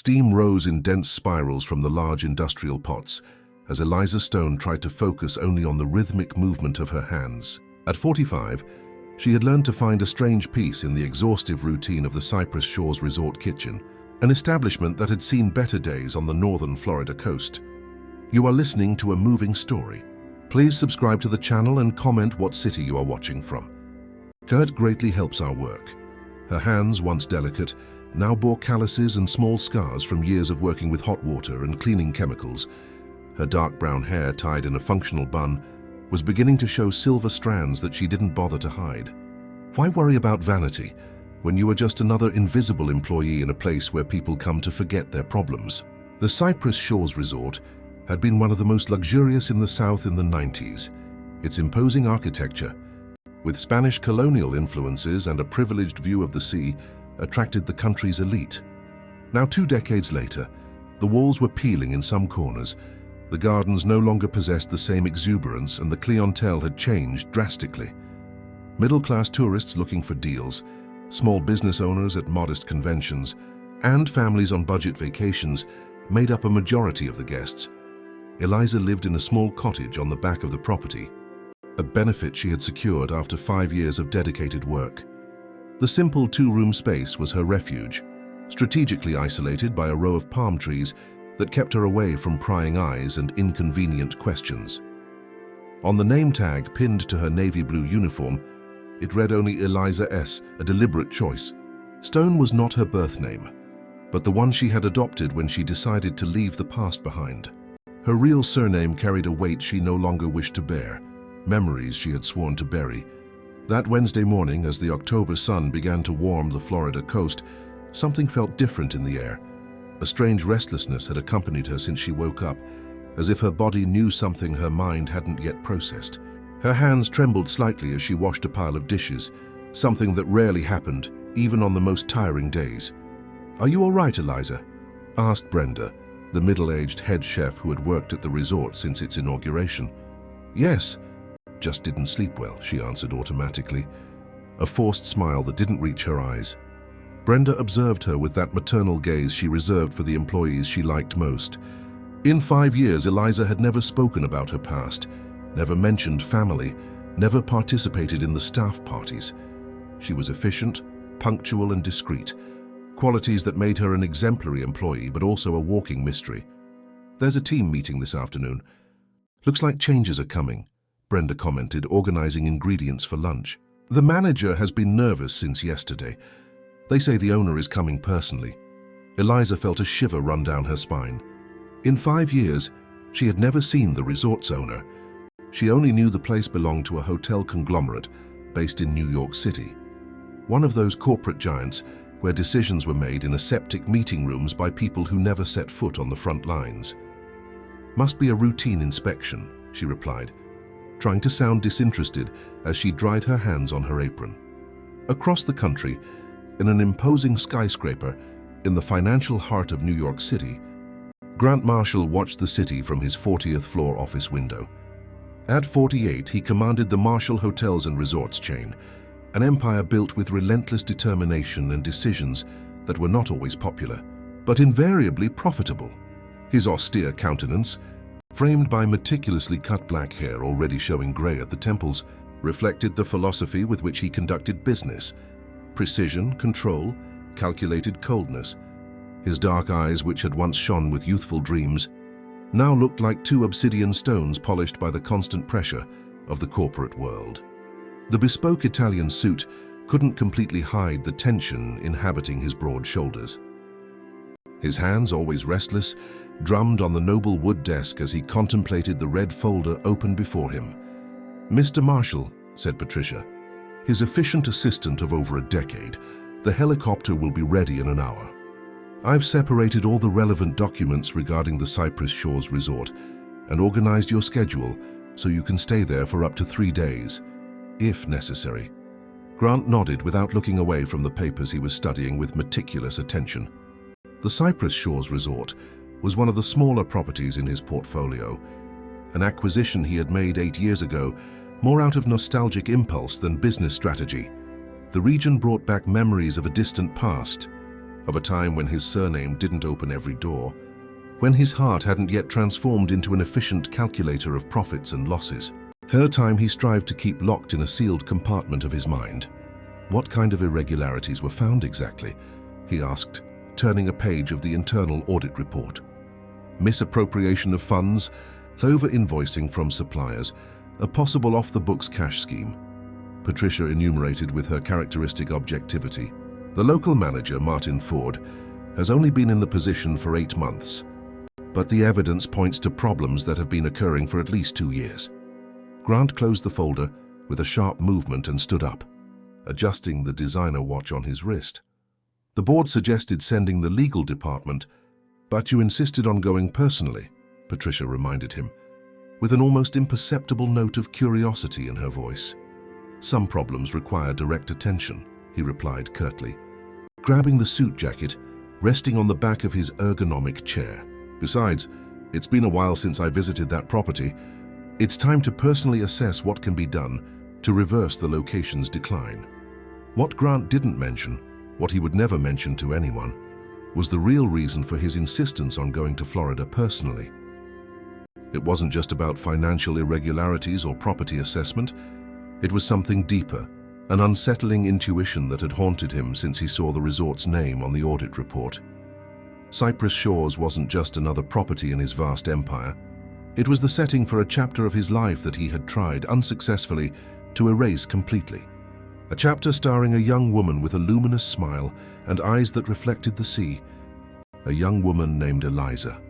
Steam rose in dense spirals from the large industrial pots as Eliza Stone tried to focus only on the rhythmic movement of her hands. At 45, she had learned to find a strange peace in the exhaustive routine of the Cypress Shores Resort Kitchen, an establishment that had seen better days on the northern Florida coast. You are listening to a moving story. Please subscribe to the channel and comment what city you are watching from. Kurt greatly helps our work. Her hands, once delicate, now bore calluses and small scars from years of working with hot water and cleaning chemicals. Her dark brown hair, tied in a functional bun, was beginning to show silver strands that she didn't bother to hide. Why worry about vanity when you are just another invisible employee in a place where people come to forget their problems? The Cypress Shores Resort had been one of the most luxurious in the South in the 90s. Its imposing architecture, with Spanish colonial influences and a privileged view of the sea, attracted the country's elite. Now 2 decades later, the walls were peeling in some corners. The gardens no longer possessed the same exuberance, and the clientele had changed drastically. Middle-class tourists looking for deals, small business owners at modest conventions, and families on budget vacations made up a majority of the guests. Eliza lived in a small cottage on the back of the property, a benefit she had secured after 5 years of dedicated work. The simple 2-room space was her refuge, strategically isolated by a row of palm trees that kept her away from prying eyes and inconvenient questions. On the name tag pinned to her navy blue uniform, it read only Eliza S., a deliberate choice. Stone was not her birth name, but the one she had adopted when she decided to leave the past behind. Her real surname carried a weight she no longer wished to bear, memories she had sworn to bury. That Wednesday morning, as the October sun began to warm the Florida coast, something felt different in the air. A strange restlessness had accompanied her since she woke up, as if her body knew something her mind hadn't yet processed. Her hands trembled slightly as she washed a pile of dishes, something that rarely happened, even on the most tiring days. "Are you all right, Eliza?" asked Brenda, the middle-aged head chef who had worked at the resort since its inauguration. "Yes, just didn't sleep well," she answered automatically, a forced smile that didn't reach her eyes. Brenda observed her with that maternal gaze she reserved for the employees she liked most. In 5 years, Eliza had never spoken about her past, never mentioned family, never participated in the staff parties. She was efficient, punctual, and discreet, qualities that made her an exemplary employee but also a walking mystery. "There's a team meeting this afternoon. Looks like changes are coming," Brenda commented, organizing ingredients for lunch. "The manager has been nervous since yesterday. They say the owner is coming personally." Eliza felt a shiver run down her spine. In 5 years, she had never seen the resort's owner. She only knew the place belonged to a hotel conglomerate based in New York City. One of those corporate giants where decisions were made in aseptic meeting rooms by people who never set foot on the front lines. "Must be a routine inspection," she replied, trying to sound disinterested as she dried her hands on her apron. Across the country, in an imposing skyscraper in the financial heart of New York City, Grant Marshall watched the city from his 40th floor office window. At 48, he commanded the Marshall Hotels and Resorts chain, an empire built with relentless determination and decisions that were not always popular, but invariably profitable. His austere countenance, framed by meticulously cut black hair already showing gray at the temples, reflected the philosophy with which he conducted business: precision, control, calculated coldness. His dark eyes, which had once shone with youthful dreams, now looked like 2 obsidian stones polished by the constant pressure of the corporate world. The bespoke Italian suit couldn't completely hide the tension inhabiting his broad shoulders. His hands, always restless, drummed on the noble wood desk as he contemplated the red folder open before him. "Mr. Marshall," said Patricia, his efficient assistant of over a decade, "the helicopter will be ready in an hour. I've separated all the relevant documents regarding the Cypress Shores Resort and organized your schedule so you can stay there for up to 3 days, if necessary." Grant nodded without looking away from the papers he was studying with meticulous attention. The Cypress Shores Resort was one of the smaller properties in his portfolio, an acquisition he had made 8 years ago, more out of nostalgic impulse than business strategy. The region brought back memories of a distant past, of a time when his surname didn't open every door, when his heart hadn't yet transformed into an efficient calculator of profits and losses. Her time he strived to keep locked in a sealed compartment of his mind. What kind of irregularities were found exactly? He asked, turning a page of the internal audit report. Misappropriation of funds, over-invoicing from suppliers, a possible off-the-books cash scheme. Patricia enumerated with her characteristic objectivity. The local manager, Martin Ford, has only been in the position for 8 months, but the evidence points to problems that have been occurring for at least 2 years. Grant closed the folder with a sharp movement and stood up, adjusting the designer watch on his wrist. The board suggested sending the legal department, but you insisted on going personally, Patricia reminded him, with an almost imperceptible note of curiosity in her voice. Some problems require direct attention, he replied curtly, grabbing the suit jacket, resting on the back of his ergonomic chair. Besides, it's been a while since I visited that property. It's time to personally assess what can be done to reverse the location's decline. What Grant didn't mention, what he would never mention to anyone, was the real reason for his insistence on going to Florida personally. It wasn't just about financial irregularities or property assessment. It was something deeper, an unsettling intuition that had haunted him since he saw the resort's name on the audit report. Cypress Shores wasn't just another property in his vast empire. It was the setting for a chapter of his life that he had tried, unsuccessfully, to erase completely. A chapter starring a young woman with a luminous smile and eyes that reflected the sea. A young woman named Eliza.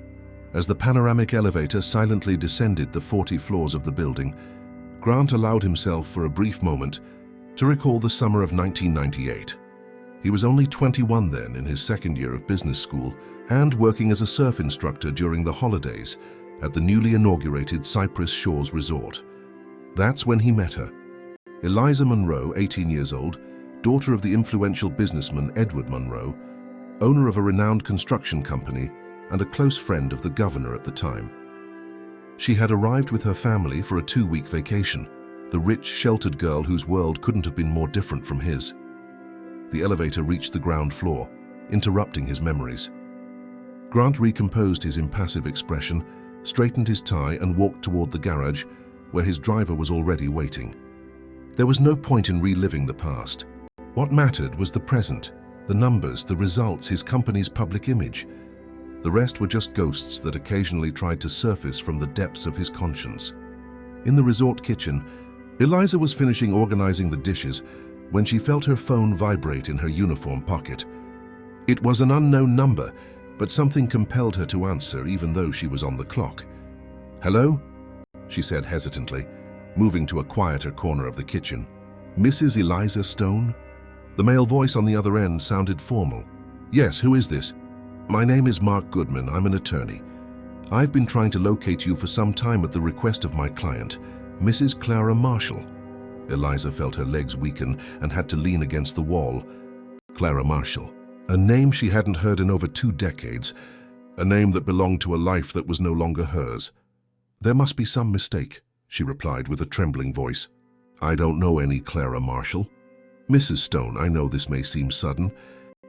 As the panoramic elevator silently descended the 40 floors of the building, Grant allowed himself for a brief moment to recall the summer of 1998. He was only 21 then, in his second year of business school, and working as a surf instructor during the holidays at the newly inaugurated Cypress Shores Resort. That's when he met her. Eliza Monroe, 18 years old, daughter of the influential businessman Edward Monroe, owner of a renowned construction company and a close friend of the governor at the time. She had arrived with her family for a 2-week vacation, the rich, sheltered girl whose world couldn't have been more different from his. The elevator reached the ground floor, interrupting his memories. Grant recomposed his impassive expression, straightened his tie and walked toward the garage, where his driver was already waiting. There was no point in reliving the past. What mattered was the present, the numbers, the results, his company's public image. The rest were just ghosts that occasionally tried to surface from the depths of his conscience. In the resort kitchen, Eliza was finishing organizing the dishes when she felt her phone vibrate in her uniform pocket. It was an unknown number, but something compelled her to answer even though she was on the clock. "Hello?" she said hesitantly, moving to a quieter corner of the kitchen. "Mrs. Eliza Stone?" The male voice on the other end sounded formal. "Yes, who is this?" "My name is Mark Goodman. I'm an attorney. I've been trying to locate you for some time at the request of my client, Mrs. Clara Marshall." Eliza felt her legs weaken and had to lean against the wall. Clara Marshall, a name she hadn't heard in over 2 decades, a name that belonged to a life that was no longer hers. "There must be some mistake," she replied with a trembling voice. "I don't know any Clara Marshall. Mrs. Stone, I know this may seem sudden,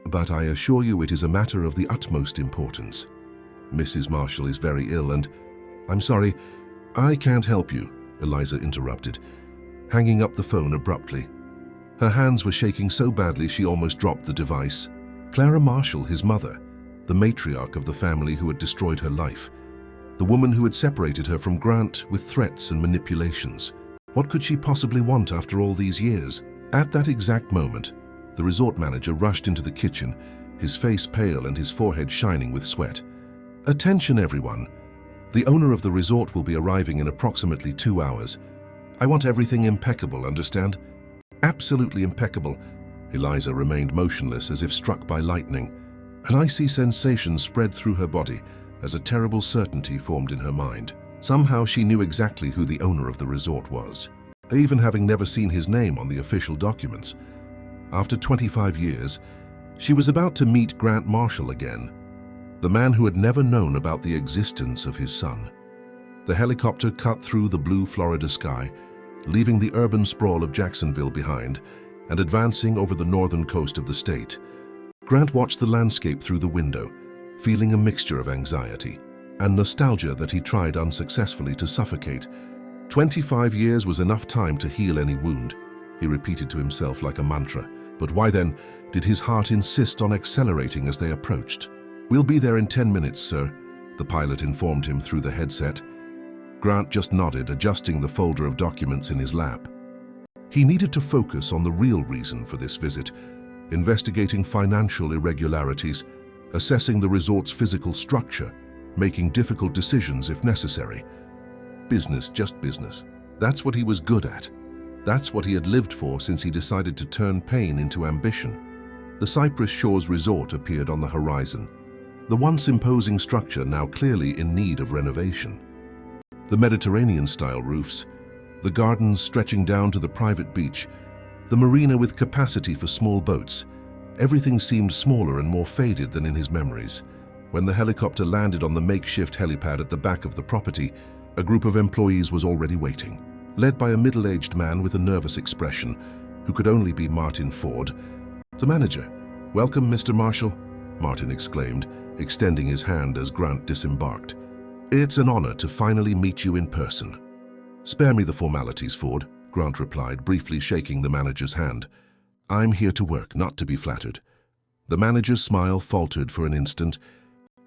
but I assure you it is a matter of the utmost importance. Mrs. Marshall is very ill and—" "I'm sorry, I can't help you," Eliza interrupted, hanging up the phone abruptly. Her hands were shaking so badly she almost dropped the device. Clara Marshall, his mother, the matriarch of the family who had destroyed her life, the woman who had separated her from Grant with threats and manipulations. What could she possibly want after all these years? At that exact moment, the resort manager rushed into the kitchen, his face pale and his forehead shining with sweat. "Attention, everyone. The owner of the resort will be arriving in approximately 2 hours. I want everything impeccable, understand? Absolutely impeccable." Eliza remained motionless as if struck by lightning. An icy sensation spread through her body as a terrible certainty formed in her mind. Somehow she knew exactly who the owner of the resort was, even having never seen his name on the official documents. After 25 years, she was about to meet Grant Marshall again, the man who had never known about the existence of his son. The helicopter cut through the blue Florida sky, leaving the urban sprawl of Jacksonville behind and advancing over the northern coast of the state. Grant watched the landscape through the window, feeling a mixture of anxiety and nostalgia that he tried unsuccessfully to suffocate. 25 years was enough time to heal any wound, he repeated to himself like a mantra. But why then did his heart insist on accelerating as they approached? "We'll be there in 10 minutes, sir," the pilot informed him through the headset. Grant just nodded, adjusting the folder of documents in his lap. He needed to focus on the real reason for this visit, investigating financial irregularities, assessing the resort's physical structure, making difficult decisions if necessary. Business, just business. That's what he was good at. That's what he had lived for since he decided to turn pain into ambition. The Cypress Shores Resort appeared on the horizon, the once imposing structure now clearly in need of renovation. The Mediterranean-style roofs, the gardens stretching down to the private beach, the marina with capacity for small boats, everything seemed smaller and more faded than in his memories. When the helicopter landed on the makeshift helipad at the back of the property, a group of employees was already waiting, led by a middle-aged man with a nervous expression, who could only be Martin Ford. "The manager." "Welcome, Mr. Marshall," Martin exclaimed, extending his hand as Grant disembarked. "It's an honor to finally meet you in person." "Spare me the formalities, Ford," Grant replied, briefly shaking the manager's hand. "I'm here to work, not to be flattered." The manager's smile faltered for an instant,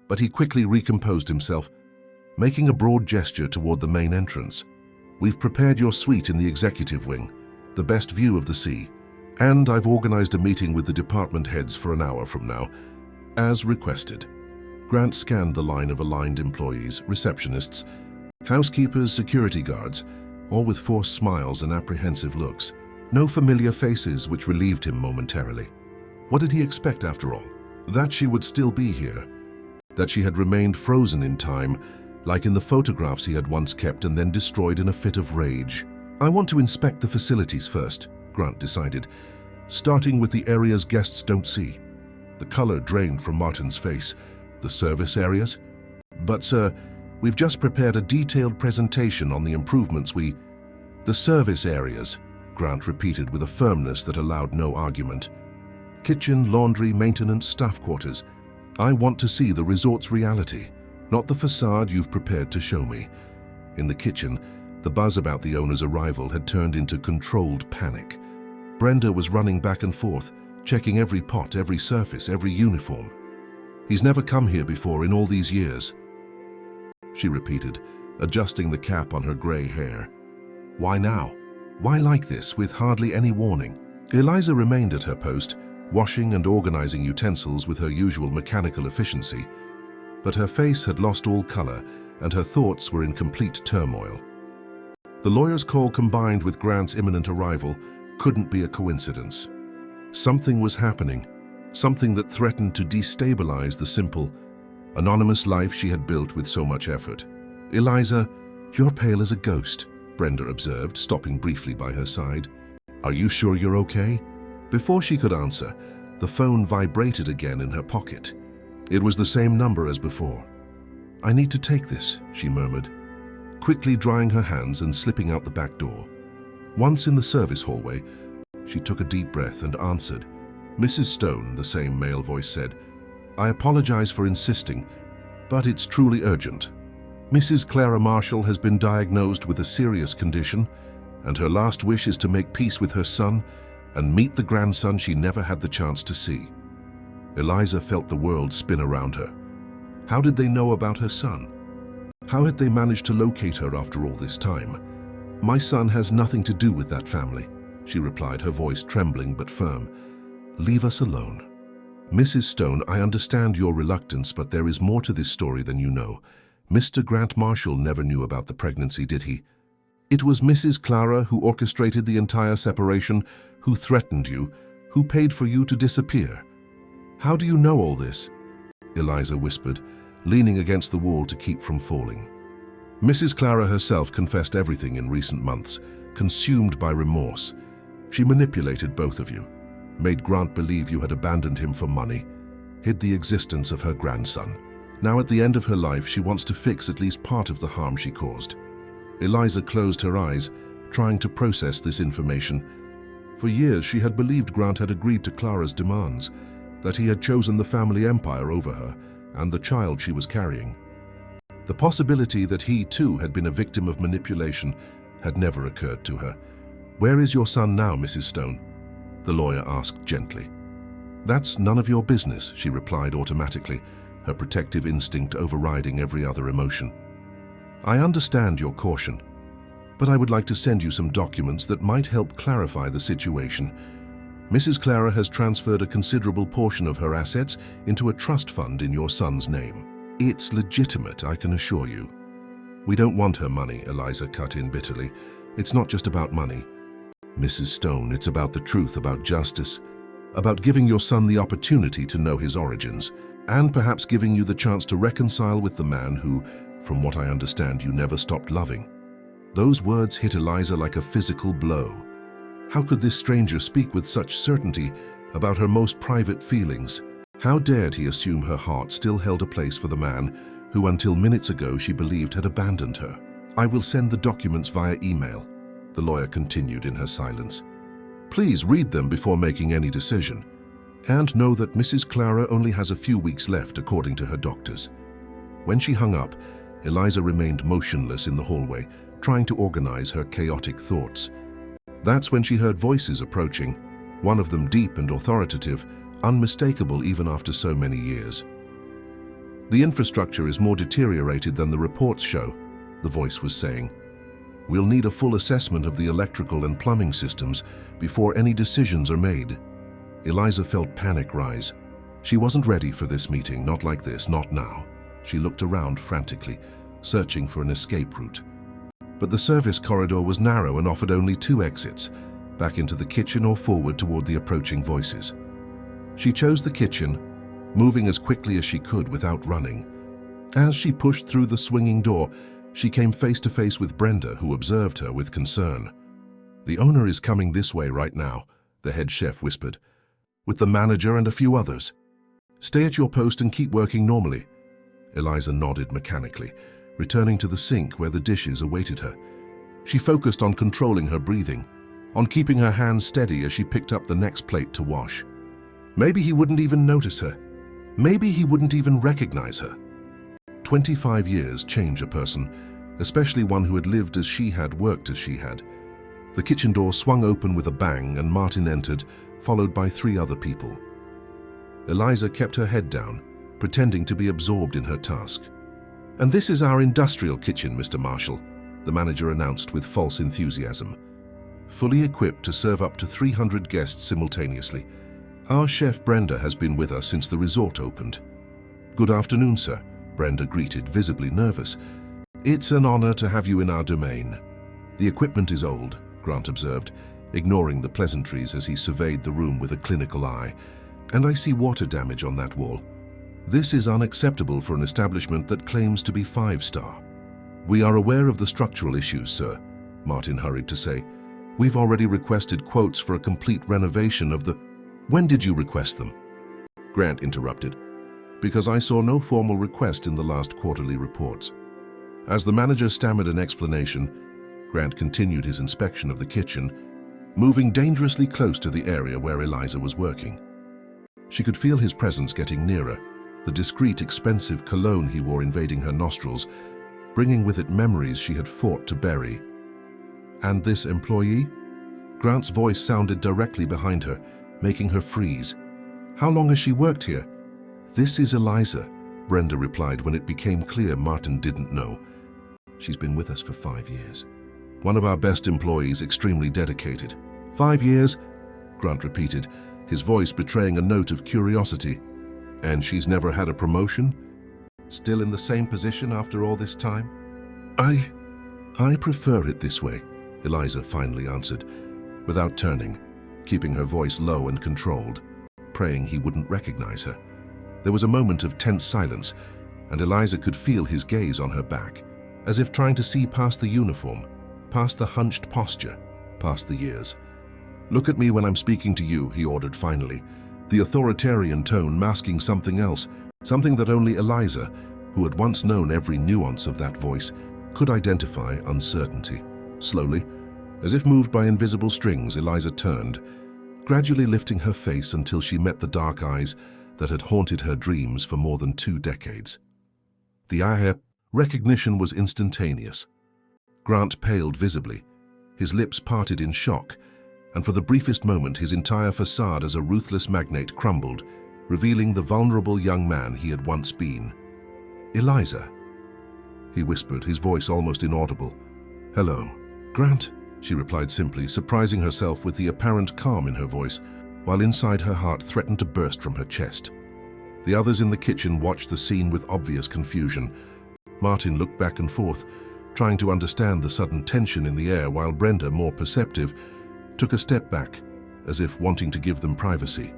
but he quickly recomposed himself, making a broad gesture toward the main entrance. "We've prepared your suite in the executive wing, the best view of the sea, and I've organized a meeting with the department heads for an hour from now, as requested." Grant scanned the line of aligned employees, receptionists, housekeepers, security guards, all with forced smiles and apprehensive looks. No familiar faces, which relieved him momentarily. What did he expect after all? That she would still be here. That she had remained frozen in time, like in the photographs he had once kept and then destroyed in a fit of rage. "I want to inspect the facilities first," Grant decided, starting with the areas guests don't see. The color drained from Martin's face. "The service areas?" "But sir, we've just prepared a detailed presentation on the improvements we—" "The service areas," Grant repeated with a firmness that allowed no argument. "Kitchen, laundry, maintenance, staff quarters. I want to see the resort's reality, not the facade you've prepared to show me." In the kitchen, the buzz about the owner's arrival had turned into controlled panic. Brenda was running back and forth, checking every pot, every surface, every uniform. "He's never come here before in all these years," she repeated, adjusting the cap on her gray hair. "Why now? Why like this, with hardly any warning?" Eliza remained at her post, washing and organizing utensils with her usual mechanical efficiency, but her face had lost all color and her thoughts were in complete turmoil. The lawyer's call combined with Grant's imminent arrival couldn't be a coincidence. Something was happening, something that threatened to destabilize the simple, anonymous life she had built with so much effort. "Eliza, you're pale as a ghost," Brenda observed, stopping briefly by her side. "Are you sure you're okay?" Before she could answer, the phone vibrated again in her pocket. It was the same number as before. "I need to take this," she murmured, quickly drying her hands and slipping out the back door. Once in the service hallway, she took a deep breath and answered. "Mrs. Stone," the same male voice said, "I apologize for insisting, but it's truly urgent. Mrs. Clara Marshall has been diagnosed with a serious condition, and her last wish is to make peace with her son and meet the grandson she never had the chance to see." Eliza felt the world spin around her. How did they know about her son? How had they managed to locate her after all this time? "My son has nothing to do with that family," she replied, her voice trembling but firm. "Leave us alone." "Mrs. Stone, I understand your reluctance, but there is more to this story than you know. Mr. Grant Marshall never knew about the pregnancy, did he? It was Mrs. Clara who orchestrated the entire separation, who threatened you, who paid for you to disappear. How do you know all this?" Eliza whispered, leaning against the wall to keep from falling. Mrs. Clara herself confessed everything in recent months, consumed by remorse. She manipulated both of you, made Grant believe you had abandoned him for money, hid the existence of her grandson. Now at the end of her life, she wants to fix at least part of the harm she caused. Eliza closed her eyes, trying to process this information. For years, she had believed Grant had agreed to Clara's demands, that he had chosen the family empire over her and the child she was carrying. The possibility that he too had been a victim of manipulation had never occurred to her. "Where is your son now, Mrs. Stone?" the lawyer asked gently. "That's none of your business," she replied automatically, her protective instinct overriding every other emotion. "I understand your caution, but I would like to send you some documents that might help clarify the situation. Mrs. Clara has transferred a considerable portion of her assets into a trust fund in your son's name. It's legitimate, I can assure you." "We don't want her money," Eliza cut in bitterly. "It's not just about money, Mrs. Stone. It's about the truth, about justice, about giving your son the opportunity to know his origins, and perhaps giving you the chance to reconcile with the man who, from what I understand, you never stopped loving." Those words hit Eliza like a physical blow. How could this stranger speak with such certainty about her most private feelings? How dared he assume her heart still held a place for the man who until minutes ago she believed had abandoned her? "I will send the documents via email," the lawyer continued in her silence. "Please read them before making any decision. And know that Mrs. Clara only has a few weeks left according to her doctors." When she hung up, Eliza remained motionless in the hallway, trying to organize her chaotic thoughts. That's when she heard voices approaching, one of them deep and authoritative, unmistakable even after so many years. "The infrastructure is more deteriorated than the reports show," the voice was saying. "We'll need a full assessment of the electrical and plumbing systems before any decisions are made." Eliza felt panic rise. She wasn't ready for this meeting, not like this, not now. She looked around frantically, searching for an escape route. But the service corridor was narrow and offered only 2 exits, back into the kitchen or forward toward the approaching voices. She chose the kitchen, moving as quickly as she could without running. As she pushed through the swinging door, she came face to face with Brenda, who observed her with concern. "The owner is coming this way right now," the head chef whispered, "with the manager and a few others. Stay at your post and keep working normally." Eliza nodded mechanically, returning to the sink where the dishes awaited her. She focused on controlling her breathing, on keeping her hands steady as she picked up the next plate to wash. Maybe he wouldn't even notice her. Maybe he wouldn't even recognize her. 25 years change a person, especially one who had lived as she had, worked as she had. The kitchen door swung open with a bang and Martin entered, followed by 3 other people. Eliza kept her head down, pretending to be absorbed in her task. "And this is our industrial kitchen, Mr. Marshall," the manager announced with false enthusiasm. "Fully equipped to serve up to 300 guests simultaneously. Our chef Brenda has been with us since the resort opened." "Good afternoon, sir," Brenda greeted, visibly nervous. "It's an honor to have you in our domain." "The equipment is old," Grant observed, ignoring the pleasantries as he surveyed the room with a clinical eye. "And I see water damage on that wall. This is unacceptable for an establishment that claims to be 5-star. "We are aware of the structural issues, sir," Martin hurried to say. "We've already requested quotes for a complete renovation of the—" "When did you request them?" Grant interrupted. "Because I saw no formal request in the last quarterly reports." As the manager stammered an explanation, Grant continued his inspection of the kitchen, moving dangerously close to the area where Eliza was working. She could feel his presence getting nearer, the discreet, expensive cologne he wore invading her nostrils, bringing with it memories she had fought to bury. "And this employee?" Grant's voice sounded directly behind her, making her freeze. "How long has she worked here?" "This is Eliza," Brenda replied when it became clear Martin didn't know. "She's been with us for 5 years. One of our best employees, extremely dedicated." "5 years?" Grant repeated, his voice betraying a note of curiosity. "And she's never had a promotion? Still in the same position after all this time?" I prefer it this way," Eliza finally answered, without turning, keeping her voice low and controlled, praying he wouldn't recognize her. There was a moment of tense silence, and Eliza could feel his gaze on her back, as if trying to see past the uniform, past the hunched posture, past the years. "Look at me when I'm speaking to you," he ordered finally, the authoritarian tone masking something else, something that only Eliza, who had once known every nuance of that voice, could identify: uncertainty. Slowly, as if moved by invisible strings, Eliza turned, gradually lifting her face until she met the dark eyes that had haunted her dreams for more than 2 decades. The recognition was instantaneous. Grant paled visibly, his lips parted in shock, and for the briefest moment his entire facade as a ruthless magnate crumbled, revealing the vulnerable young man he had once been. "Eliza," he whispered, his voice almost inaudible. "Hello." "Grant," she replied simply, surprising herself with the apparent calm in her voice, while inside her heart threatened to burst from her chest. The others in the kitchen watched the scene with obvious confusion. Martin looked back and forth, trying to understand the sudden tension in the air, while Brenda, more perceptive, took a step back, as if wanting to give them privacy.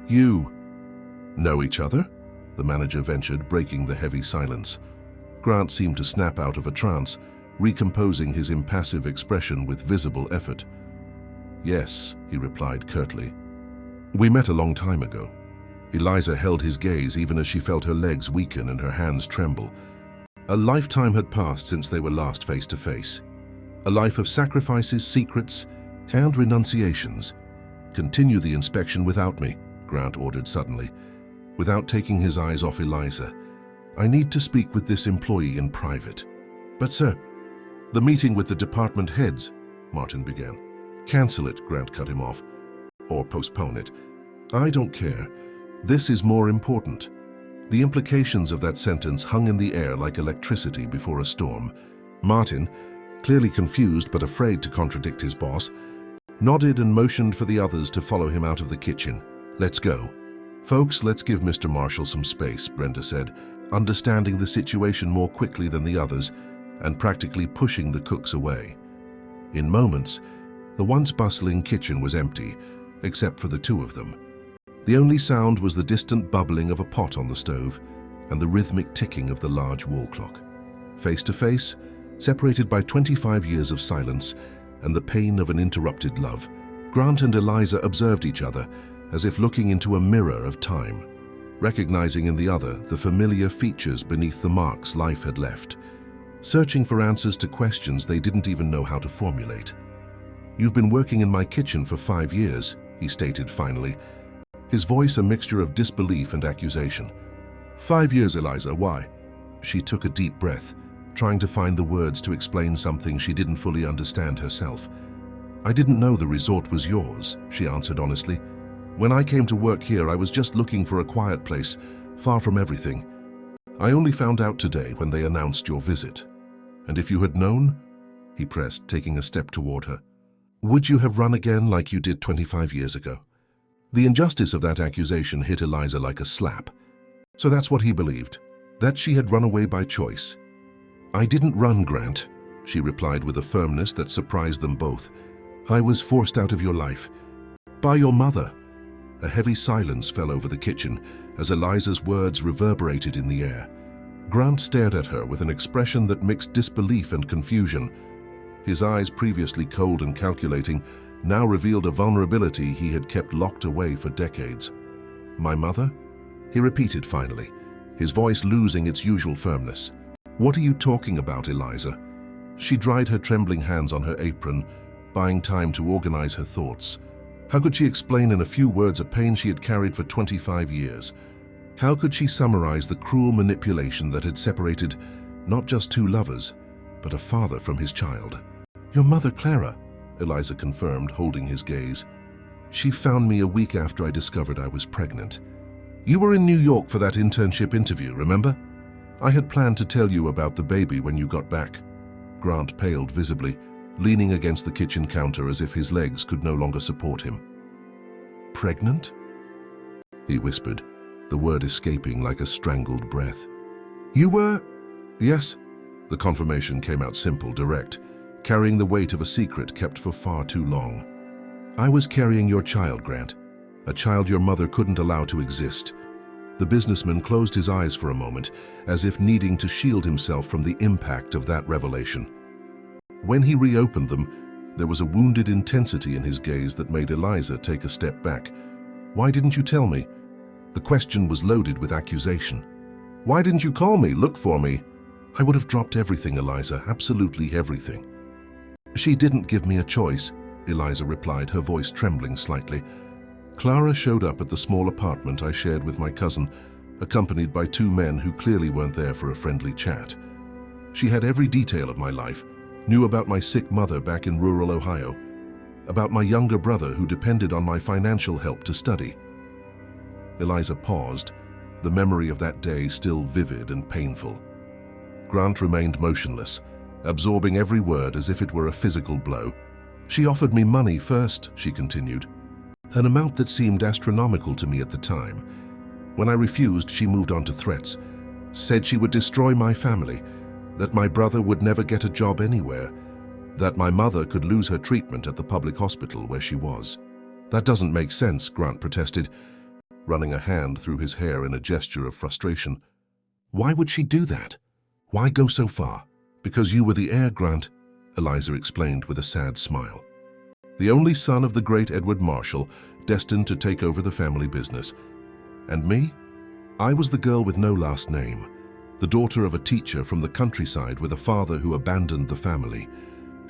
"You know each other?" the manager ventured, breaking the heavy silence. Grant seemed to snap out of a trance, recomposing his impassive expression with visible effort. "Yes," he replied curtly. "We met a long time ago." Eliza held his gaze even as she felt her legs weaken and her hands tremble. A lifetime had passed since they were last face to face. A life of sacrifices, secrets, and renunciations. "Continue the inspection without me," Grant ordered suddenly, without taking his eyes off Eliza. "I need to speak with this employee in private." "But sir..." "The meeting with the department heads," Martin began. "Cancel it," Grant cut him off. "Or postpone it. I don't care. This is more important." The implications of that sentence hung in the air like electricity before a storm. Martin, clearly confused but afraid to contradict his boss, nodded and motioned for the others to follow him out of the kitchen. "Let's go." "Folks, let's give Mr. Marshall some space," Brenda said, understanding the situation more quickly than the others and practically pushing the cooks away. In moments, the once bustling kitchen was empty, except for the 2 of them. The only sound was the distant bubbling of a pot on the stove and the rhythmic ticking of the large wall clock. Face to face, separated by 25 years of silence and the pain of an interrupted love, Grant and Eliza observed each other as if looking into a mirror of time, recognizing in the other the familiar features beneath the marks life had left, searching for answers to questions they didn't even know how to formulate. "You've been working in my kitchen for 5 years, he stated finally, his voice a mixture of disbelief and accusation. 5 years, Eliza, why?" She took a deep breath, trying to find the words to explain something she didn't fully understand herself. "I didn't know the resort was yours," she answered honestly. "When I came to work here, I was just looking for a quiet place, far from everything. I only found out today when they announced your visit. And if you had known," he pressed, taking a step toward her, "would you have run again like you did 25 years ago?" The injustice of that accusation hit Eliza like a slap. So that's what he believed, that she had run away by choice. "I didn't run, Grant," she replied with a firmness that surprised them both. "I was forced out of your life. By your mother." A heavy silence fell over the kitchen as Eliza's words reverberated in the air. Grant stared at her with an expression that mixed disbelief and confusion. His eyes, previously cold and calculating, now revealed a vulnerability he had kept locked away for decades. "My mother?" he repeated finally, his voice losing its usual firmness. "What are you talking about, Eliza?" She dried her trembling hands on her apron, buying time to organize her thoughts. How could she explain in a few words a pain she had carried for 25 years? How could she summarize the cruel manipulation that had separated not just 2 lovers, but a father from his child? "Your mother, Clara," Eliza confirmed, holding his gaze. "She found me a week after I discovered I was pregnant. You were in New York for that internship interview, remember? I had planned to tell you about the baby when you got back." Grant paled visibly, leaning against the kitchen counter as if his legs could no longer support him. "Pregnant?" he whispered, the word escaping like a strangled breath. "You were?" "Yes." The confirmation came out simple, direct, carrying the weight of a secret kept for far too long. "I was carrying your child, Grant, a child your mother couldn't allow to exist." The businessman closed his eyes for a moment, as if needing to shield himself from the impact of that revelation. When he reopened them, there was a wounded intensity in his gaze that made Eliza take a step back. "Why didn't you tell me?" The question was loaded with accusation. "Why didn't you call me, look for me?" "I would have dropped everything, Eliza, absolutely everything." "She didn't give me a choice," Eliza replied, her voice trembling slightly. Clara showed up at the small apartment I shared with my cousin, accompanied by two men who clearly weren't there for a friendly chat. She had every detail of my life, knew about my sick mother back in rural Ohio, about my younger brother who depended on my financial help to study. Eliza paused, the memory of that day still vivid and painful. Grant remained motionless, absorbing every word as if it were a physical blow. She offered me money first, she continued, an amount that seemed astronomical to me at the time. When I refused, she moved on to threats, said she would destroy my family, that my brother would never get a job anywhere, that my mother could lose her treatment at the public hospital where she was. That doesn't make sense, Grant protested, running a hand through his hair in a gesture of frustration. Why would she do that? Why go so far? Because you were the heir, Grant, Eliza explained with a sad smile. The only son of the great Edward Marshall, destined to take over the family business. And me? I was the girl with no last name, the daughter of a teacher from the countryside with a father who abandoned the family.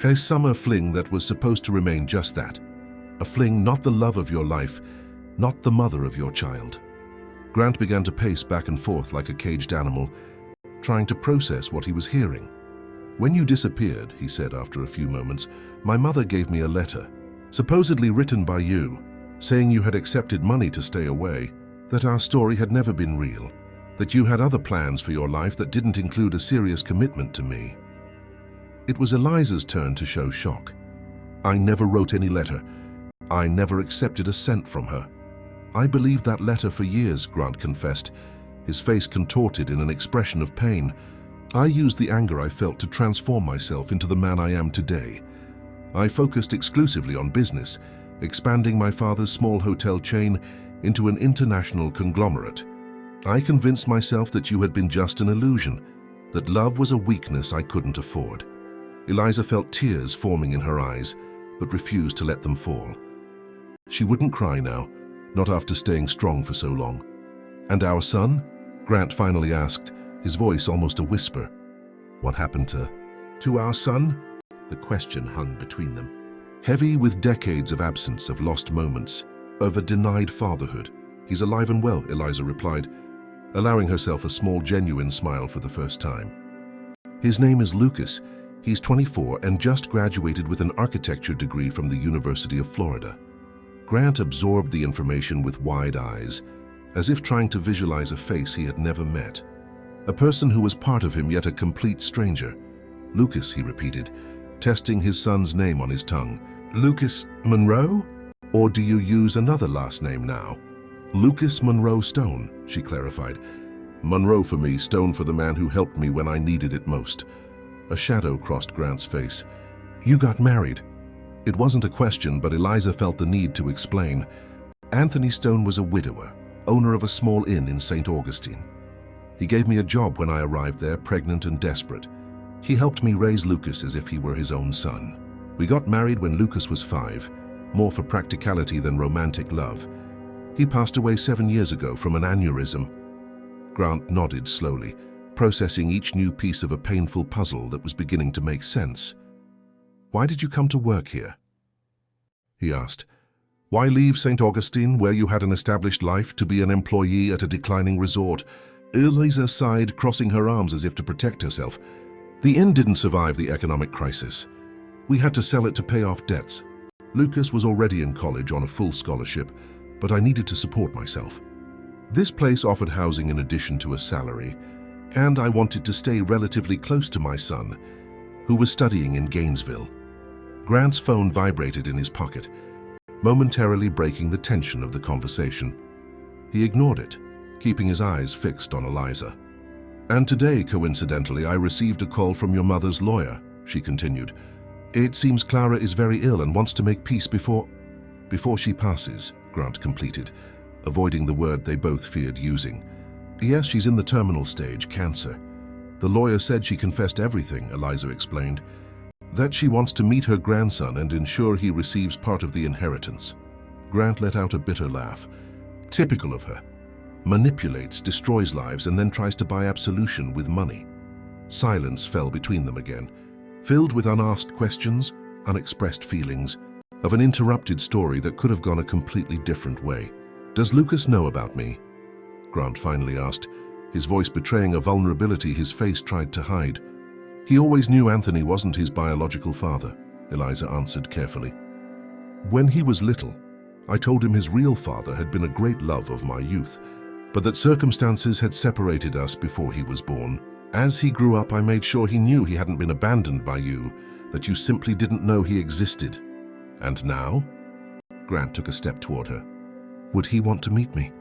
A summer fling that was supposed to remain just that. A fling, not the love of your life, not the mother of your child. Grant began to pace back and forth like a caged animal, trying to process what he was hearing. When you disappeared, he said after a few moments, my mother gave me a letter, supposedly written by you, saying you had accepted money to stay away, that our story had never been real, that you had other plans for your life that didn't include a serious commitment to me. It was Eliza's turn to show shock. I never wrote any letter. I never accepted a cent from her. I believed that letter for years, Grant confessed, his face contorted in an expression of pain. I used the anger I felt to transform myself into the man I am today. I focused exclusively on business, expanding my father's small hotel chain into an international conglomerate. I convinced myself that you had been just an illusion, that love was a weakness I couldn't afford. Eliza felt tears forming in her eyes, but refused to let them fall. She wouldn't cry now, not after staying strong for so long. And our son? Grant finally asked, his voice almost a whisper. What happened to our son? The question hung between them, heavy with decades of absence, of lost moments, of a denied fatherhood. He's alive and well, Eliza replied, allowing herself a small, genuine smile for the first time. His name is Lucas. He's 24 and just graduated with an architecture degree from the University of Florida. Grant absorbed the information with wide eyes, as if trying to visualize a face he had never met. A person who was part of him, yet a complete stranger. Lucas, he repeated, testing his son's name on his tongue. Lucas Monroe? Or do you use another last name now? Lucas Monroe Stone, she clarified. Monroe for me, Stone for the man who helped me when I needed it most. A shadow crossed Grant's face. You got married. It wasn't a question, but Eliza felt the need to explain. Anthony Stone was a widower, owner of a small inn in St. Augustine. He gave me a job when I arrived there, pregnant and desperate. He helped me raise Lucas as if he were his own son. We got married when Lucas was 5, more for practicality than romantic love. He passed away 7 years ago from an aneurysm. Grant nodded slowly, processing each new piece of a painful puzzle that was beginning to make sense. Why did you come to work here? He asked. Why leave St. Augustine, where you had an established life, to be an employee at a declining resort? Eliza sighed, crossing her arms as if to protect herself. The inn didn't survive the economic crisis. We had to sell it to pay off debts. Lucas was already in college on a full scholarship, but I needed to support myself. This place offered housing in addition to a salary, and I wanted to stay relatively close to my son, who was studying in Gainesville. Grant's phone vibrated in his pocket, momentarily breaking the tension of the conversation. He ignored it, keeping his eyes fixed on Eliza. And today, coincidentally, I received a call from your mother's lawyer, she continued. It seems Clara is very ill and wants to make peace before she passes, Grant completed, avoiding the word they both feared using. Yes, she's in the terminal stage, cancer. The lawyer said she confessed everything, Eliza explained. That she wants to meet her grandson and ensure he receives part of the inheritance. Grant let out a bitter laugh. Typical of her. Manipulates, destroys lives, and then tries to buy absolution with money. Silence fell between them again, filled with unasked questions, unexpressed feelings, of an interrupted story that could have gone a completely different way. "Does Lucas know about me?" Grant finally asked, his voice betraying a vulnerability his face tried to hide. "He always knew Anthony wasn't his biological father," Eliza answered carefully. "When he was little, I told him his real father had been a great love of my youth, but that circumstances had separated us before he was born. As he grew up, I made sure he knew he hadn't been abandoned by you, that you simply didn't know he existed. And now?" Grant took a step toward her. "Would he want to meet me?"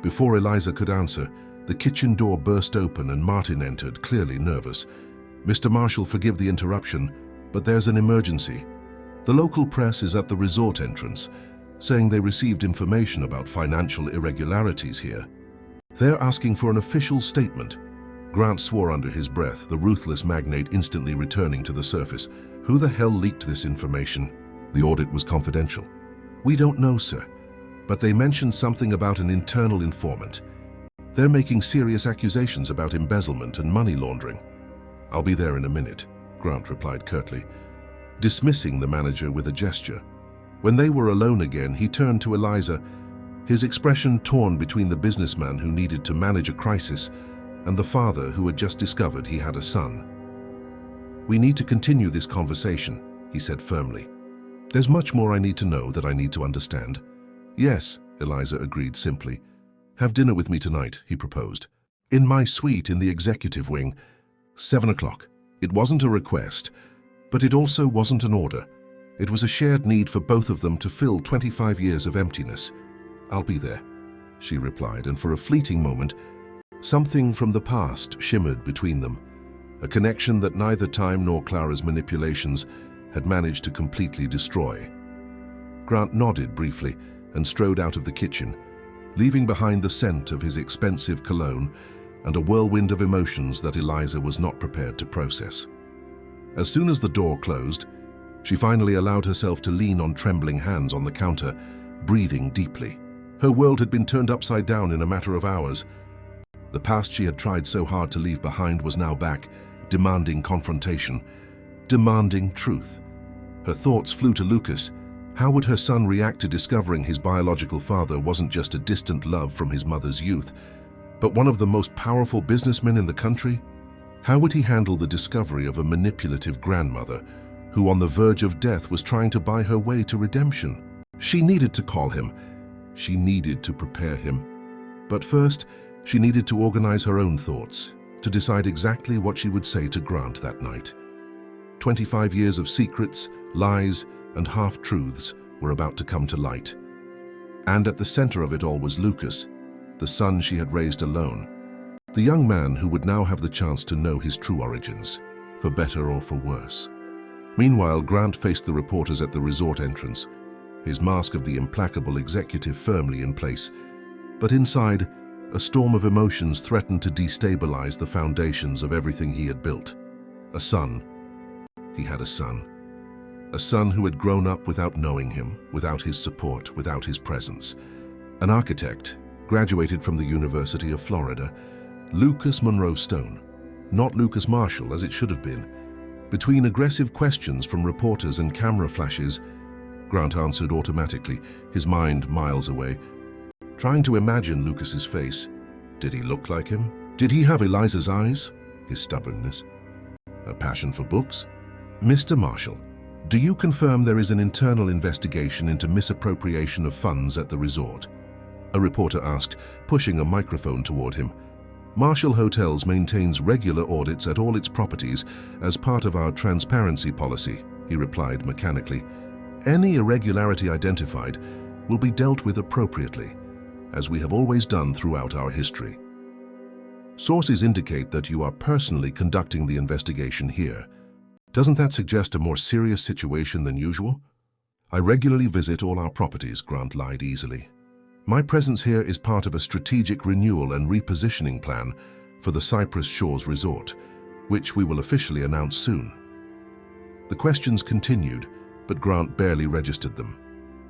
Before Eliza could answer, the kitchen door burst open and Martin entered, clearly nervous. "Mr. Marshall, forgive the interruption, but there's an emergency. The local press is at the resort entrance, saying they received information about financial irregularities here. They're asking for an official statement." Grant swore under his breath, the ruthless magnate instantly returning to the surface. "Who the hell leaked this information?" "The audit was confidential." "We don't know, sir, but they mentioned something about an internal informant. They're making serious accusations about embezzlement and money laundering." "I'll be there in a minute," Grant replied curtly, dismissing the manager with a gesture. When they were alone again, he turned to Eliza, his expression torn between the businessman who needed to manage a crisis and the father who had just discovered he had a son. "We need to continue this conversation," he said firmly. "There's much more I need to know that I need to understand." "Yes," Eliza agreed simply. "Have dinner with me tonight," he proposed. "In my suite in the executive wing, 7 o'clock. It wasn't a request, but it also wasn't an order. It was a shared need for both of them to fill 25 years of emptiness. I'll be there," she replied, and for a fleeting moment, something from the past shimmered between them, a connection that neither time nor Clara's manipulations had managed to completely destroy. Grant nodded briefly and strode out of the kitchen, leaving behind the scent of his expensive cologne and a whirlwind of emotions that Eliza was not prepared to process. As soon as the door closed, she finally allowed herself to lean on trembling hands on the counter, breathing deeply. Her world had been turned upside down in a matter of hours. The past she had tried so hard to leave behind was now back, demanding confrontation, demanding truth. Her thoughts flew to Lucas. How would her son react to discovering his biological father wasn't just a distant love from his mother's youth, but one of the most powerful businessmen in the country? How would he handle the discovery of a manipulative grandmother who on the verge of death was trying to buy her way to redemption? She needed to call him. She needed to prepare him. But first, she needed to organize her own thoughts, to decide exactly what she would say to Grant that night. 25 years of secrets, lies, and half-truths were about to come to light. And at the center of it all was Lucas, the son she had raised alone, the young man who would now have the chance to know his true origins, for better or for worse. Meanwhile, Grant faced the reporters at the resort entrance, his mask of the implacable executive firmly in place, but inside, a storm of emotions threatened to destabilize the foundations of everything he had built. A son. He had a son. A son who had grown up without knowing him, without his support, without his presence. An architect, graduated from the University of Florida, Lucas Monroe Stone, not Lucas Marshall as it should have been. Between aggressive questions from reporters and camera flashes, Grant answered automatically, his mind miles away, trying to imagine Lucas's face. Did he look like him? Did he have Eliza's eyes? His stubbornness? A passion for books? "Mr. Marshall, do you confirm there is an internal investigation into misappropriation of funds at the resort?" a reporter asked, pushing a microphone toward him. "Marshall Hotels maintains regular audits at all its properties as part of our transparency policy," he replied mechanically. "Any irregularity identified will be dealt with appropriately, as we have always done throughout our history. Sources indicate that you are personally conducting the investigation here. Doesn't that suggest a more serious situation than usual?" "I regularly visit all our properties," Grant lied easily. "My presence here is part of a strategic renewal and repositioning plan for the Cypress Shores Resort, which we will officially announce soon." The questions continued, but Grant barely registered them.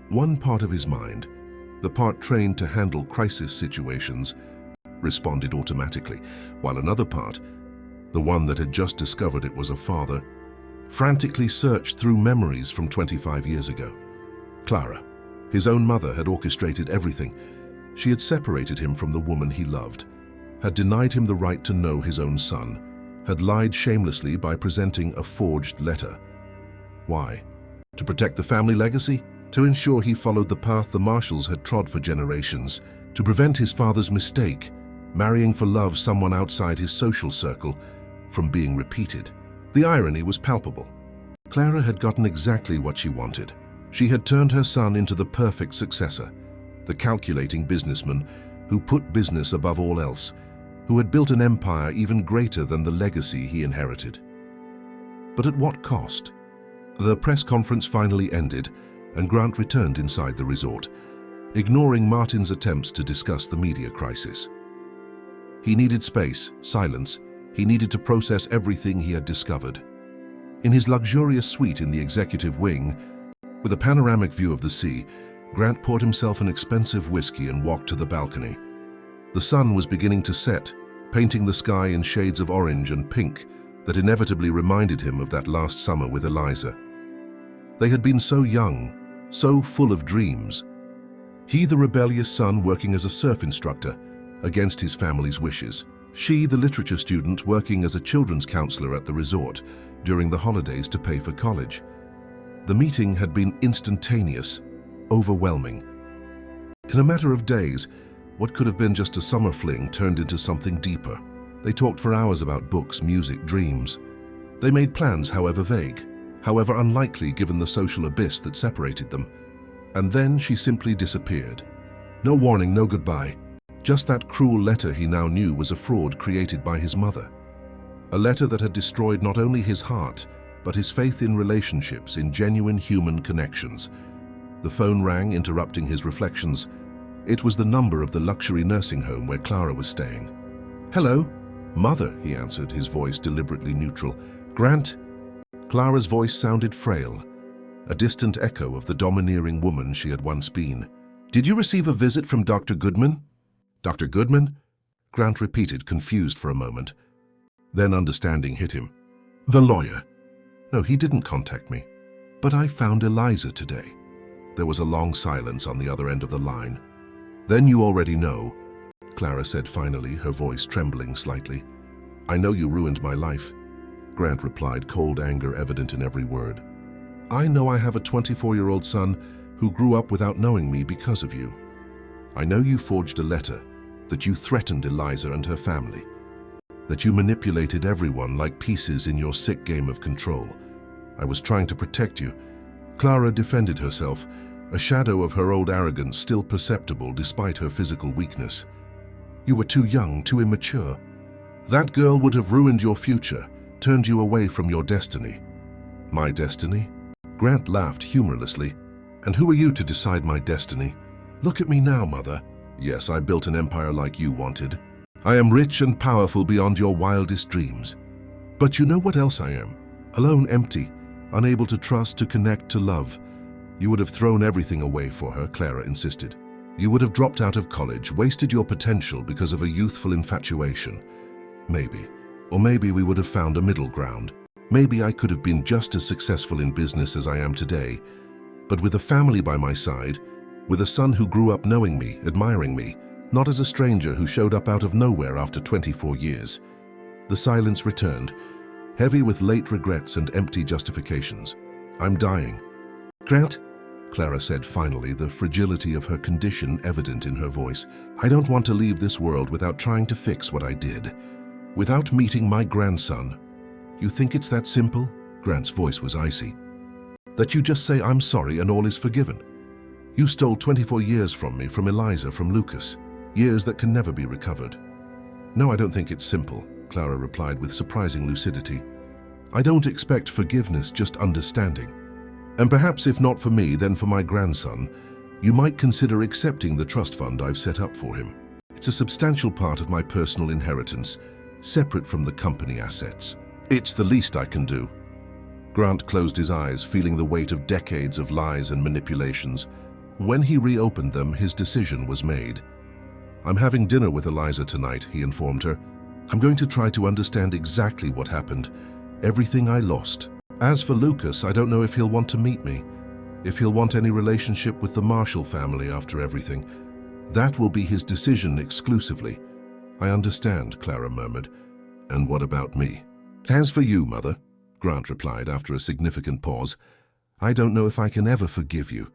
One part of his mind, the part trained to handle crisis situations, responded automatically, while another part, the one that had just discovered it was a father, frantically searched through memories from 25 years ago. Clara. His own mother had orchestrated everything. She had separated him from the woman he loved, had denied him the right to know his own son, had lied shamelessly by presenting a forged letter. Why? To protect the family legacy? To ensure he followed the path the Marshalls had trod for generations? To prevent his father's mistake, marrying for love someone outside his social circle, from being repeated? The irony was palpable. Clara had gotten exactly what she wanted. She had turned her son into the perfect successor, the calculating businessman who put business above all else, who had built an empire even greater than the legacy he inherited. But at what cost? The press conference finally ended, and Grant returned inside the resort, ignoring Martin's attempts to discuss the media crisis. He needed space, silence. He needed to process everything he had discovered. In his luxurious suite in the executive wing, with a panoramic view of the sea, Grant poured himself an expensive whiskey and walked to the balcony. The sun was beginning to set, painting the sky in shades of orange and pink that inevitably reminded him of that last summer with Eliza. They had been so young, so full of dreams. He, the rebellious son, working as a surf instructor, against his family's wishes. She, the literature student, working as a children's counselor at the resort during the holidays to pay for college. The meeting had been instantaneous, overwhelming. In a matter of days, what could have been just a summer fling turned into something deeper. They talked for hours about books, music, dreams. They made plans, however vague, however unlikely given the social abyss that separated them. And then she simply disappeared. No warning, no goodbye. Just that cruel letter he now knew was a fraud created by his mother. A letter that had destroyed not only his heart, but his faith in relationships, in genuine human connections. The phone rang, interrupting his reflections. It was the number of the luxury nursing home where Clara was staying. "Hello?" "Mother," he answered, his voice deliberately neutral. "Grant?" Clara's voice sounded frail, a distant echo of the domineering woman she had once been. "Did you receive a visit from Dr. Goodman?" "Dr. Goodman?" Grant repeated, confused for a moment. Then understanding hit him. "The lawyer." "No, he didn't contact me. But I found Eliza today." There was a long silence on the other end of the line. "Then you already know," Clara said finally, her voice trembling slightly. "I know you ruined my life," Grant replied, cold anger evident in every word. "I know I have a 24-year-old son who grew up without knowing me because of you. I know you forged a letter, that you threatened Eliza and her family, that you manipulated everyone like pieces in your sick game of control. I was trying to protect you." Clara defended herself, a shadow of her old arrogance still perceptible despite her physical weakness. "You were too young, too immature. That girl would have ruined your future, turned you away from your destiny." "My destiny?" Grant laughed humorlessly. "And who are you to decide my destiny? Look at me now, Mother. Yes, I built an empire like you wanted. I am rich and powerful beyond your wildest dreams. But you know what else I am? Alone, empty, unable to trust, to connect, to love. You would have thrown everything away for her," Clara insisted. "You would have dropped out of college, wasted your potential because of a youthful infatuation. Maybe. Or maybe we would have found a middle ground. Maybe I could have been just as successful in business as I am today. But with a family by my side, with a son who grew up knowing me, admiring me, not as a stranger who showed up out of nowhere after 24 years. The silence returned, heavy with late regrets and empty justifications. "I'm dying." "Grant," Clara said finally, the fragility of her condition evident in her voice, "I don't want to leave this world without trying to fix what I did. Without meeting my grandson." "You think it's that simple?" Grant's voice was icy. "That you just say I'm sorry and all is forgiven? You stole 24 years from me, from Eliza, from Lucas, years that can never be recovered." "No, I don't think it's simple," Clara replied with surprising lucidity. "I don't expect forgiveness, just understanding. And perhaps if not for me, then for my grandson, you might consider accepting the trust fund I've set up for him. It's a substantial part of my personal inheritance, separate from the company assets. It's the least I can do." Grant closed his eyes, feeling the weight of decades of lies and manipulations. When he reopened them, his decision was made. "I'm having dinner with Eliza tonight," he informed her. "I'm going to try to understand exactly what happened, everything I lost. As for Lucas, I don't know if he'll want to meet me. If he'll want any relationship with the Marshall family after everything, that will be his decision exclusively. I understand, Clara murmured. And what about me? As for you, Mother, Grant replied after a significant pause, I don't know if I can ever forgive you,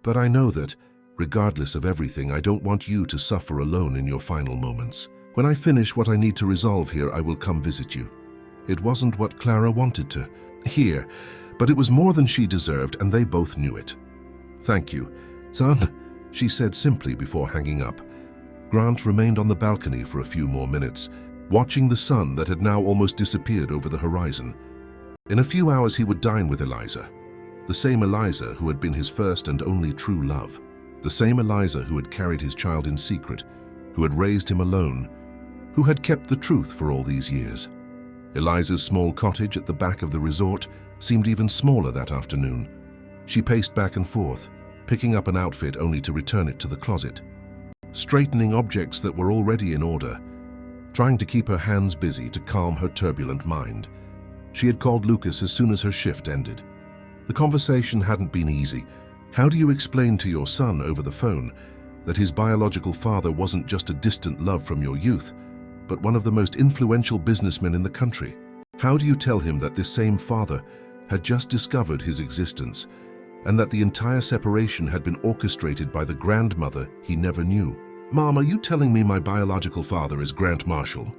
but I know that, regardless of everything, I don't want you to suffer alone in your final moments. When I finish what I need to resolve here, I will come visit you. It wasn't what Clara wanted to hear, but it was more than she deserved, and they both knew it. Thank you, son, she said simply before hanging up. Grant remained on the balcony for a few more minutes, watching the sun that had now almost disappeared over the horizon. In a few hours he would dine with Eliza, the same Eliza who had been his first and only true love, the same Eliza who had carried his child in secret, who had raised him alone, who had kept the truth for all these years. Eliza's small cottage at the back of the resort seemed even smaller that afternoon. She paced back and forth, picking up an outfit only to return it to the closet, straightening objects that were already in order, trying to keep her hands busy to calm her turbulent mind. She had called Lucas as soon as her shift ended. The conversation hadn't been easy. How do you explain to your son over the phone that his biological father wasn't just a distant love from your youth, but one of the most influential businessmen in the country? How do you tell him that this same father had just discovered his existence, and that the entire separation had been orchestrated by the grandmother he never knew? Mom, are you telling me my biological father is Grant Marshall?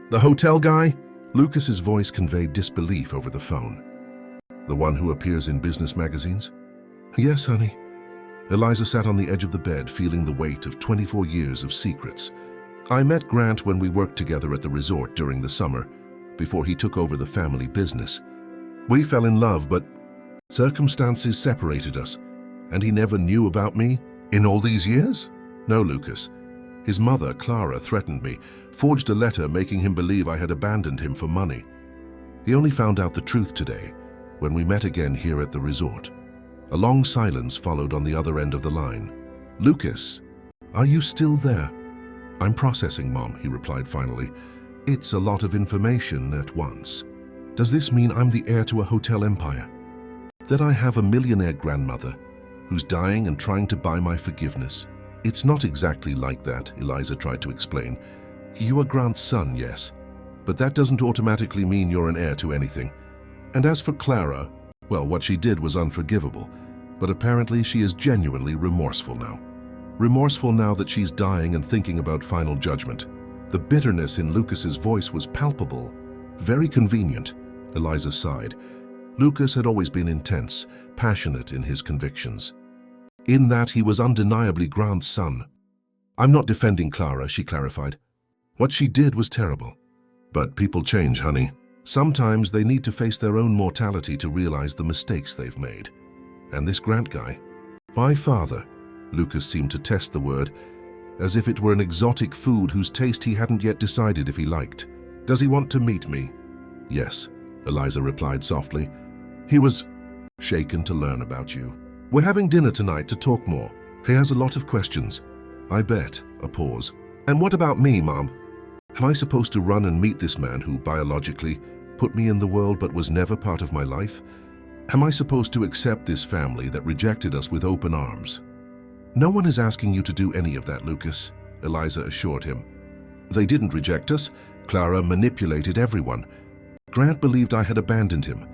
The hotel guy? Lucas's voice conveyed disbelief over the phone. The one who appears in business magazines? Yes, honey. Eliza sat on the edge of the bed, feeling the weight of 24 years of secrets. I met Grant when we worked together at the resort during the summer, before he took over the family business. We fell in love, but circumstances separated us, and he never knew about me in all these years? No, Lucas. His mother, Clara, threatened me, forged a letter making him believe I had abandoned him for money. He only found out the truth today, when we met again here at the resort. A long silence followed on the other end of the line. Lucas, are you still there? I'm processing, Mom, he replied finally. It's a lot of information at once. Does this mean I'm the heir to a hotel empire? That I have a millionaire grandmother who's dying and trying to buy my forgiveness? It's not exactly like that, Eliza tried to explain. You are Grant's son, yes, but that doesn't automatically mean you're an heir to anything. And as for Clara, well, what she did was unforgivable, but apparently she is genuinely remorseful now. Remorseful now that she's dying and thinking about final judgment. The bitterness in Lucas's voice was palpable. Very convenient, Eliza sighed. Lucas had always been intense, passionate in his convictions. In that he was undeniably Grant's son. I'm not defending Clara, she clarified. What she did was terrible. But people change, honey. Sometimes they need to face their own mortality to realize the mistakes they've made. And this Grant guy? My father. Lucas seemed to test the word, as if it were an exotic food whose taste he hadn't yet decided if he liked. Does he want to meet me? Yes, Eliza replied softly. He was shaken to learn about you. We're having dinner tonight to talk more. He has a lot of questions. I bet. A pause. And what about me, Mom? Am I supposed to run and meet this man who biologically put me in the world but was never part of my life? Am I supposed to accept this family that rejected us with open arms? No one is asking you to do any of that, Lucas, Eliza assured him. They didn't reject us. Clara manipulated everyone. Grant believed I had abandoned him,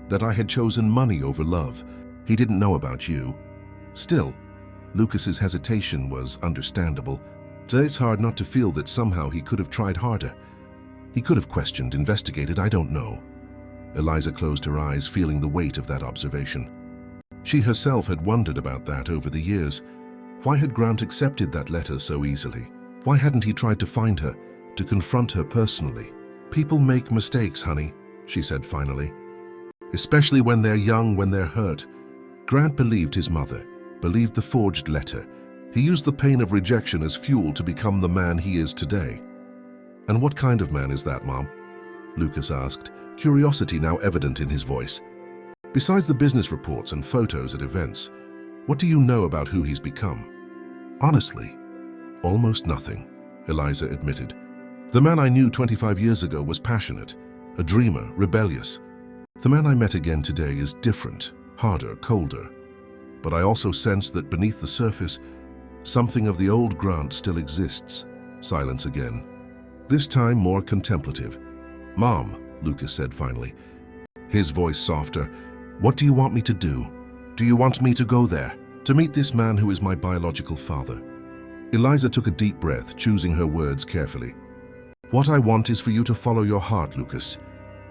that I had chosen money over love. He didn't know about you. Still, Lucas's hesitation was understandable. Today it's hard not to feel that somehow he could have tried harder. He could have questioned, investigated, I don't know. Eliza closed her eyes, feeling the weight of that observation. She herself had wondered about that over the years. Why had Grant accepted that letter so easily? Why hadn't he tried to find her, to confront her personally? People make mistakes, honey, she said finally. Especially when they're young, when they're hurt. Grant believed his mother, believed the forged letter. He used the pain of rejection as fuel to become the man he is today. And what kind of man is that, Mom? Lucas asked, curiosity now evident in his voice. Besides the business reports and photos at events, what do you know about who he's become? Honestly, almost nothing, Eliza admitted. The man I knew 25 years ago was passionate, a dreamer, rebellious. The man I met again today is different, harder, colder. but I also sense that beneath the surface, something of the old Grant still exists. Silence again. This time more contemplative. "Mom," Lucas said finally, his voice softer, "what do you want me to do? Do you want me to go there, to meet this man who is my biological father?" Eliza took a deep breath, choosing her words carefully. "What I want is for you to follow your heart, Lucas.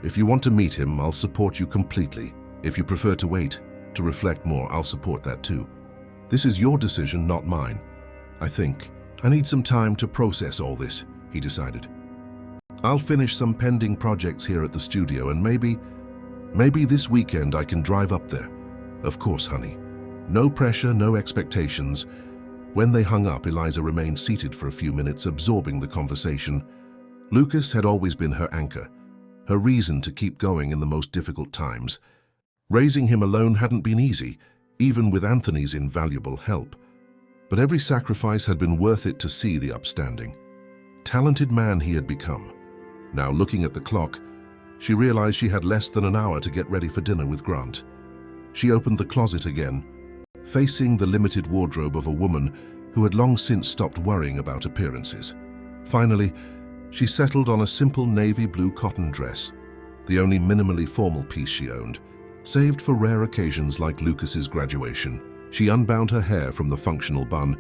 If you want to meet him, I'll support you completely. If you prefer to wait, to reflect more, I'll support that too. This is your decision, not mine. I think I need some time to process all this," he decided. "I'll finish some pending projects here at the studio, and maybe this weekend I can drive up there." "Of course, honey. No pressure, no expectations." When they hung up, Eliza remained seated for a few minutes, absorbing the conversation. Lucas had always been her anchor, her reason to keep going in the most difficult times. Raising him alone hadn't been easy, even with Anthony's invaluable help. But every sacrifice had been worth it to see the upstanding, talented man he had become. Now, looking at the clock, she realized she had less than an hour to get ready for dinner with Grant. She opened the closet again, facing the limited wardrobe of a woman who had long since stopped worrying about appearances. Finally, she settled on a simple navy blue cotton dress, the only minimally formal piece she owned, saved for rare occasions like Lucas's graduation. She unbound her hair from the functional bun,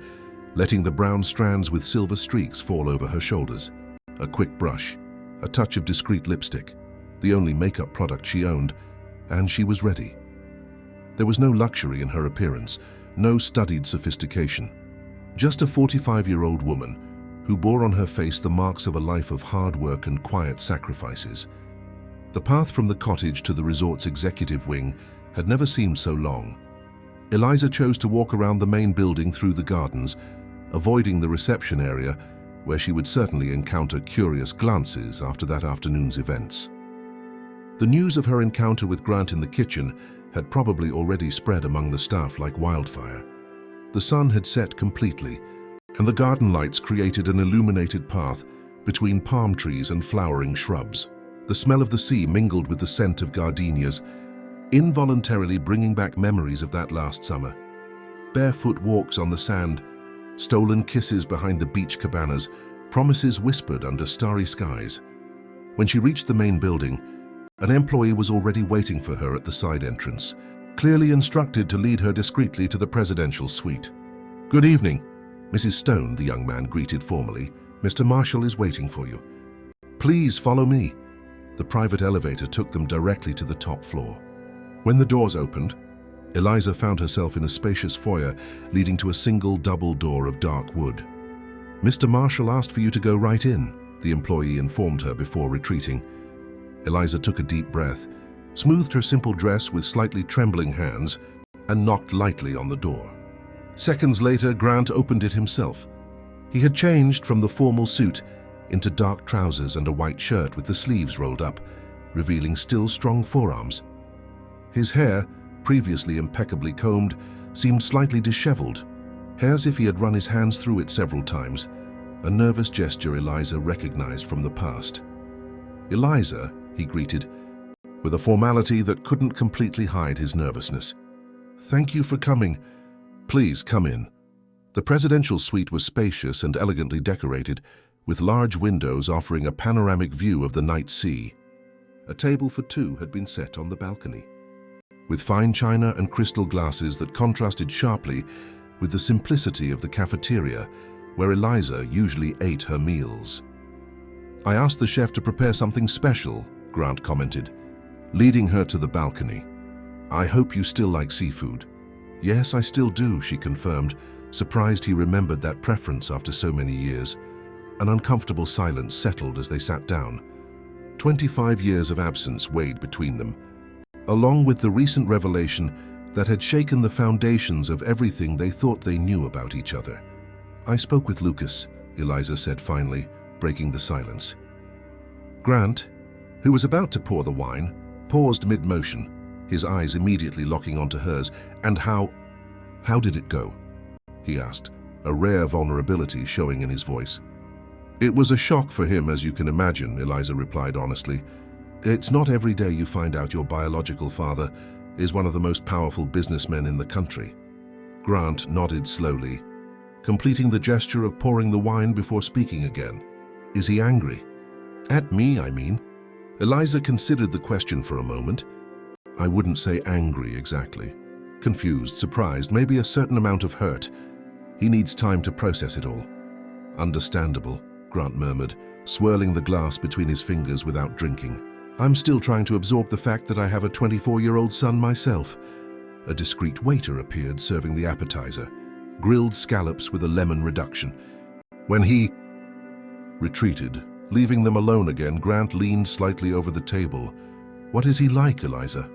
letting the brown strands with silver streaks fall over her shoulders. A quick brush, a touch of discreet lipstick, the only makeup product she owned, and she was ready. There was no luxury in her appearance, no studied sophistication. Just a 45-year-old woman who bore on her face the marks of a life of hard work and quiet sacrifices. The path from the cottage to the resort's executive wing had never seemed so long. Eliza chose to walk around the main building through the gardens, avoiding the reception area where she would certainly encounter curious glances after that afternoon's events. The news of her encounter with Grant in the kitchen had probably already spread among the staff like wildfire. The sun had set completely, and the garden lights created an illuminated path between palm trees and flowering shrubs. The smell of the sea mingled with the scent of gardenias, involuntarily bringing back memories of that last summer. Barefoot walks on the sand, stolen kisses behind the beach cabanas, promises whispered under starry skies. When she reached the main building, an employee was already waiting for her at the side entrance, clearly instructed to lead her discreetly to the presidential suite. "Good evening, Mrs. Stone," the young man greeted formally. "Mr. Marshall is waiting for you. Please follow me." The private elevator took them directly to the top floor. When the doors opened, Eliza found herself in a spacious foyer leading to a single double door of dark wood. "Mr. Marshall asked for you to go right in," the employee informed her before retreating. Eliza took a deep breath, smoothed her simple dress with slightly trembling hands, and knocked lightly on the door. Seconds later, Grant opened it himself. He had changed from the formal suit into dark trousers and a white shirt with the sleeves rolled up, revealing still strong forearms. His hair, previously impeccably combed, seemed slightly disheveled, as if he had run his hands through it several times, a nervous gesture Eliza recognized from the past. "Eliza," he greeted, with a formality that couldn't completely hide his nervousness. "Thank you for coming. Please come in." The presidential suite was spacious and elegantly decorated, with large windows offering a panoramic view of the night sea. A table for two had been set on the balcony, with fine china and crystal glasses that contrasted sharply with the simplicity of the cafeteria, where Eliza usually ate her meals. "I asked the chef to prepare something special," Grant commented, leading her to the balcony. "I hope you still like seafood." "Yes, I still do," she confirmed, surprised he remembered that preference after so many years. An uncomfortable silence settled as they sat down. 25 years of absence weighed between them, along with the recent revelation that had shaken the foundations of everything they thought they knew about each other. "I spoke with Lucas," Eliza said finally, breaking the silence. Grant, who was about to pour the wine, paused mid-motion, his eyes immediately locking onto hers. "And how did it go?" he asked, a rare vulnerability showing in his voice. "It was a shock for him, as you can imagine," Eliza replied honestly. "It's not every day you find out your biological father is one of the most powerful businessmen in the country." Grant nodded slowly, completing the gesture of pouring the wine before speaking again. Is he angry? At me, I mean. Eliza considered the question for a moment. I wouldn't say angry exactly. Confused, surprised, maybe a certain amount of hurt. He needs time to process it all. Understandable, Grant murmured, swirling the glass between his fingers without drinking. I'm still trying to absorb the fact that I have a 24-year-old son myself. A discreet waiter appeared, serving the appetizer, grilled scallops with a lemon reduction. When he retreated, leaving them alone again, Grant leaned slightly over the table. What is he like, Eliza?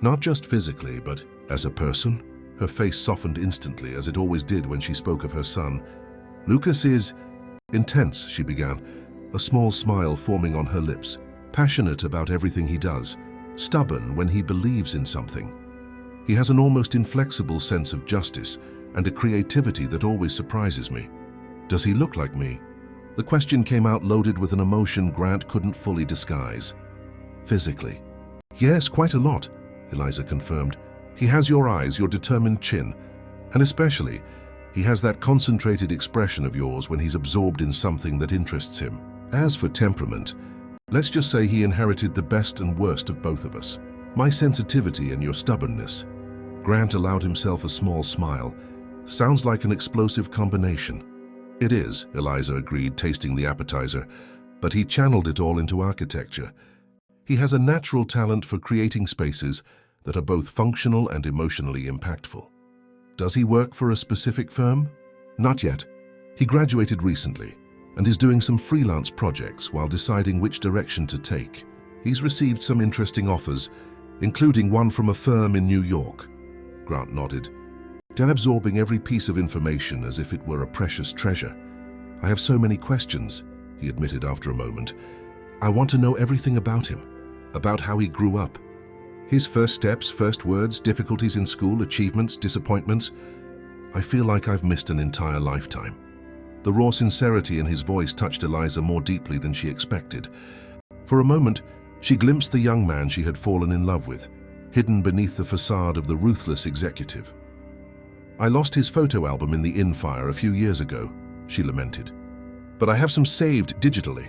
Not just physically, but as a person? Her face softened instantly, as it always did when she spoke of her son. Lucas is intense, she began, a small smile forming on her lips. Passionate about everything he does, stubborn when he believes in something. He has an almost inflexible sense of justice and a creativity that always surprises me. Does he look like me? The question came out loaded with an emotion Grant couldn't fully disguise. Physically. Yes, quite a lot, Eliza confirmed. He has your eyes, your determined chin, and especially, he has that concentrated expression of yours when he's absorbed in something that interests him. As for temperament, let's just say he inherited the best and worst of both of us. My sensitivity and your stubbornness. Grant allowed himself a small smile. Sounds like an explosive combination. It is, Eliza agreed, tasting the appetizer, but he channeled it all into architecture. He has a natural talent for creating spaces that are both functional and emotionally impactful. Does he work for a specific firm? Not yet. He graduated recently and is doing some freelance projects while deciding which direction to take. He's received some interesting offers, including one from a firm in New York. Grant nodded, absorbing every piece of information as if it were a precious treasure. I have so many questions, he admitted after a moment. I want to know everything about him, about how he grew up. His first steps, first words, difficulties in school, achievements, disappointments. I feel like I've missed an entire lifetime. The raw sincerity in his voice touched Eliza more deeply than she expected. For a moment, she glimpsed the young man she had fallen in love with, hidden beneath the facade of the ruthless executive. I lost his photo album in the inn fire a few years ago, she lamented. But I have some saved digitally.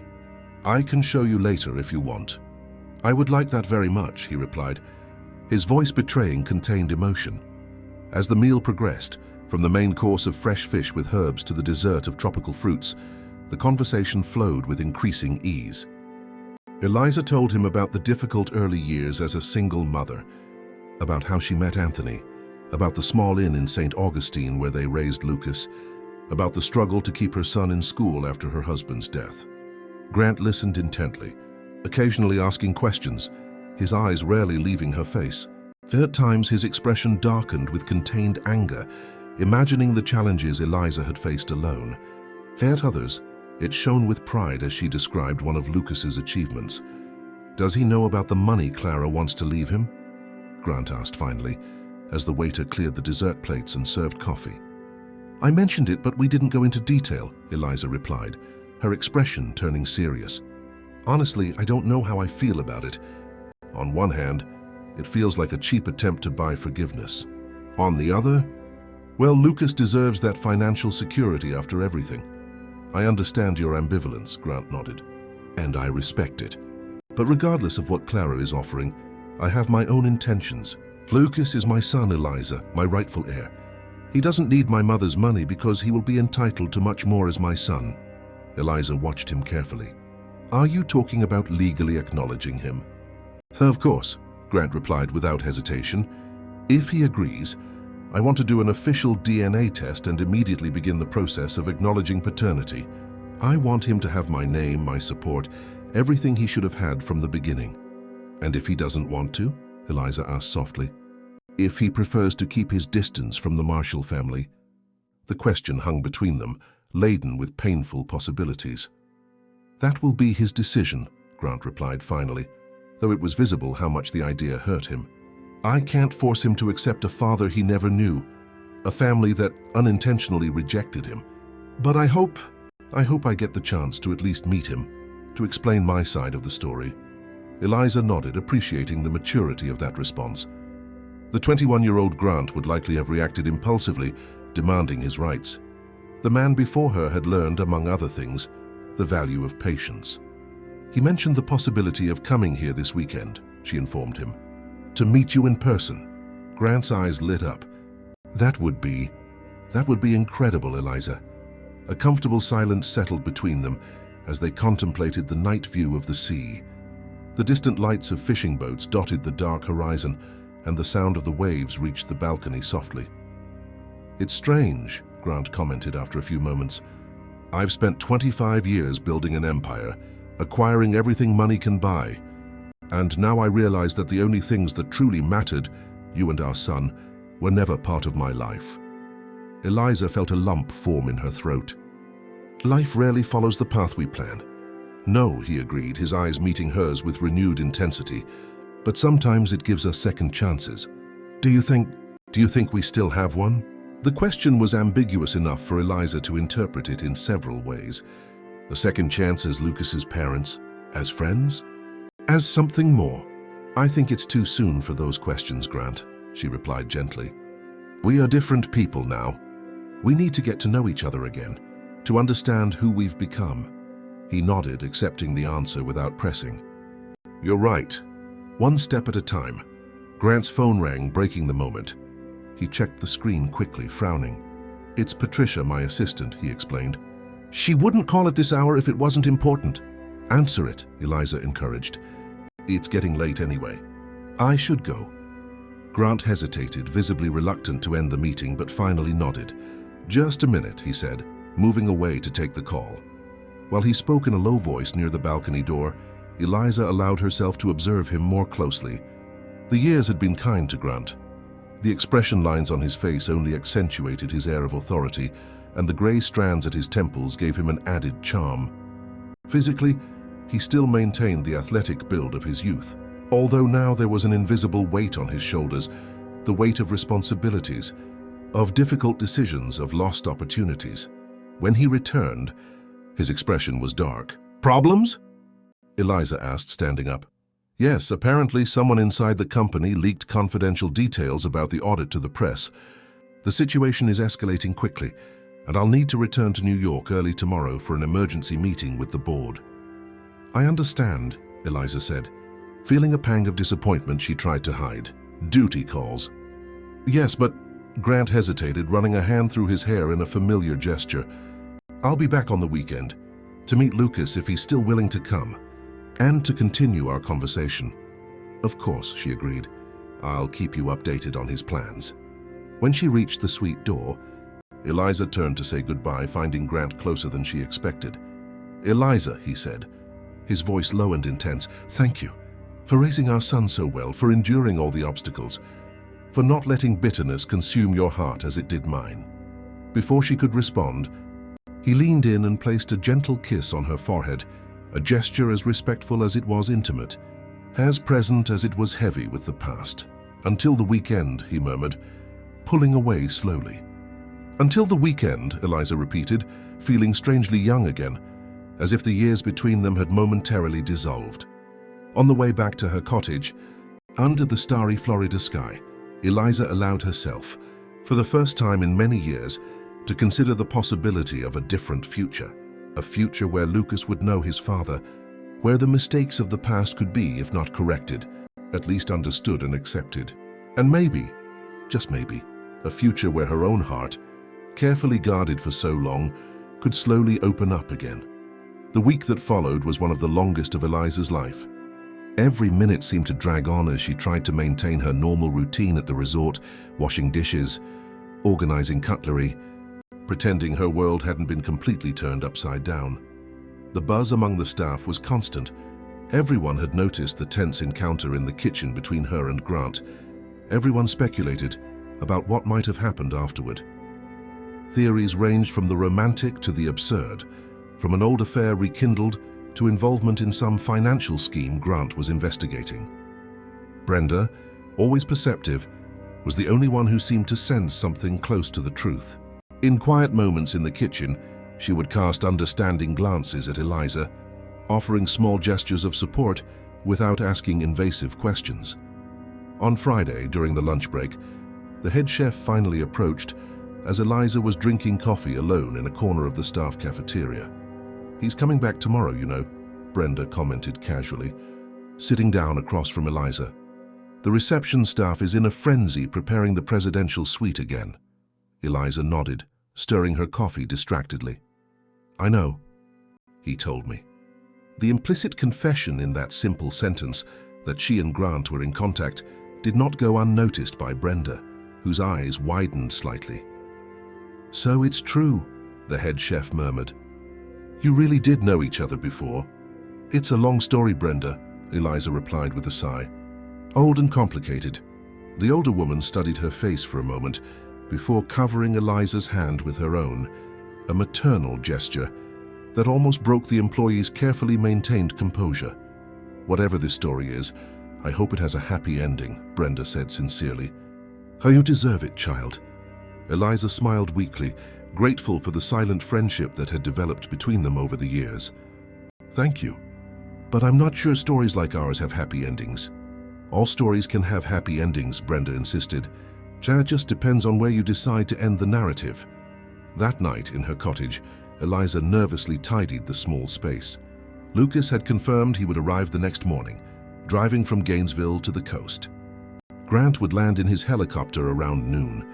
I can show you later if you want. I would like that very much, he replied, his voice betraying contained emotion. As the meal progressed, from the main course of fresh fish with herbs to the dessert of tropical fruits, the conversation flowed with increasing ease. Eliza told him about the difficult early years as a single mother, about how she met Anthony, about the small inn in St. Augustine where they raised Lucas, about the struggle to keep her son in school after her husband's death. Grant listened intently, occasionally asking questions, his eyes rarely leaving her face. At times his expression darkened with contained anger, imagining the challenges Eliza had faced alone. At others, it shone with pride as she described one of Lucas's achievements. Does he know about the money Clara wants to leave him? Grant asked finally, as the waiter cleared the dessert plates and served coffee. I mentioned it, but we didn't go into detail, Eliza replied, her expression turning serious. Honestly, I don't know how I feel about it. On one hand, it feels like a cheap attempt to buy forgiveness. On the other, well, Lucas deserves that financial security after everything. I understand your ambivalence, Grant nodded, and I respect it. But regardless of what Clara is offering, I have my own intentions. Lucas is my son, Eliza, my rightful heir. He doesn't need my mother's money because he will be entitled to much more as my son. Eliza watched him carefully. Are you talking about legally acknowledging him? Of course, Grant replied without hesitation. If he agrees, I want to do an official DNA test and immediately begin the process of acknowledging paternity. I want him to have my name, my support, everything he should have had from the beginning. And if he doesn't want to? Eliza asked softly. If he prefers to keep his distance from the Marshall family? The question hung between them, laden with painful possibilities. That will be his decision, Grant replied finally, though it was visible how much the idea hurt him. I can't force him to accept a father he never knew, a family that unintentionally rejected him. But I hope I get the chance to at least meet him, to explain my side of the story. Eliza nodded, appreciating the maturity of that response. The 21-year-old Grant would likely have reacted impulsively, demanding his rights. The man before her had learned, among other things, the value of patience. He mentioned the possibility of coming here this weekend, she informed him. To meet you in person. Grant's eyes lit up. That would be incredible, Eliza. A comfortable silence settled between them as they contemplated the night view of the sea. The distant lights of fishing boats dotted the dark horizon, and the sound of the waves reached the balcony softly. It's strange, Grant commented after a few moments. I've spent 25 years building an empire, acquiring everything money can buy. And now I realize that the only things that truly mattered, you and our son, were never part of my life. Eliza felt a lump form in her throat. Life rarely follows the path we plan. No, he agreed, his eyes meeting hers with renewed intensity. But sometimes it gives us second chances. Do you think we still have one? The question was ambiguous enough for Eliza to interpret it in several ways. A second chance as Lucas's parents? As friends? As something more? I think it's too soon for those questions, Grant, she replied gently. We are different people now. We need to get to know each other again, to understand who we've become. He nodded, accepting the answer without pressing. You're right. One step at a time. Grant's phone rang, breaking the moment. He checked the screen quickly, frowning. It's Patricia, my assistant, he explained. She wouldn't call at this hour if it wasn't important. Answer it, Eliza encouraged. It's getting late anyway. I should go. Grant hesitated, visibly reluctant to end the meeting, but finally nodded. Just a minute, he said, moving away to take the call. While he spoke in a low voice near the balcony door, Eliza allowed herself to observe him more closely. The years had been kind to Grant. The expression lines on his face only accentuated his air of authority, and the gray strands at his temples gave him an added charm. Physically, he still maintained the athletic build of his youth, although now there was an invisible weight on his shoulders, the weight of responsibilities, of difficult decisions, of lost opportunities. When he returned, his expression was dark. Problems? Eliza asked, standing up. Yes, apparently someone inside the company leaked confidential details about the audit to the press. The situation is escalating quickly, and I'll need to return to New York early tomorrow for an emergency meeting with the board. I understand, Eliza said. Feeling a pang of disappointment she tried to hide. Duty calls. Yes, but Grant hesitated, running a hand through his hair in a familiar gesture. I'll be back on the weekend, to meet Lucas if he's still willing to come, and to continue our conversation. Of course, she agreed. I'll keep you updated on his plans. When she reached the suite door, Eliza turned to say goodbye, finding Grant closer than she expected. Eliza, he said, his voice low and intense, thank you for raising our son so well, for enduring all the obstacles, for not letting bitterness consume your heart as it did mine. Before she could respond, he leaned in and placed a gentle kiss on her forehead, a gesture as respectful as it was intimate, as present as it was heavy with the past. Until the weekend, he murmured, pulling away slowly. Until the weekend, Eliza repeated, feeling strangely young again, as if the years between them had momentarily dissolved. On the way back to her cottage, under the starry Florida sky, Eliza allowed herself, for the first time in many years, to consider the possibility of a different future. A future where Lucas would know his father, where the mistakes of the past could be, if not corrected, at least understood and accepted. And maybe, just maybe, a future where her own heart, carefully guarded for so long, could slowly open up again. The week that followed was one of the longest of Eliza's life. Every minute seemed to drag on as she tried to maintain her normal routine at the resort, washing dishes, organizing cutlery, pretending her world hadn't been completely turned upside down. The buzz among the staff was constant. Everyone had noticed the tense encounter in the kitchen between her and Grant. Everyone speculated about what might have happened afterward. Theories ranged from the romantic to the absurd, from an old affair rekindled to involvement in some financial scheme Grant was investigating. Brenda, always perceptive, was the only one who seemed to sense something close to the truth. In quiet moments in the kitchen, she would cast understanding glances at Eliza, offering small gestures of support without asking invasive questions. On Friday, during the lunch break, the head chef finally approached as Eliza was drinking coffee alone in a corner of the staff cafeteria. "He's coming back tomorrow, you know," Brenda commented casually, sitting down across from Eliza. "The reception staff is in a frenzy preparing the presidential suite again." Eliza nodded, stirring her coffee distractedly. "I know," he told me. The implicit confession in that simple sentence, that she and Grant were in contact, did not go unnoticed by Brenda, whose eyes widened slightly. "So it's true," the head chef murmured. "You really did know each other before?" "It's a long story, Brenda," Eliza replied with a sigh. "Old and complicated." The older woman studied her face for a moment before covering Eliza's hand with her own, a maternal gesture that almost broke the employee's carefully maintained composure. "Whatever this story is, I hope it has a happy ending," Brenda said sincerely. "How you deserve it, child." Eliza smiled weakly, grateful for the silent friendship that had developed between them over the years. "Thank you. But I'm not sure stories like ours have happy endings." "All stories can have happy endings," Brenda insisted. "It just depends on where you decide to end the narrative." That night in her cottage, Eliza nervously tidied the small space. Lucas had confirmed he would arrive the next morning, driving from Gainesville to the coast. Grant would land in his helicopter around noon.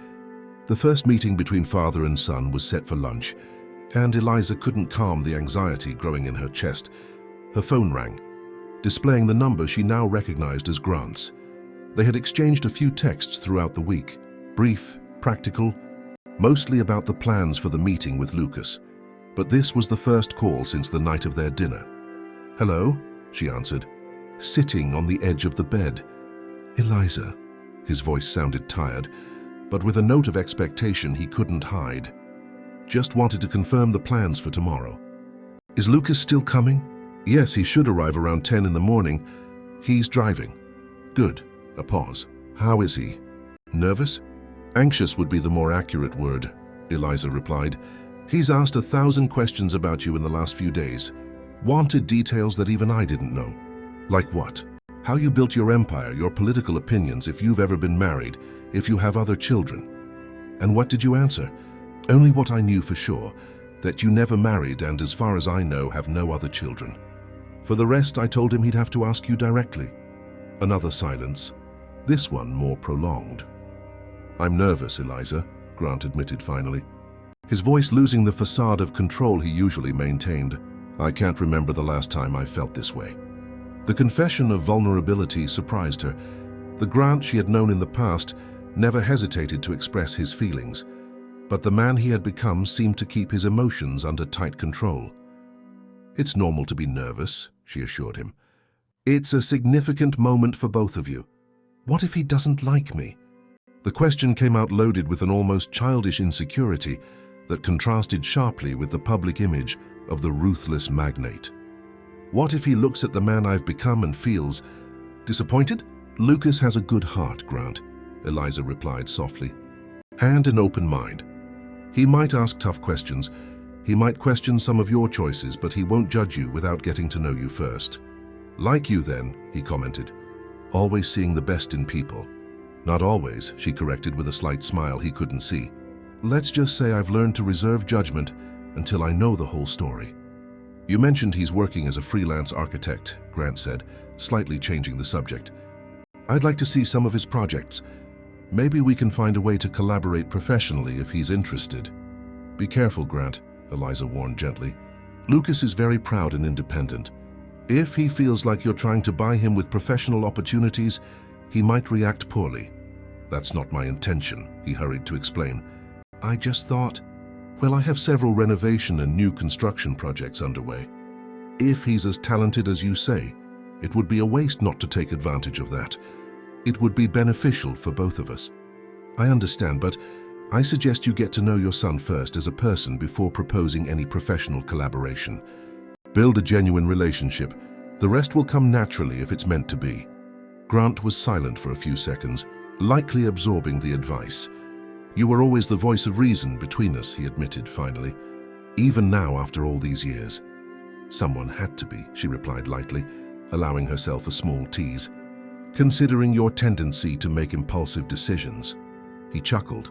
The first meeting between father and son was set for lunch, and Eliza couldn't calm the anxiety growing in her chest. Her phone rang, displaying the number she now recognized as Grant's. They had exchanged a few texts throughout the week, brief, practical, mostly about the plans for the meeting with Lucas. But this was the first call since the night of their dinner. "Hello," she answered, sitting on the edge of the bed. "Eliza." His voice sounded tired, but with a note of expectation he couldn't hide. "Just wanted to confirm the plans for tomorrow." "Is Lucas still coming?" "Yes, he should arrive around 10 in the morning. He's driving." "Good." A pause. "How is he?" "Nervous?" "Anxious would be the more accurate word," Eliza replied. "He's asked 1,000 questions about you in the last few days. Wanted details that even I didn't know." "Like what?" "How you built your empire, your political opinions, if you've ever been married, if you have other children." "And what did you answer?" "Only what I knew for sure, that you never married and, as far as I know, have no other children. For the rest, I told him he'd have to ask you directly." Another silence, this one more prolonged. "I'm nervous, Eliza," Grant admitted finally, his voice losing the facade of control he usually maintained. "I can't remember the last time I felt this way." The confession of vulnerability surprised her. The Grant she had known in the past never hesitated to express his feelings, but the man he had become seemed to keep his emotions under tight control. "It's normal to be nervous," she assured him. "It's a significant moment for both of you. What if he doesn't like me?" The question came out loaded with an almost childish insecurity that contrasted sharply with the public image of the ruthless magnate. "What if he looks at the man I've become and feels disappointed?" "Lucas has a good heart, Grant," Eliza replied softly, "and an open mind. He might ask tough questions. He might question some of your choices, but he won't judge you without getting to know you first." "Like you then," he commented, "always seeing the best in people." "Not always," she corrected with a slight smile he couldn't see. "Let's just say I've learned to reserve judgment until I know the whole story." "You mentioned he's working as a freelance architect," Grant said, slightly changing the subject. "I'd like to see some of his projects. Maybe we can find a way to collaborate professionally if he's interested." "Be careful, Grant," Eliza warned gently. "Lucas is very proud and independent. If he feels like you're trying to buy him with professional opportunities, he might react poorly." "That's not my intention," he hurried to explain. "I just thought, well, I have several renovation and new construction projects underway. If he's as talented as you say, it would be a waste not to take advantage of that. It would be beneficial for both of us." "I understand, but I suggest you get to know your son first as a person before proposing any professional collaboration. Build a genuine relationship. The rest will come naturally if it's meant to be." Grant was silent for a few seconds, likely absorbing the advice. "You were always the voice of reason between us," he admitted finally. "Even now, after all these years." "Someone had to be," she replied lightly, allowing herself a small tease. considering your tendency to make impulsive decisions." He chuckled,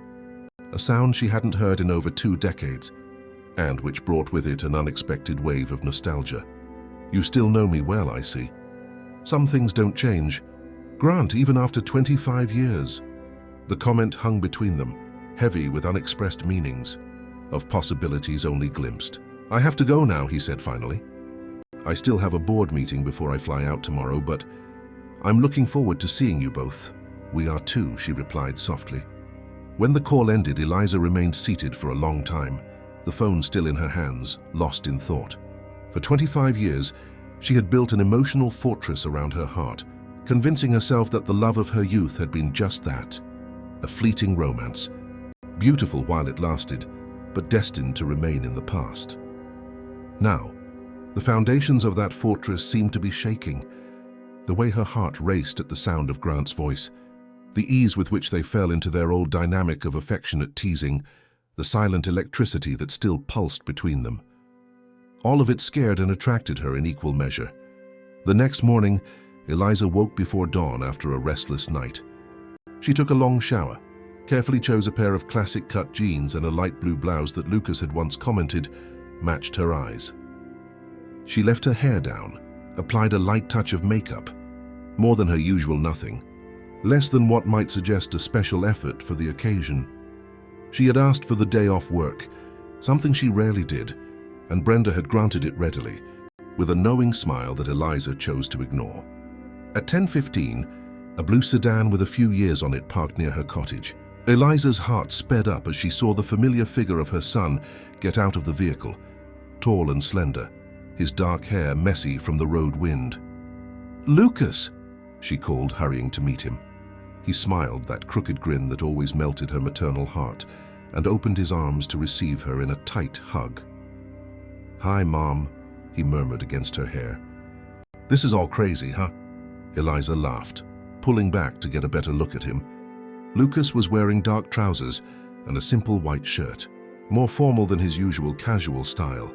a sound she hadn't heard in over 2 decades, and which brought with it an unexpected wave of nostalgia. "You still know me well, I see. Some things don't change. Grant, even after 25 years. The comment hung between them, heavy with unexpressed meanings, of possibilities only glimpsed. "I have to go now," he said finally. "I still have a board meeting before I fly out tomorrow, but I'm looking forward to seeing you both." "We are too," she replied softly. When the call ended, Eliza remained seated for a long time, the phone still in her hands, lost in thought. For 25 years, she had built an emotional fortress around her heart, convincing herself that the love of her youth had been just that, a fleeting romance, beautiful while it lasted, but destined to remain in the past. Now, the foundations of that fortress seemed to be shaking. The way her heart raced at the sound of Grant's voice, the ease with which they fell into their old dynamic of affectionate teasing, the silent electricity that still pulsed between them. All of it scared and attracted her in equal measure. The next morning, Eliza woke before dawn after a restless night. She took a long shower, carefully chose a pair of classic cut jeans and a light blue blouse that Lucas had once commented matched her eyes. She left her hair down, applied a light touch of makeup, more than her usual nothing, less than what might suggest a special effort for the occasion. She had asked for the day off work, something she rarely did, and Brenda had granted it readily, with a knowing smile that Eliza chose to ignore. At 10:15, a blue sedan with a few years on it parked near her cottage. Eliza's heart sped up as she saw the familiar figure of her son get out of the vehicle, tall and slender, his dark hair messy from the road wind. "Lucas!" she called, hurrying to meet him. He smiled, that crooked grin that always melted her maternal heart, and opened his arms to receive her in a tight hug. "Hi, Mom," he murmured against her hair. "This is all crazy, huh?" Eliza laughed, pulling back to get a better look at him. Lucas was wearing dark trousers and a simple white shirt, more formal than his usual casual style.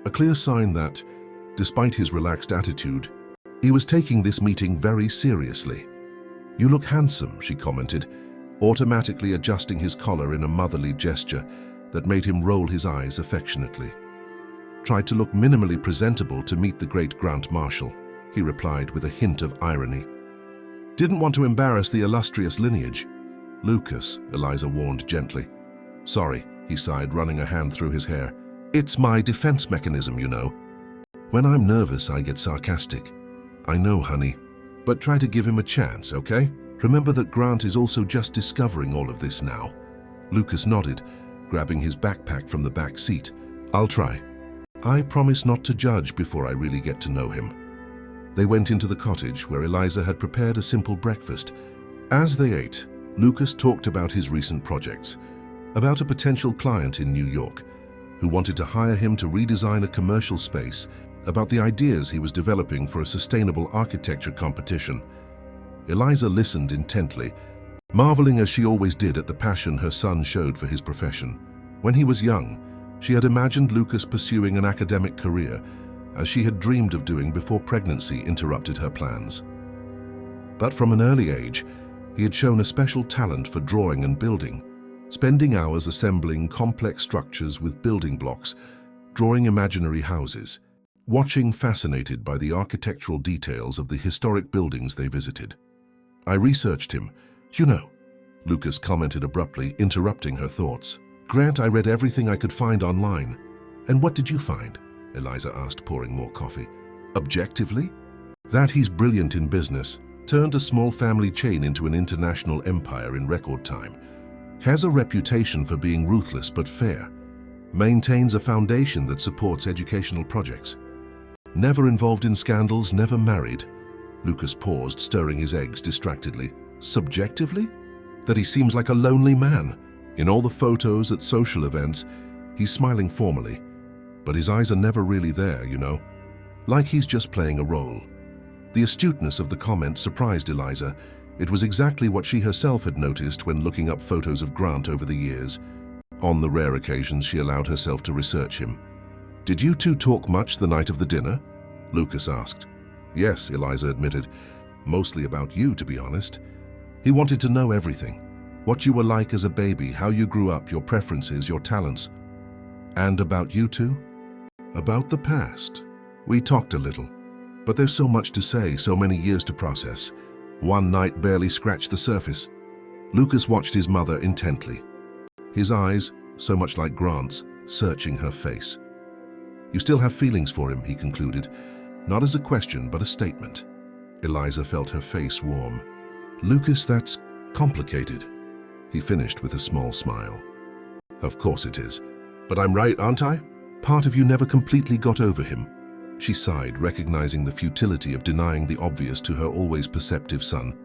A clear sign that, despite his relaxed attitude, he was taking this meeting very seriously. "You look handsome," she commented, automatically adjusting his collar in a motherly gesture that made him roll his eyes affectionately. "Tried to look minimally presentable to meet the great Grant Marshall," he replied with a hint of irony. "Didn't want to embarrass the illustrious lineage." "Lucas," Eliza warned gently. "Sorry," he sighed, running a hand through his hair. "It's my defense mechanism, you know. When I'm nervous, I get sarcastic." "I know, honey, but try to give him a chance, okay? Remember that Grant is also just discovering all of this now." Lucas nodded, grabbing his backpack from the back seat. "I'll try. I promise not to judge before I really get to know him." They went into the cottage, where Eliza had prepared a simple breakfast. As they ate, Lucas talked about his recent projects, about a potential client in New York who wanted to hire him to redesign a commercial space, about the ideas he was developing for a sustainable architecture competition. Eliza listened intently, marveling as she always did at the passion her son showed for his profession. When he was young, she had imagined Lucas pursuing an academic career, as she had dreamed of doing before pregnancy interrupted her plans. But from an early age, he had shown a special talent for drawing and building, spending hours assembling complex structures with building blocks, drawing imaginary houses, watching fascinated by the architectural details of the historic buildings they visited. "I researched him, you know," Lucas commented abruptly, interrupting her thoughts. "Grant, I read everything I could find online." "And what did you find?" Eliza asked, pouring more coffee. "Objectively? That he's brilliant in business, turned a small family chain into an international empire in record time, has a reputation for being ruthless but fair, maintains a foundation that supports educational projects. Never involved in scandals, never married." Lucas paused, stirring his eggs distractedly. "Subjectively? That he seems like a lonely man. In all the photos at social events, he's smiling formally, but his eyes are never really there, you know, like he's just playing a role." The astuteness of the comment surprised Eliza. It was exactly what she herself had noticed when looking up photos of Grant over the years. On the rare occasions she allowed herself to research him. "Did you two talk much the night of the dinner?" Lucas asked. "Yes," Eliza admitted. Mostly about you, to be honest. He wanted to know everything. What you were like as a baby, how you grew up, your preferences, your talents. And about you two? About the past. We talked a little. But there's so much to say, so many years to process. One night barely scratched the surface. Lucas watched his mother intently. His eyes, so much like Grant's, searching her face. You still have feelings for him, he concluded. Not as a question, but a statement. Eliza felt her face warm. Lucas, that's complicated. He finished with a small smile. Of course it is. But I'm right, aren't I? Part of you never completely got over him. She sighed, recognizing the futility of denying the obvious to her always perceptive son.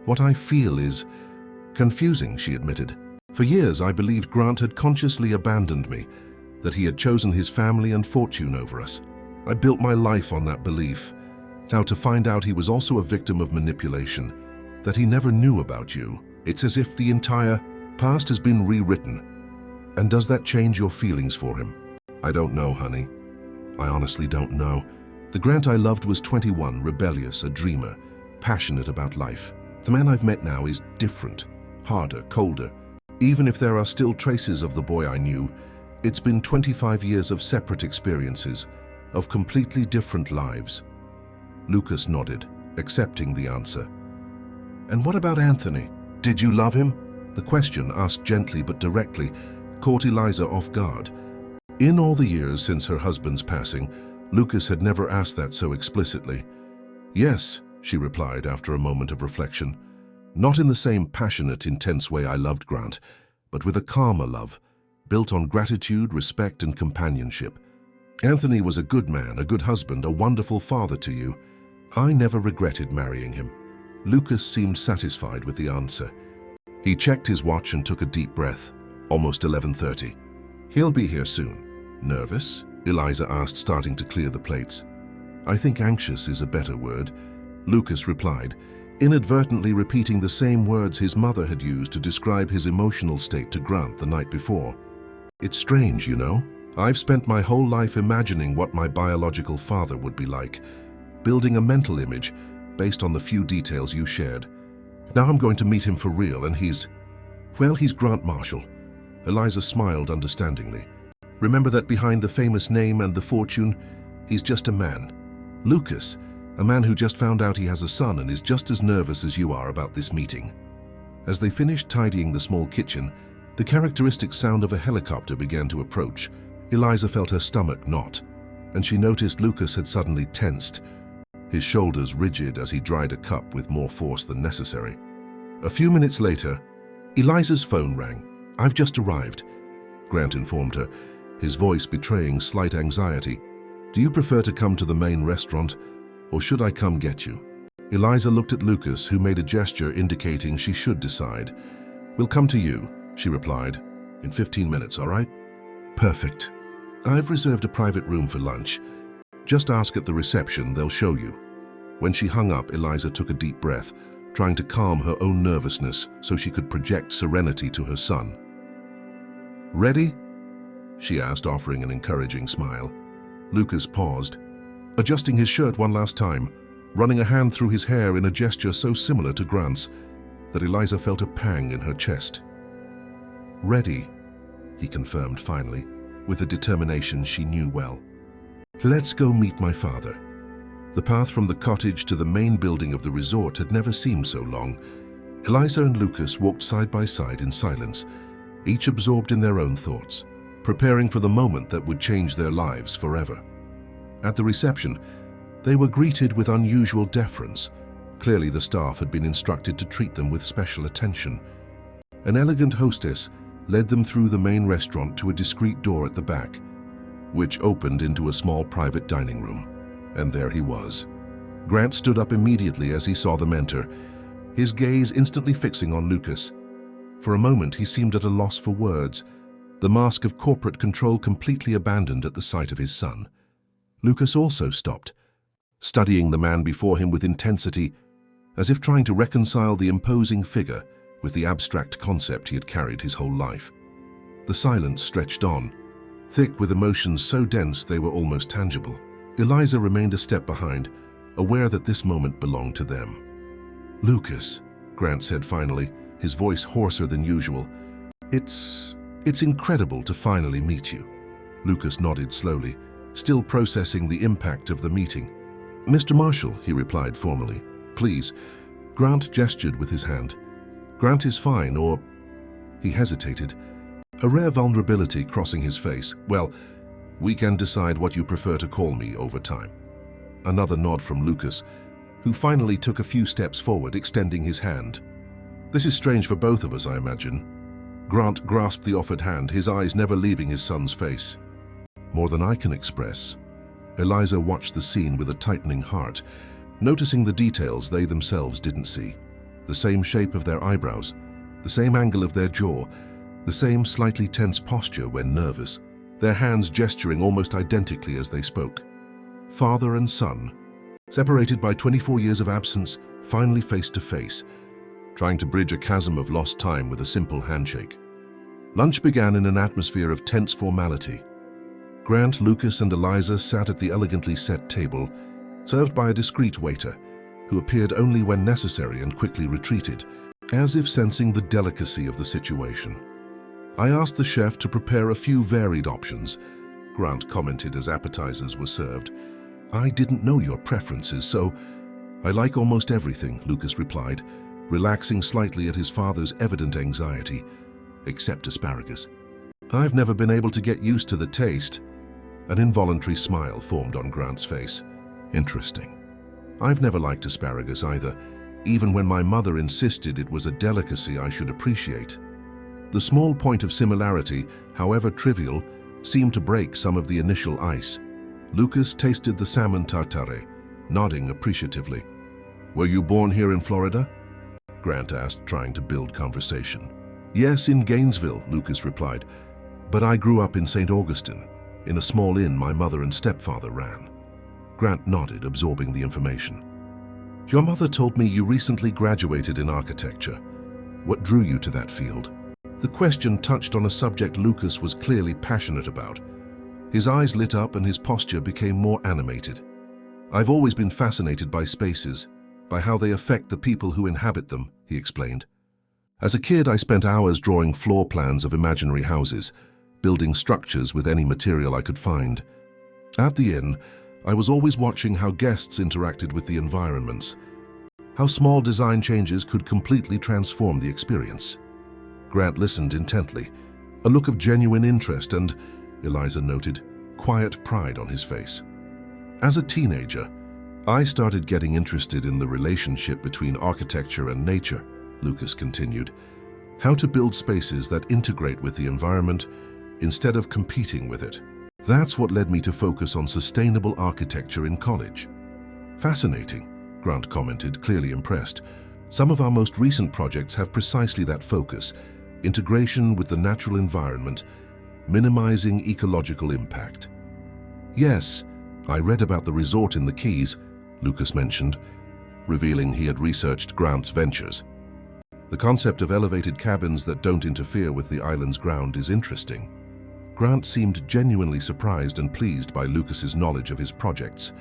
What I feel is confusing, she admitted. For years I believed Grant had consciously abandoned me, that he had chosen his family and fortune over us. I built my life on that belief. Now to find out he was also a victim of manipulation, that he never knew about you, it's as if the entire past has been rewritten. And does that change your feelings for him? I don't know, honey. I honestly don't know. The Grant I loved was 21, rebellious, a dreamer, passionate about life. The man I've met now is different, harder, colder. Even if there are still traces of the boy I knew, it's been 25 years of separate experiences, of completely different lives. Lucas nodded, accepting the answer. And what about Anthony? Did you love him? The question, asked gently but directly, caught Eliza off guard. In all the years since her husband's passing, Lucas had never asked that so explicitly. Yes, she replied after a moment of reflection. Not in the same passionate, intense way I loved Grant, but with a calmer love, built on gratitude, respect, and companionship. Anthony was a good man, a good husband, a wonderful father to you. I never regretted marrying him. Lucas seemed satisfied with the answer. He checked his watch and took a deep breath. Almost 11:30. He'll be here soon. Nervous? Eliza asked, starting to clear the plates. I think anxious is a better word, Lucas replied, inadvertently repeating the same words his mother had used to describe his emotional state to Grant the night before. It's strange, you know. I've spent my whole life imagining what my biological father would be like, building a mental image based on the few details you shared. Now I'm going to meet him for real, and he's Grant Marshall. Eliza smiled understandingly. Remember that behind the famous name and the fortune, he's just a man. Lucas, a man who just found out he has a son and is just as nervous as you are about this meeting. As they finished tidying the small kitchen, the characteristic sound of a helicopter began to approach. Eliza felt her stomach knot, and she noticed Lucas had suddenly tensed, his shoulders rigid as he dried a cup with more force than necessary. A few minutes later, Eliza's phone rang. I've just arrived, Grant informed her, his voice betraying slight anxiety. Do you prefer to come to the main restaurant, or should I come get you? Eliza looked at Lucas, who made a gesture indicating she should decide. We'll come to you, she replied. In 15 minutes, all right? Perfect. I've reserved a private room for lunch. Just ask at the reception, they'll show you. When she hung up, Eliza took a deep breath, trying to calm her own nervousness so she could project serenity to her son. Ready? She asked, offering an encouraging smile. Lucas paused, adjusting his shirt one last time, running a hand through his hair in a gesture so similar to Grant's that Eliza felt a pang in her chest. Ready, he confirmed finally, with a determination she knew well. Let's go meet my father. The path from the cottage to the main building of the resort had never seemed so long. Eliza and Lucas walked side by side in silence, each absorbed in their own thoughts, preparing for the moment that would change their lives forever. At the reception, they were greeted with unusual deference. Clearly the staff had been instructed to treat them with special attention. An elegant hostess led them through the main restaurant to a discreet door at the back, which opened into a small private dining room. And there he was. Grant stood up immediately as he saw them enter, his gaze instantly fixing on Lucas. For a moment he seemed at a loss for words, the mask of corporate control completely abandoned at the sight of his son. Lucas also stopped, studying the man before him with intensity, as if trying to reconcile the imposing figure with the abstract concept he had carried his whole life. The silence stretched on, thick with emotions so dense they were almost tangible. Eliza remained a step behind, aware that this moment belonged to them. "Lucas," Grant said finally, his voice hoarser than usual. It's incredible to finally meet you." Lucas nodded slowly, still processing the impact of the meeting. "Mr. Marshall," he replied formally. "Please." Grant gestured with his hand. "Grant is fine, or—" He hesitated, a rare vulnerability crossing his face. "Well, we can decide what you prefer to call me over time." Another nod from Lucas, who finally took a few steps forward, extending his hand. "This is strange for both of us, I imagine." Grant grasped the offered hand, his eyes never leaving his son's face. "More than I can express." Eliza watched the scene with a tightening heart, noticing the details they themselves didn't see. The same shape of their eyebrows, the same angle of their jaw, the same slightly tense posture when nervous, their hands gesturing almost identically as they spoke. Father and son, separated by 24 years of absence, finally face to face, trying to bridge a chasm of lost time with a simple handshake. Lunch began in an atmosphere of tense formality. Grant, Lucas, and Eliza sat at the elegantly set table, served by a discreet waiter, who appeared only when necessary and quickly retreated, as if sensing the delicacy of the situation. "I asked the chef to prepare a few varied options," Grant commented as appetizers were served. "I didn't know your preferences, so—" "I like almost everything," Lucas replied, relaxing slightly at his father's evident anxiety, "except asparagus. I've never been able to get used to the taste." An involuntary smile formed on Grant's face. "Interesting. I've never liked asparagus either, even when my mother insisted it was a delicacy I should appreciate." The small point of similarity, however trivial, seemed to break some of the initial ice. Lucas tasted the salmon tartare, nodding appreciatively. "Were you born here in Florida?" Grant asked, trying to build conversation. "Yes, in Gainesville," Lucas replied. "But I grew up in St. Augustine, in a small inn my mother and stepfather ran." Grant nodded, absorbing the information. "Your mother told me you recently graduated in architecture. What drew you to that field?" The question touched on a subject Lucas was clearly passionate about. His eyes lit up and his posture became more animated. "I've always been fascinated by spaces, by how they affect the people who inhabit them," he explained. "As a kid, I spent hours drawing floor plans of imaginary houses, building structures with any material I could find. At the inn, I was always watching how guests interacted with the environments, how small design changes could completely transform the experience." Grant listened intently, a look of genuine interest and, Eliza noted, quiet pride on his face. "As a teenager, I started getting interested in the relationship between architecture and nature," Lucas continued. "How to build spaces that integrate with the environment instead of competing with it. That's what led me to focus on sustainable architecture in college." "Fascinating," Grant commented, clearly impressed. "Some of our most recent projects have precisely that focus: integration with the natural environment, minimizing ecological impact." "Yes, I read about the resort in the Keys," Lucas mentioned, revealing he had researched Grant's ventures. "The concept of elevated cabins that don't interfere with the island's ground is interesting." Grant seemed genuinely surprised and pleased by Lucas's knowledge of his projects.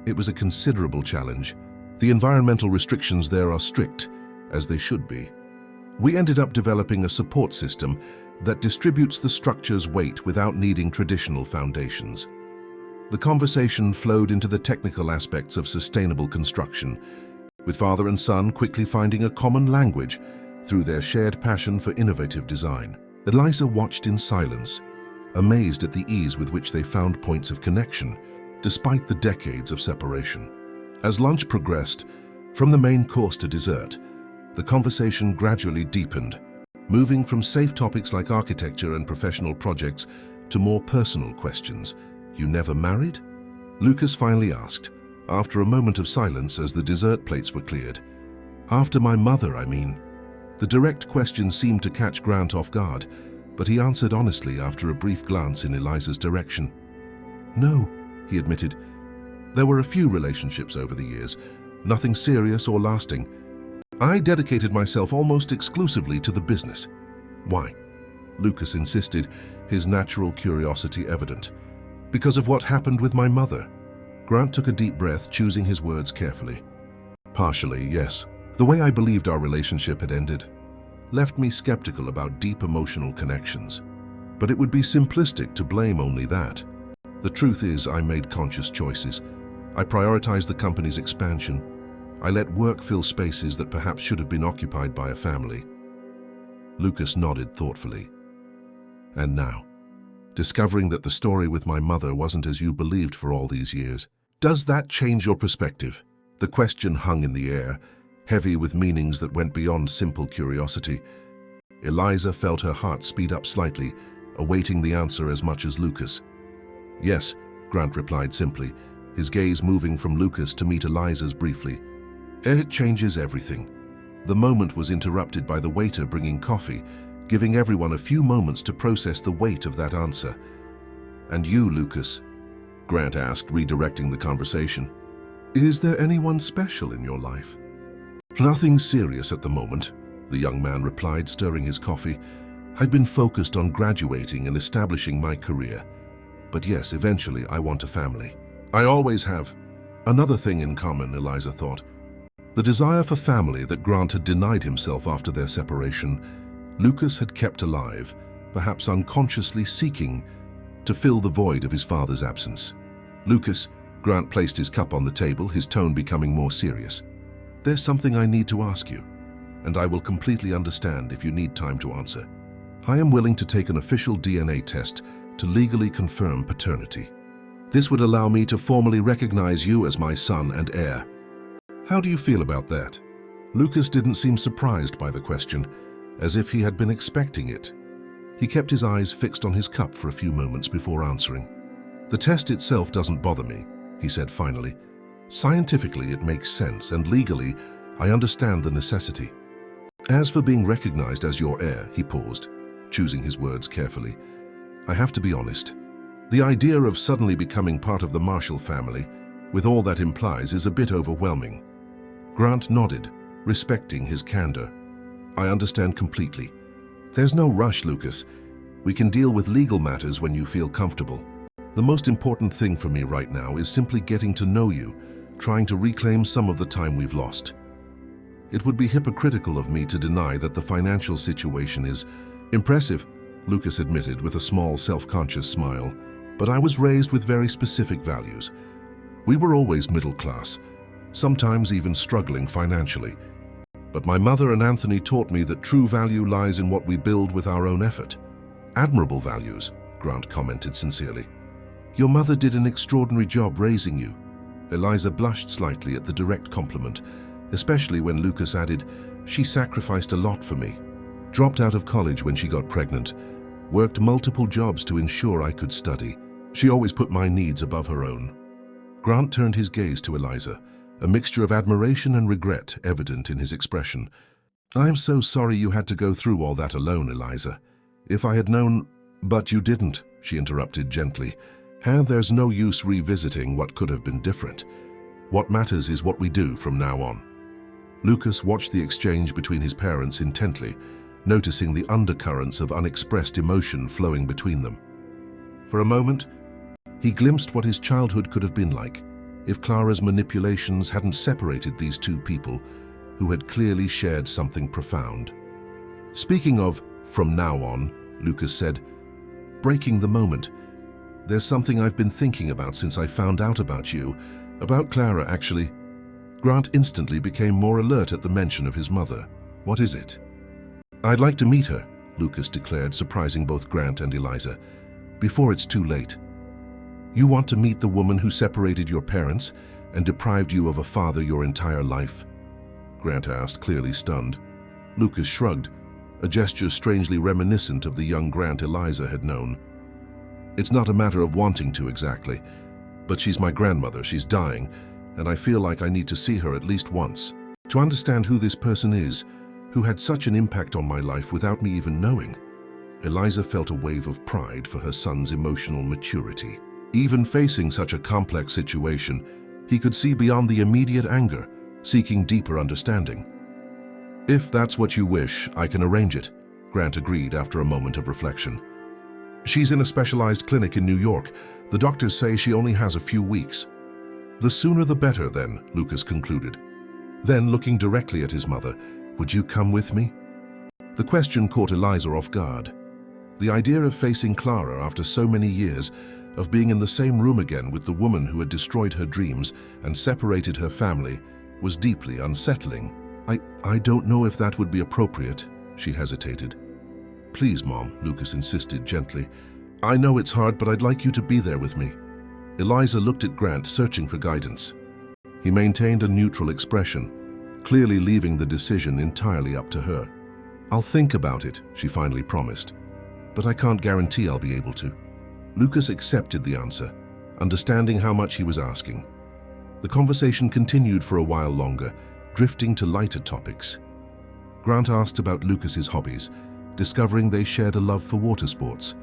It was a considerable challenge. The environmental restrictions there are strict, as they should be. "We ended up developing a support system that distributes the structure's weight without needing traditional foundations." The conversation flowed into the technical aspects of sustainable construction, with father and son quickly finding a common language through their shared passion for innovative design. Eliza watched in silence, amazed at the ease with which they found points of connection, despite the decades of separation. As lunch progressed, from the main course to dessert, the conversation gradually deepened, moving from safe topics like architecture and professional projects to more personal questions. "You never married?" Lucas finally asked, after a moment of silence as the dessert plates were cleared. "After my mother, I mean." The direct question seemed to catch Grant off guard, but he answered honestly after a brief glance in Eliza's direction. "No," he admitted. "There were a few relationships over the years, nothing serious or lasting. I dedicated myself almost exclusively to the business." "Why?" Lucas insisted, his natural curiosity evident. "Because of what happened with my mother." Grant took a deep breath, choosing his words carefully. "Partially, yes. The way I believed our relationship had ended left me skeptical about deep emotional connections. But it would be simplistic to blame only that. The truth is, I made conscious choices. I prioritized the company's expansion. I let work fill spaces that perhaps should have been occupied by a family. Lucas nodded thoughtfully. And now, discovering that the story with my mother wasn't as you believed for all these years, does that change your perspective? The question hung in the air, heavy with meanings that went beyond simple curiosity. Eliza felt her heart speed up slightly, awaiting the answer as much as Lucas. Yes, Grant replied simply, his gaze moving from Lucas to meet Eliza's briefly. It changes everything. The moment was interrupted by the waiter bringing coffee, giving everyone a few moments to process the weight of that answer. And you, Lucas? Grant asked, redirecting the conversation. Is there anyone special in your life? Nothing serious at the moment, the young man replied, stirring his coffee. I've been focused on graduating and establishing my career. But yes, eventually I want a family. I always have. Another thing in common, Eliza thought. The desire for family that Grant had denied himself after their separation, Lucas had kept alive, perhaps unconsciously seeking to fill the void of his father's absence. Lucas, Grant placed his cup on the table, his tone becoming more serious. There's something I need to ask you, and I will completely understand if you need time to answer. I am willing to take an official DNA test to legally confirm paternity. This would allow me to formally recognize you as my son and heir. How do you feel about that? Lucas didn't seem surprised by the question, as if he had been expecting it. He kept his eyes fixed on his cup for a few moments before answering. The test itself doesn't bother me, he said finally. Scientifically, it makes sense, and legally, I understand the necessity. As for being recognized as your heir, he paused, choosing his words carefully. I have to be honest. The idea of suddenly becoming part of the Marshall family, with all that implies, is a bit overwhelming. Grant nodded, respecting his candor. I understand completely. There's no rush, Lucas. We can deal with legal matters when you feel comfortable. The most important thing for me right now is simply getting to know you, trying to reclaim some of the time we've lost. It would be hypocritical of me to deny that the financial situation is impressive, Lucas admitted with a small self-conscious smile. But I was raised with very specific values. We were always middle class, sometimes even struggling financially. But my mother and Anthony taught me that true value lies in what we build with our own effort. Admirable values, Grant commented sincerely. Your mother did an extraordinary job raising you. Eliza blushed slightly at the direct compliment, especially when Lucas added, she sacrificed a lot for me. Dropped out of college when she got pregnant, worked multiple jobs to ensure I could study. She always put my needs above her own. Grant turned his gaze to Eliza, a mixture of admiration and regret evident in his expression. I'm so sorry you had to go through all that alone, Eliza. If I had known... But you didn't, she interrupted gently. And there's no use revisiting what could have been different. What matters is what we do from now on. Lucas watched the exchange between his parents intently, noticing the undercurrents of unexpressed emotion flowing between them. For a moment, he glimpsed what his childhood could have been like if Clara's manipulations hadn't separated these two people who had clearly shared something profound. Speaking of from now on, Lucas said, breaking the moment, there's something I've been thinking about since I found out about you, about Clara actually. Grant instantly became more alert at the mention of his mother. What is it? I'd like to meet her, Lucas declared, surprising both Grant and Eliza. Before it's too late. You want to meet the woman who separated your parents and deprived you of a father your entire life? Grant asked, clearly stunned. Lucas shrugged, a gesture strangely reminiscent of the young Grant Eliza had known. It's not a matter of wanting to exactly, but she's my grandmother, she's dying, and I feel like I need to see her at least once, to understand who this person is, who had such an impact on my life without me even knowing. Eliza felt a wave of pride for her son's emotional maturity. Even facing such a complex situation, he could see beyond the immediate anger, seeking deeper understanding. If that's what you wish, I can arrange it, Grant agreed after a moment of reflection. She's in a specialized clinic in New York. The doctors say she only has a few weeks. The sooner the better then, Lucas concluded. Then, looking directly at his mother, "Would you come with me?" The question caught Eliza off guard. The idea of facing Clara after so many years, of being in the same room again with the woman who had destroyed her dreams and separated her family, was deeply unsettling. I don't know if that would be appropriate," she hesitated. "Please, Mom," Lucas insisted gently. "I know it's hard, but I'd like you to be there with me." Eliza looked at Grant, searching for guidance. He maintained a neutral expression, clearly leaving the decision entirely up to her. "I'll think about it," she finally promised, "but I can't guarantee I'll be able to." Lucas accepted the answer, understanding how much he was asking. The conversation continued for a while longer, drifting to lighter topics. Grant asked about Lucas's hobbies, discovering they shared a love for water sports.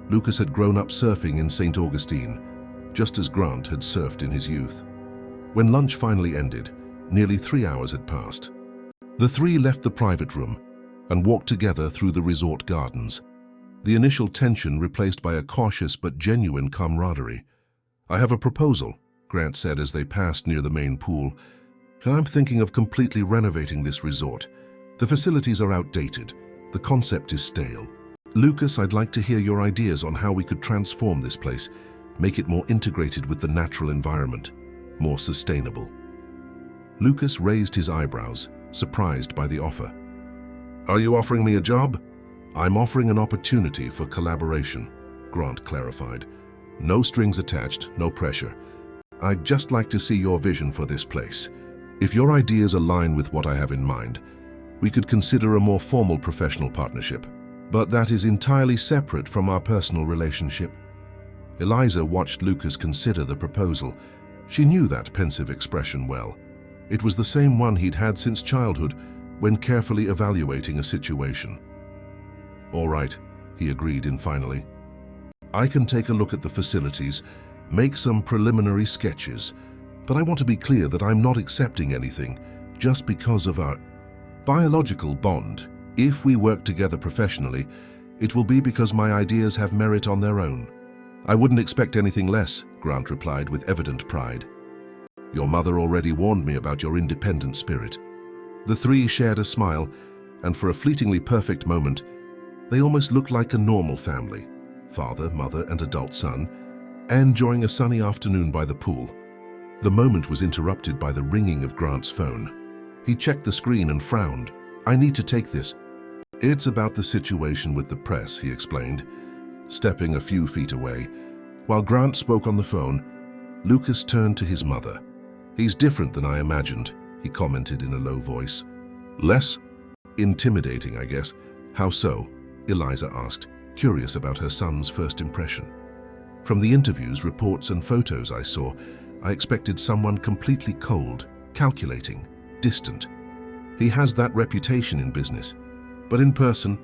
Lucas had grown up surfing in St. Augustine, just as Grant had surfed in his youth. When lunch finally ended, nearly 3 hours had passed. The three left the private room and walked together through the resort gardens, the initial tension replaced by a cautious but genuine camaraderie. "I have a proposal," Grant said as they passed near the main pool. "I'm thinking of completely renovating this resort. The facilities are outdated. The concept is stale. Lucas, I'd like to hear your ideas on how we could transform this place, make it more integrated with the natural environment, more sustainable." Lucas raised his eyebrows, surprised by the offer. "Are you offering me a job?" "I'm offering an opportunity for collaboration," Grant clarified. "No strings attached, no pressure. I'd just like to see your vision for this place. If your ideas align with what I have in mind, we could consider a more formal professional partnership. But that is entirely separate from our personal relationship." Eliza watched Lucas consider the proposal. She knew that pensive expression well. It was the same one he'd had since childhood, when carefully evaluating a situation. "All right," he agreed finally. "I can take a look at the facilities, make some preliminary sketches, but I want to be clear that I'm not accepting anything just because of our biological bond. If we work together professionally, it will be because my ideas have merit on their own." "I wouldn't expect anything less," Grant replied with evident pride. "Your mother already warned me about your independent spirit." The three shared a smile, and for a fleetingly perfect moment, they almost looked like a normal family, father, mother, and adult son, enjoying a sunny afternoon by the pool. The moment was interrupted by the ringing of Grant's phone. He checked the screen and frowned. "I need to take this." "It's about the situation with the press," he explained, stepping a few feet away. While Grant spoke on the phone, Lucas turned to his mother. "He's different than I imagined," he commented in a low voice. "Less intimidating, I guess." "How so?" Eliza asked, curious about her son's first impression. "From the interviews, reports, and photos I saw, I expected someone completely cold, calculating, distant. He has that reputation in business. But in person,"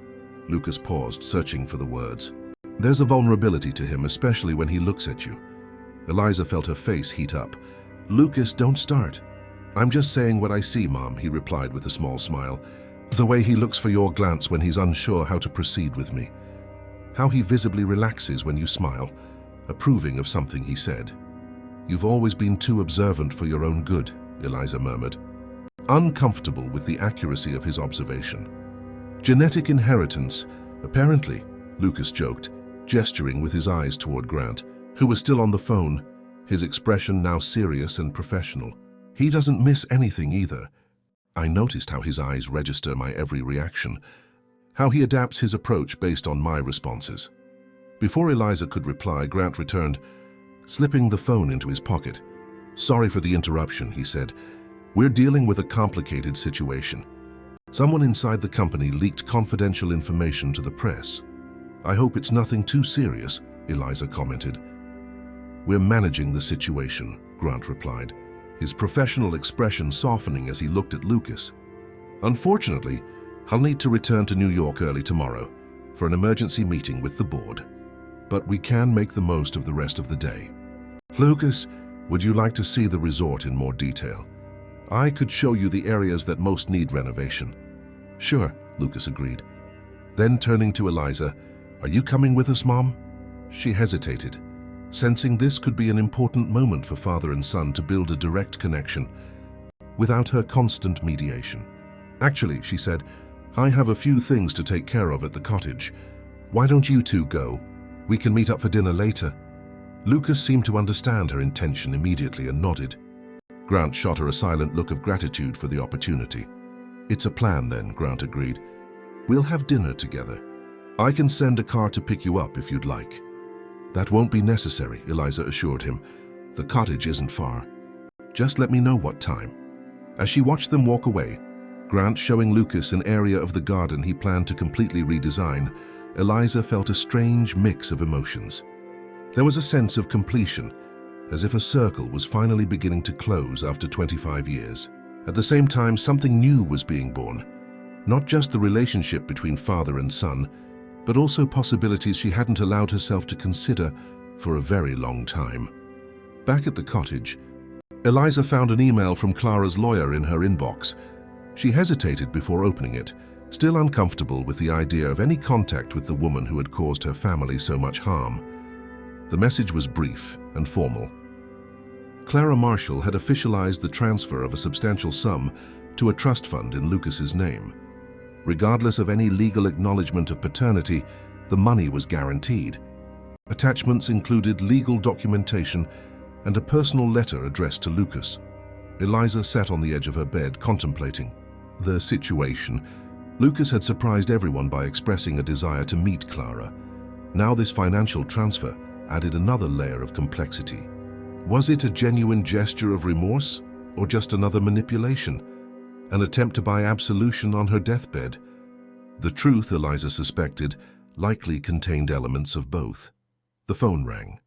Lucas paused, searching for the words, "there's a vulnerability to him, especially when he looks at you." Eliza felt her face heat up. "Lucas, don't start." "I'm just saying what I see, Mom," he replied with a small smile. "The way he looks for your glance when he's unsure how to proceed with me. How he visibly relaxes when you smile, approving of something he said." "You've always been too observant for your own good," Eliza murmured, uncomfortable with the accuracy of his observation. "Genetic inheritance, apparently," Lucas joked, gesturing with his eyes toward Grant, who was still on the phone, his expression now serious and professional. "He doesn't miss anything either. I noticed how his eyes register my every reaction, how he adapts his approach based on my responses." Before Eliza could reply, Grant returned, slipping the phone into his pocket. "Sorry for the interruption," he said. "We're dealing with a complicated situation. Someone inside the company leaked confidential information to the press. I hope it's nothing too serious," Eliza commented. "We're managing the situation," Grant replied, his professional expression softening as he looked at Lucas. "Unfortunately, I'll need to return to New York early tomorrow for an emergency meeting with the board. But we can make the most of the rest of the day. Lucas, would you like to see the resort in more detail? I could show you the areas that most need renovation." "Sure," Lucas agreed. Then turning to Eliza, "Are you coming with us, Mom?" She hesitated, sensing this could be an important moment for father and son to build a direct connection. without her constant mediation. "Actually," she said, "I have a few things to take care of at the cottage. Why don't you two go? We can meet up for dinner later." Lucas seemed to understand her intention immediately and nodded. Grant shot her a silent look of gratitude for the opportunity. "It's a plan then," Grant agreed. "We'll have dinner together. I can send a car to pick you up if you'd like." "That won't be necessary," Eliza assured him. "The cottage isn't far. Just let me know what time." As she watched them walk away, Grant showing Lucas an area of the garden he planned to completely redesign, Eliza felt a strange mix of emotions. There was a sense of completion, as if a circle was finally beginning to close after 25 years. At the same time, something new was being born. Not just the relationship between father and son, but also possibilities she hadn't allowed herself to consider for a very long time. Back at the cottage, Eliza found an email from Clara's lawyer in her inbox. She hesitated before opening it, still uncomfortable with the idea of any contact with the woman who had caused her family so much harm. The message was brief and formal. Clara Marshall had officialized the transfer of a substantial sum to a trust fund in Lucas's name. Regardless of any legal acknowledgement of paternity, the money was guaranteed. Attachments included legal documentation and a personal letter addressed to Lucas. Eliza sat on the edge of her bed, contemplating the situation. Lucas had surprised everyone by expressing a desire to meet Clara. Now this financial transfer added another layer of complexity. Was it a genuine gesture of remorse, or just another manipulation? An attempt to buy absolution on her deathbed? The truth, Eliza suspected, likely contained elements of both. The phone rang,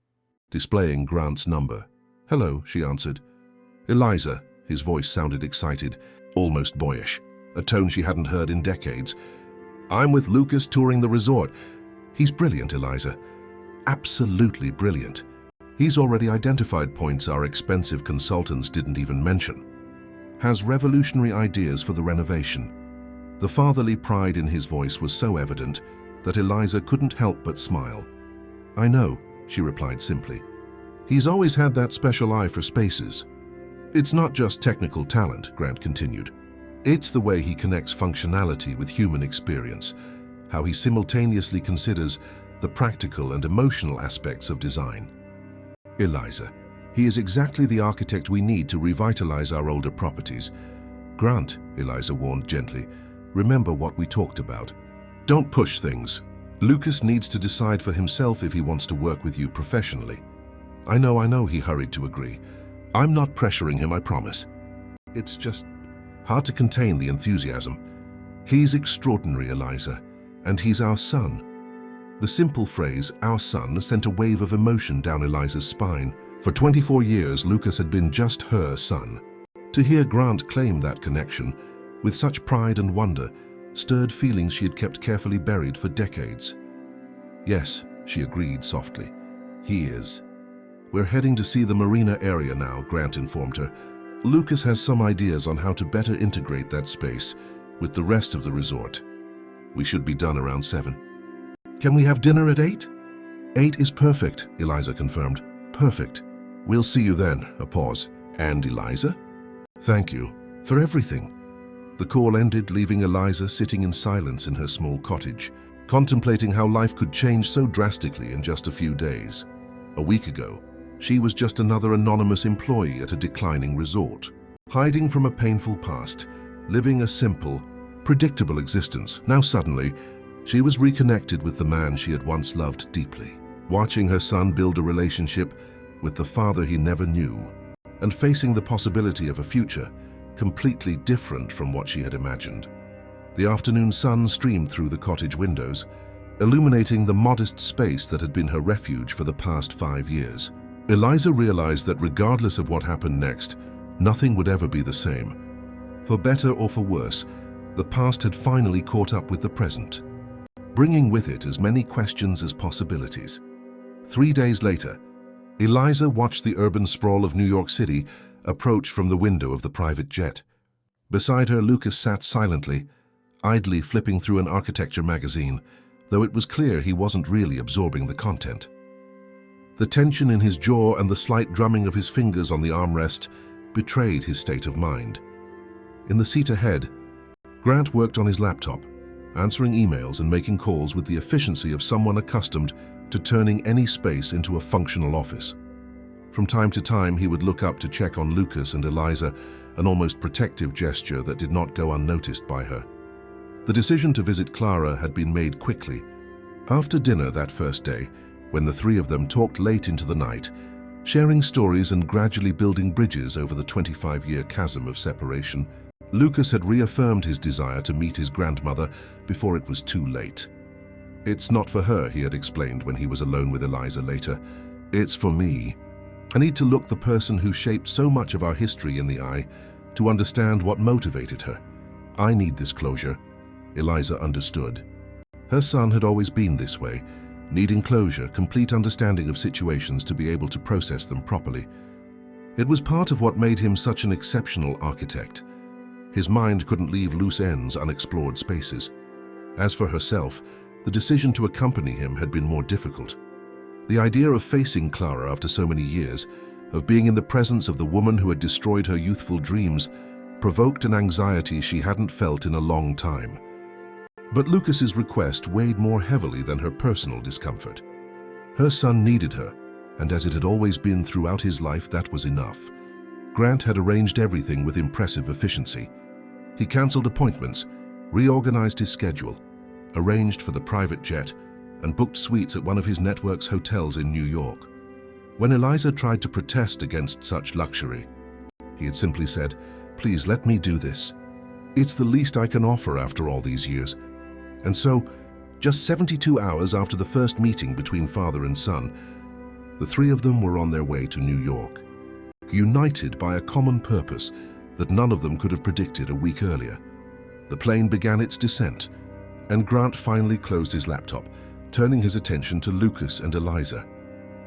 displaying Grant's number. "Hello," she answered. "Eliza," his voice sounded excited, almost boyish, a tone she hadn't heard in decades. "I'm with Lucas touring the resort. He's brilliant, Eliza. Absolutely brilliant. He's already identified points our expensive consultants didn't even mention. Has revolutionary ideas for the renovation." The fatherly pride in his voice was so evident that Eliza couldn't help but smile. "I know," she replied simply. "He's always had that special eye for spaces. It's not just technical talent," Grant continued. "It's the way he connects functionality with human experience, how he simultaneously considers the practical and emotional aspects of design. Eliza, he is exactly the architect we need to revitalize our older properties." "Grant," Eliza warned gently, "remember what we talked about. Don't push things. Lucas needs to decide for himself if he wants to work with you professionally." I know, he hurried to agree. "I'm not pressuring him, I promise. It's just hard to contain the enthusiasm. He's extraordinary, Eliza, and he's our son." The simple phrase, "our son," sent a wave of emotion down Eliza's spine. For 24 years, Lucas had been just her son. To hear Grant claim that connection, with such pride and wonder, stirred feelings she had kept carefully buried for decades. "Yes," she agreed softly. "He is." "We're heading to see the marina area now," Grant informed her. "Lucas has some ideas on how to better integrate that space with the rest of the resort. We should be done around 7. "Can we have dinner at 8? 8 is perfect," Eliza confirmed. "Perfect. We'll see you then." A pause. "And Eliza?" "Thank you for everything." The call ended, leaving Eliza sitting in silence in her small cottage, contemplating how life could change so drastically in just a few days. A week ago, she was just another anonymous employee at a declining resort, hiding from a painful past, living a simple, predictable existence. Now suddenly, she was reconnected with the man she had once loved deeply, watching her son build a relationship with the father he never knew, and facing the possibility of a future completely different from what she had imagined. The afternoon sun streamed through the cottage windows, illuminating the modest space that had been her refuge for the past 5 years. Eliza realized that regardless of what happened next, nothing would ever be the same. For better or for worse, the past had finally caught up with the present, bringing with it as many questions as possibilities. 3 days later, Eliza watched the urban sprawl of New York City approach from the window of the private jet. Beside her, Lucas sat silently, idly flipping through an architecture magazine, though it was clear he wasn't really absorbing the content. The tension in his jaw and the slight drumming of his fingers on the armrest betrayed his state of mind. In the seat ahead, Grant worked on his laptop, answering emails and making calls with the efficiency of someone accustomed to turning any space into a functional office. From time to time, he would look up to check on Lucas and Eliza, an almost protective gesture that did not go unnoticed by her. The decision to visit Clara had been made quickly. After dinner that first day, when the three of them talked late into the night, sharing stories and gradually building bridges over the 25-year chasm of separation, Lucas had reaffirmed his desire to meet his grandmother before it was too late. "It's not for her," he had explained when he was alone with Eliza later. "It's for me. I need to look the person who shaped so much of our history in the eye, to understand what motivated her. I need this closure." Eliza understood. Her son had always been this way, needing closure, complete understanding of situations to be able to process them properly. It was part of what made him such an exceptional architect. His mind couldn't leave loose ends, unexplored spaces. As for herself, the decision to accompany him had been more difficult. The idea of facing Clara after so many years, of being in the presence of the woman who had destroyed her youthful dreams, provoked an anxiety she hadn't felt in a long time. But Lucas's request weighed more heavily than her personal discomfort. Her son needed her, and as it had always been throughout his life, that was enough. Grant had arranged everything with impressive efficiency. He cancelled appointments, reorganized his schedule, arranged for the private jet, and booked suites at one of his network's hotels in New York. When Eliza tried to protest against such luxury, he had simply said, "Please let me do this. It's the least I can offer after all these years." And so, just 72 hours after the first meeting between father and son, the three of them were on their way to New York, united by a common purpose that none of them could have predicted a week earlier. The plane began its descent, and Grant finally closed his laptop, turning his attention to Lucas and Eliza.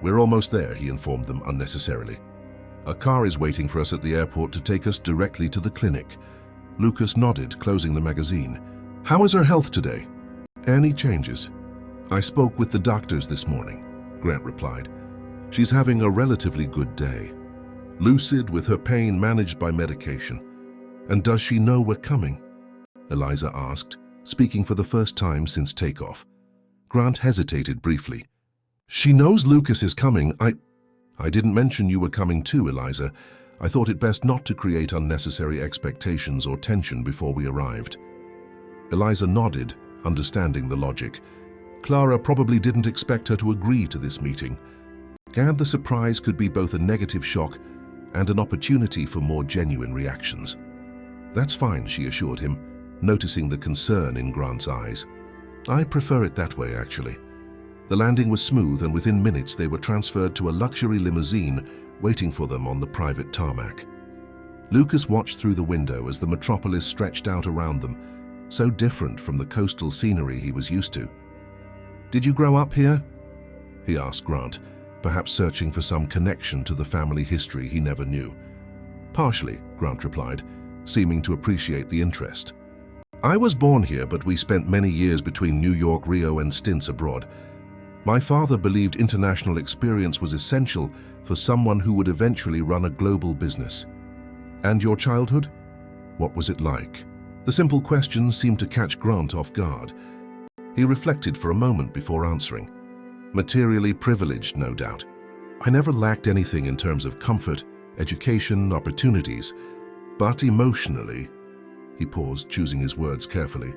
"We're almost there," he informed them unnecessarily. "A car is waiting for us at the airport to take us directly to the clinic." Lucas nodded, closing the magazine. "How is her health today?" "Any changes?" "I spoke with the doctors this morning," Grant replied. "She's having a relatively good day. Lucid, with her pain managed by medication." "And does she know we're coming?" Eliza asked, speaking for the first time since takeoff. Grant hesitated briefly. "She knows Lucas is coming. I didn't mention you were coming too, Eliza. I thought it best not to create unnecessary expectations or tension before we arrived." Eliza nodded, understanding the logic. Clara probably didn't expect her to agree to this meeting. And the surprise could be both a negative shock and an opportunity for more genuine reactions. "That's fine," she assured him, noticing the concern in Grant's eyes. "I prefer it that way, actually." The landing was smooth, and within minutes they were transferred to a luxury limousine waiting for them on the private tarmac. Lucas watched through the window as the metropolis stretched out around them, so different from the coastal scenery he was used to. "Did you grow up here?" he asked Grant, perhaps searching for some connection to the family history he never knew. "Partially," Grant replied, seeming to appreciate the interest. "I was born here, but we spent many years between New York, Rio, and stints abroad. My father believed international experience was essential for someone who would eventually run a global business." "And your childhood? What was it like?" The simple question seemed to catch Grant off guard. He reflected for a moment before answering. "Materially privileged, no doubt. I never lacked anything in terms of comfort, education, opportunities. But emotionally," he paused, choosing his words carefully,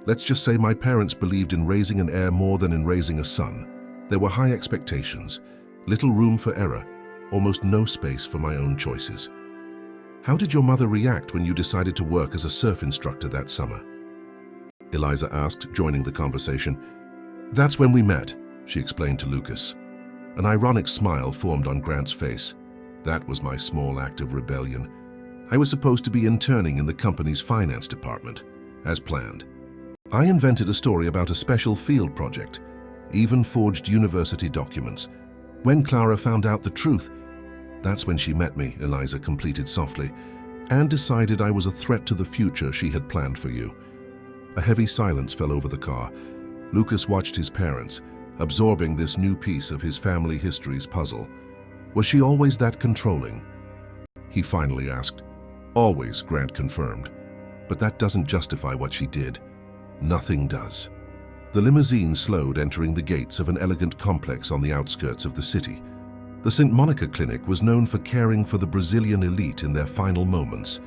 "let's just say my parents believed in raising an heir more than in raising a son. There were high expectations, little room for error, almost no space for my own choices." "How did your mother react when you decided to work as a surf instructor that summer?" Eliza asked, joining the conversation. "That's when we met," she explained to Lucas. An ironic smile formed on Grant's face. "That was my small act of rebellion. I was supposed to be interning in the company's finance department, as planned. I invented a story about a special field project, even forged university documents. When Clara found out the truth, that's when she met me," Eliza completed softly, "and decided I was a threat to the future she had planned for you." A heavy silence fell over the car. Lucas watched his parents, absorbing this new piece of his family history's puzzle. Was she always that controlling? He finally asked. "Always," Grant confirmed, But that doesn't justify what she did. Nothing does. The limousine slowed, entering the gates of an elegant complex on the outskirts of the city. The St. Monica Clinic was known for caring for the Brazilian elite in their final moments.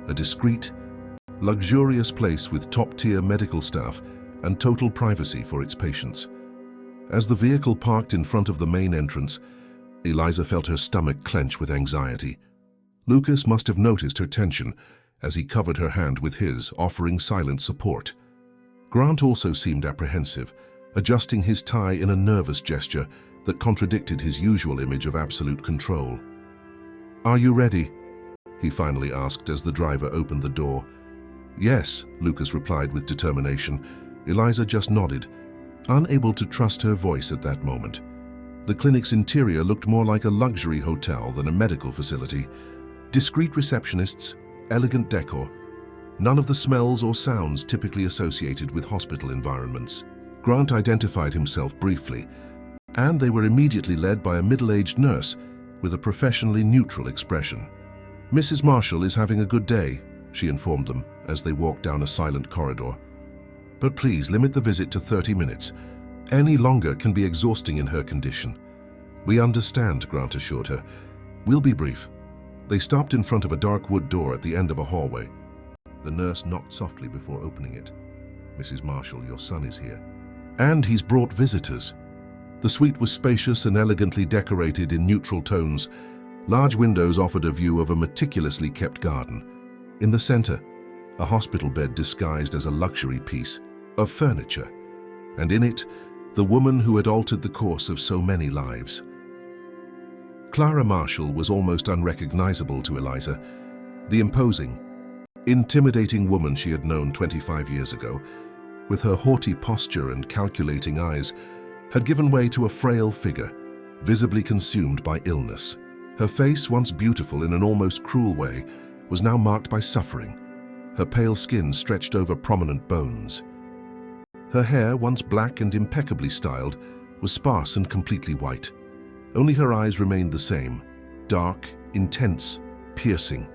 A discreet, luxurious place with top-tier medical staff and total privacy for its patients. As the vehicle parked in front of the main entrance, Eliza felt her stomach clench with anxiety. Lucas must have noticed her tension as he covered her hand with his, offering silent support. Grant also seemed apprehensive, adjusting his tie in a nervous gesture that contradicted his usual image of absolute control. "Are you ready?" he finally asked as the driver opened the door. "Yes," Lucas replied with determination. Eliza just nodded, unable to trust her voice at that moment. The clinic's interior looked more like a luxury hotel than a medical facility. Discreet receptionists, elegant decor, none of the smells or sounds typically associated with hospital environments. Grant identified himself briefly, and they were immediately led by a middle-aged nurse with a professionally neutral expression. "Mrs. Marshall is having a good day," she informed them as they walked down a silent corridor. "But please limit the visit to 30 minutes. Any longer can be exhausting in her condition." "We understand," Grant assured her. "We'll be brief." They stopped in front of a dark wood door at the end of a hallway. The nurse knocked softly before opening it. "Mrs. Marshall, your son is here. And he's brought visitors." The suite was spacious and elegantly decorated in neutral tones. Large windows offered a view of a meticulously kept garden. In the center, a hospital bed disguised as a luxury piece of furniture, and in it, the woman who had altered the course of so many lives. Clara Marshall was almost unrecognizable to Eliza. The imposing, intimidating woman she had known 25 years ago, with her haughty posture and calculating eyes, had given way to a frail figure, visibly consumed by illness. Her face, once beautiful in an almost cruel way, was now marked by suffering. Her pale skin stretched over prominent bones. Her hair, once black and impeccably styled, was sparse and completely white. Only her eyes remained the same, dark, intense, piercing.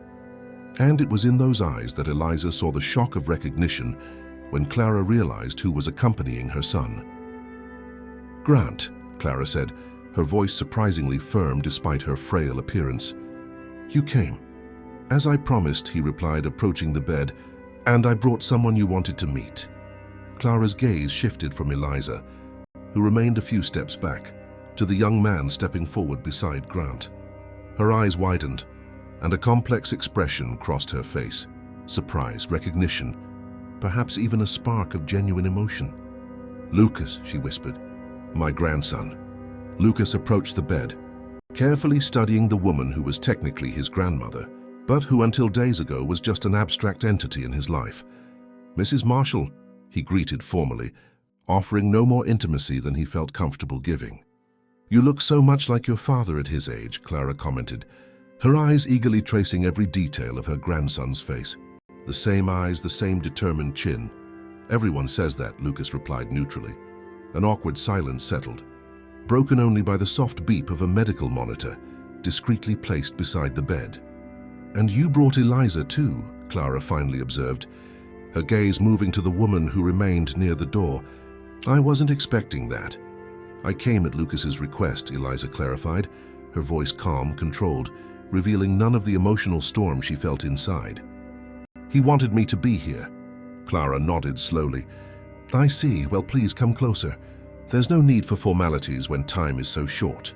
And it was in those eyes that Eliza saw the shock of recognition when Clara realized who was accompanying her son. "Grant," Clara said, her voice surprisingly firm despite her frail appearance. "You came." "As I promised," he replied, approaching the bed, "and I brought someone you wanted to meet." Clara's gaze shifted from Eliza, who remained a few steps back, to the young man stepping forward beside Grant. Her eyes widened, and a complex expression crossed her face. Surprise, recognition, perhaps even a spark of genuine emotion. "Lucas," she whispered, "my grandson." Lucas approached the bed, carefully studying the woman who was technically his grandmother, but who until days ago was just an abstract entity in his life. "Mrs. Marshall," he greeted formally, offering no more intimacy than he felt comfortable giving. "You look so much like your father at his age," Clara commented, her eyes eagerly tracing every detail of her grandson's face. "The same eyes, the same determined chin." "Everyone says that," Lucas replied neutrally. An awkward silence settled, broken only by the soft beep of a medical monitor, discreetly placed beside the bed. "And you brought Eliza too," Clara finally observed, her gaze moving to the woman who remained near the door. "I wasn't expecting that." "I came at Lucas's request," Eliza clarified, her voice calm, controlled, revealing none of the emotional storm she felt inside. "He wanted me to be here." Clara nodded slowly. "I see. Well, please come closer. There's no need for formalities when time is so short."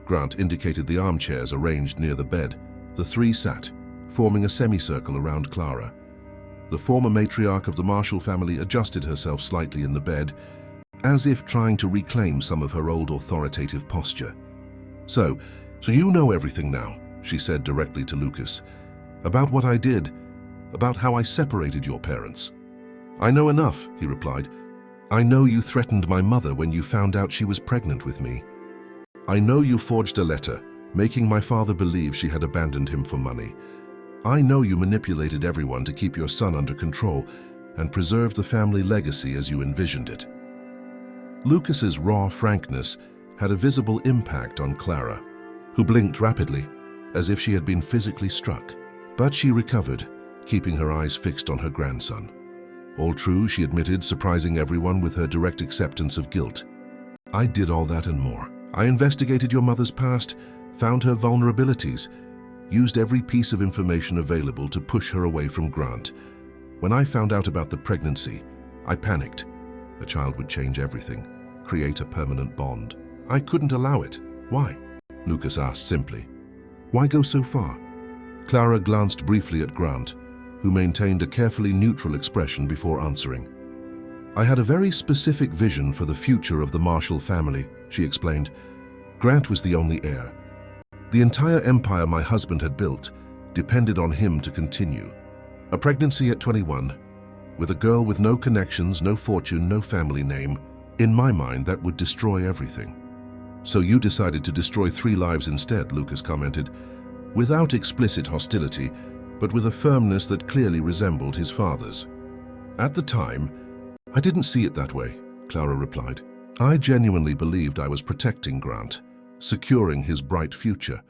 Grant indicated the armchairs arranged near the bed. The three sat, forming a semicircle around Clara. The former matriarch of the Marshall family adjusted herself slightly in the bed, as if trying to reclaim some of her old authoritative posture. So you know everything now," she said directly to Lucas. "About what I did, about how I separated your parents." "I know enough," he replied. "I know you threatened my mother when you found out she was pregnant with me. I know you forged a letter, making my father believe she had abandoned him for money. I know you manipulated everyone to keep your son under control and preserve the family legacy as you envisioned it." Lucas's raw frankness had a visible impact on Clara, who blinked rapidly, as if she had been physically struck. But she recovered, keeping her eyes fixed on her grandson. All true, she admitted, surprising everyone with her direct acceptance of guilt. I did all that and more. I investigated your mother's past, found her vulnerabilities, used every piece of information available to push her away from Grant. When I found out about the pregnancy, I panicked. A child would change everything, create a permanent bond. I couldn't allow it. Why? Lucas asked simply. Why go so far? Clara glanced briefly at Grant, who maintained a carefully neutral expression before answering. I had a very specific vision for the future of the Marshall family, she explained. Grant was the only heir. The entire empire my husband had built depended on him to continue. A pregnancy at 21, with a girl with no connections, no fortune, no family name, in my mind that would destroy everything. So you decided to destroy 3 lives instead, Lucas commented, without explicit hostility, but with a firmness that clearly resembled his father's. At the time, I didn't see it that way, Clara replied. I genuinely believed I was protecting Grant, securing his bright future.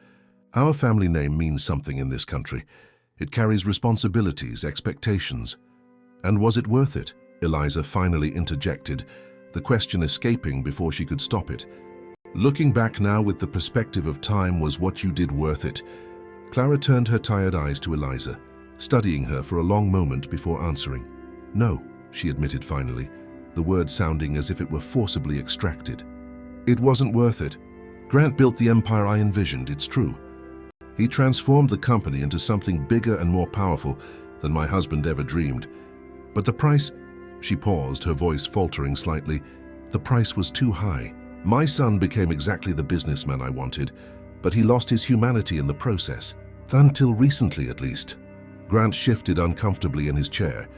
Our family name means something in this country. It carries responsibilities, expectations. And was it worth it? Eliza finally interjected, the question escaping before she could stop it. Looking back now with the perspective of time, was what you did worth it? Clara turned her tired eyes to Eliza, studying her for a long moment before answering. No, she admitted finally, the word sounding as if it were forcibly extracted. It wasn't worth it. Grant built the empire I envisioned, it's true. He transformed the company into something bigger and more powerful than my husband ever dreamed. But the price, she paused, her voice faltering slightly, the price was too high. My son became exactly the businessman I wanted, but he lost his humanity in the process. Until recently, at least. Grant shifted uncomfortably in his chair,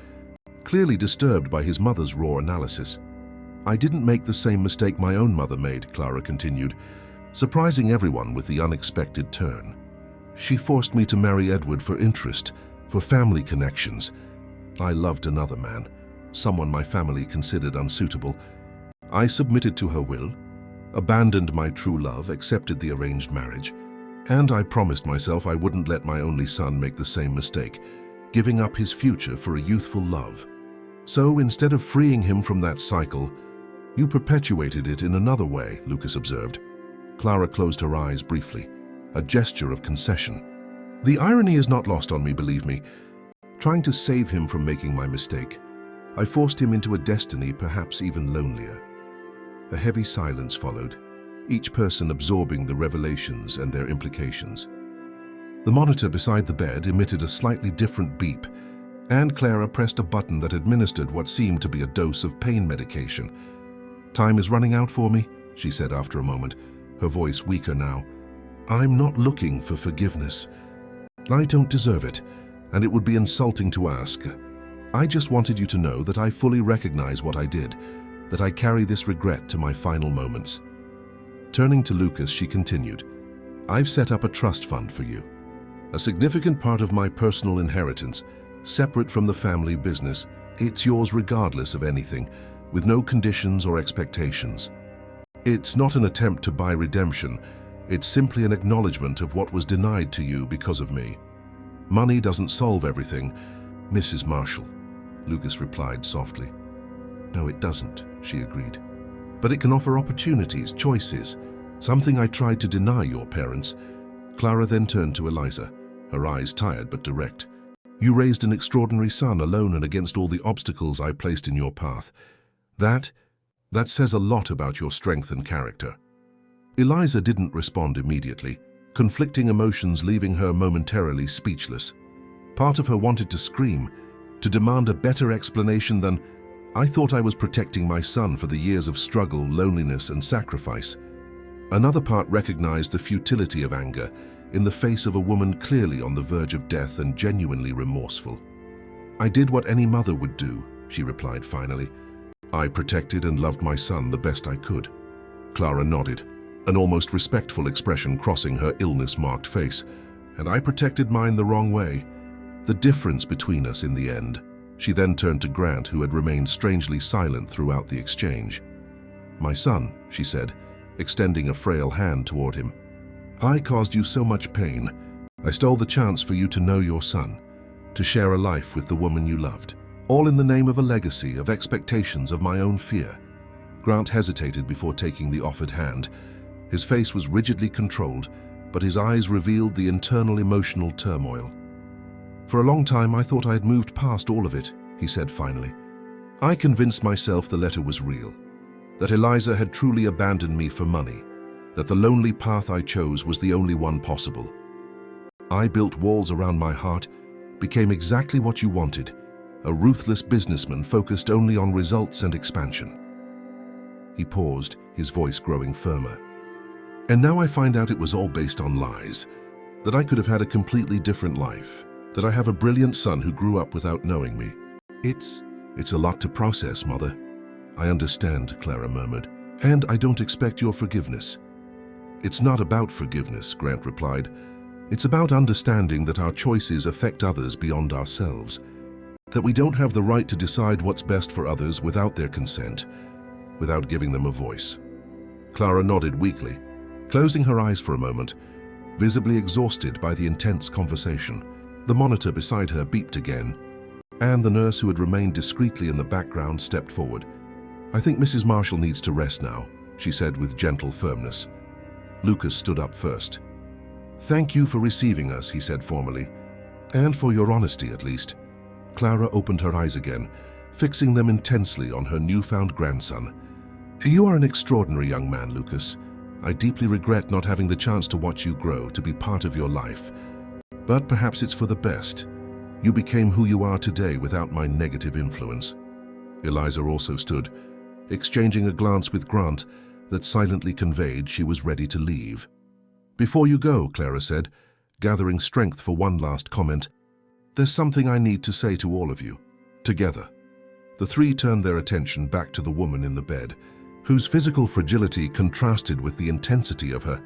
clearly disturbed by his mother's raw analysis. I didn't make the same mistake my own mother made, Clara continued, surprising everyone with the unexpected turn. She forced me to marry Edward for interest, for family connections. I loved another man, someone my family considered unsuitable. I submitted to her will, abandoned my true love, accepted the arranged marriage, and I promised myself I wouldn't let my only son make the same mistake, giving up his future for a youthful love. So instead of freeing him from that cycle, you perpetuated it in another way, Lucas observed. Clara closed her eyes briefly, a gesture of concession. The irony is not lost on me, believe me. Trying to save him from making my mistake, I forced him into a destiny perhaps even lonelier. A heavy silence followed, each person absorbing the revelations and their implications. The monitor beside the bed emitted a slightly different beep, and Clara pressed a button that administered what seemed to be a dose of pain medication. Time is running out for me, she said after a moment, her voice weaker now. I'm not looking for forgiveness. I don't deserve it, and it would be insulting to ask. I just wanted you to know that I fully recognize what I did, that I carry this regret to my final moments. Turning to Lucas, she continued, I've set up a trust fund for you. A significant part of my personal inheritance, separate from the family business. It's yours regardless of anything, with no conditions or expectations. It's not an attempt to buy redemption. It's simply an acknowledgement of what was denied to you because of me. Money doesn't solve everything, Mrs. Marshall, Lucas replied softly. No, it doesn't, she agreed. But it can offer opportunities, choices, something I tried to deny your parents. Clara then turned to Eliza, her eyes tired but direct. You raised an extraordinary son alone and against all the obstacles I placed in your path. That says a lot about your strength and character. Eliza didn't respond immediately, conflicting emotions leaving her momentarily speechless. Part of her wanted to scream, to demand a better explanation than, I thought I was protecting my son for the years of struggle, loneliness, and sacrifice. Another part recognized the futility of anger in the face of a woman clearly on the verge of death and genuinely remorseful. I did what any mother would do, she replied finally. I protected and loved my son the best I could. Clara nodded, an almost respectful expression crossing her illness-marked face. And I protected mine the wrong way. The difference between us in the end. She then turned to Grant, who had remained strangely silent throughout the exchange. My son, she said, extending a frail hand toward him. I caused you so much pain. I stole the chance for you to know your son. to share a life with the woman you loved, all in the name of a legacy of expectations of my own fear. Grant hesitated before taking the offered hand. His face was rigidly controlled, but his eyes revealed the internal emotional turmoil. "For a long time, I thought I had moved past all of it," he said finally. "I convinced myself the letter was real, that Eliza had truly abandoned me for money, that the lonely path I chose was the only one possible. I built walls around my heart, became exactly what you wanted, a ruthless businessman focused only on results and expansion." He paused, his voice growing firmer. "And now I find out it was all based on lies, that I could have had a completely different life, that I have a brilliant son who grew up without knowing me. It's a lot to process, Mother." "I understand," Clara murmured, "and I don't expect your forgiveness." "It's not about forgiveness," Grant replied. "It's about understanding that our choices affect others beyond ourselves, that we don't have the right to decide what's best for others without their consent, without giving them a voice." Clara nodded weakly, closing her eyes for a moment, visibly exhausted by the intense conversation. The monitor beside her beeped again, and the nurse who had remained discreetly in the background stepped forward. "I think Mrs. Marshall needs to rest now," she said with gentle firmness. Lucas stood up first. "Thank you for receiving us," he said formally, "and for your honesty at least." Clara opened her eyes again, fixing them intensely on her newfound grandson. "You are an extraordinary young man, Lucas. I deeply regret not having the chance to watch you grow, to be part of your life. But perhaps it's for the best. You became who you are today without my negative influence." Eliza also stood, exchanging a glance with Grant that silently conveyed she was ready to leave. "Before you go," Clara said, gathering strength for one last comment, "there's something I need to say to all of you, together." The three turned their attention back to the woman in the bed, whose physical fragility contrasted with the intensity of her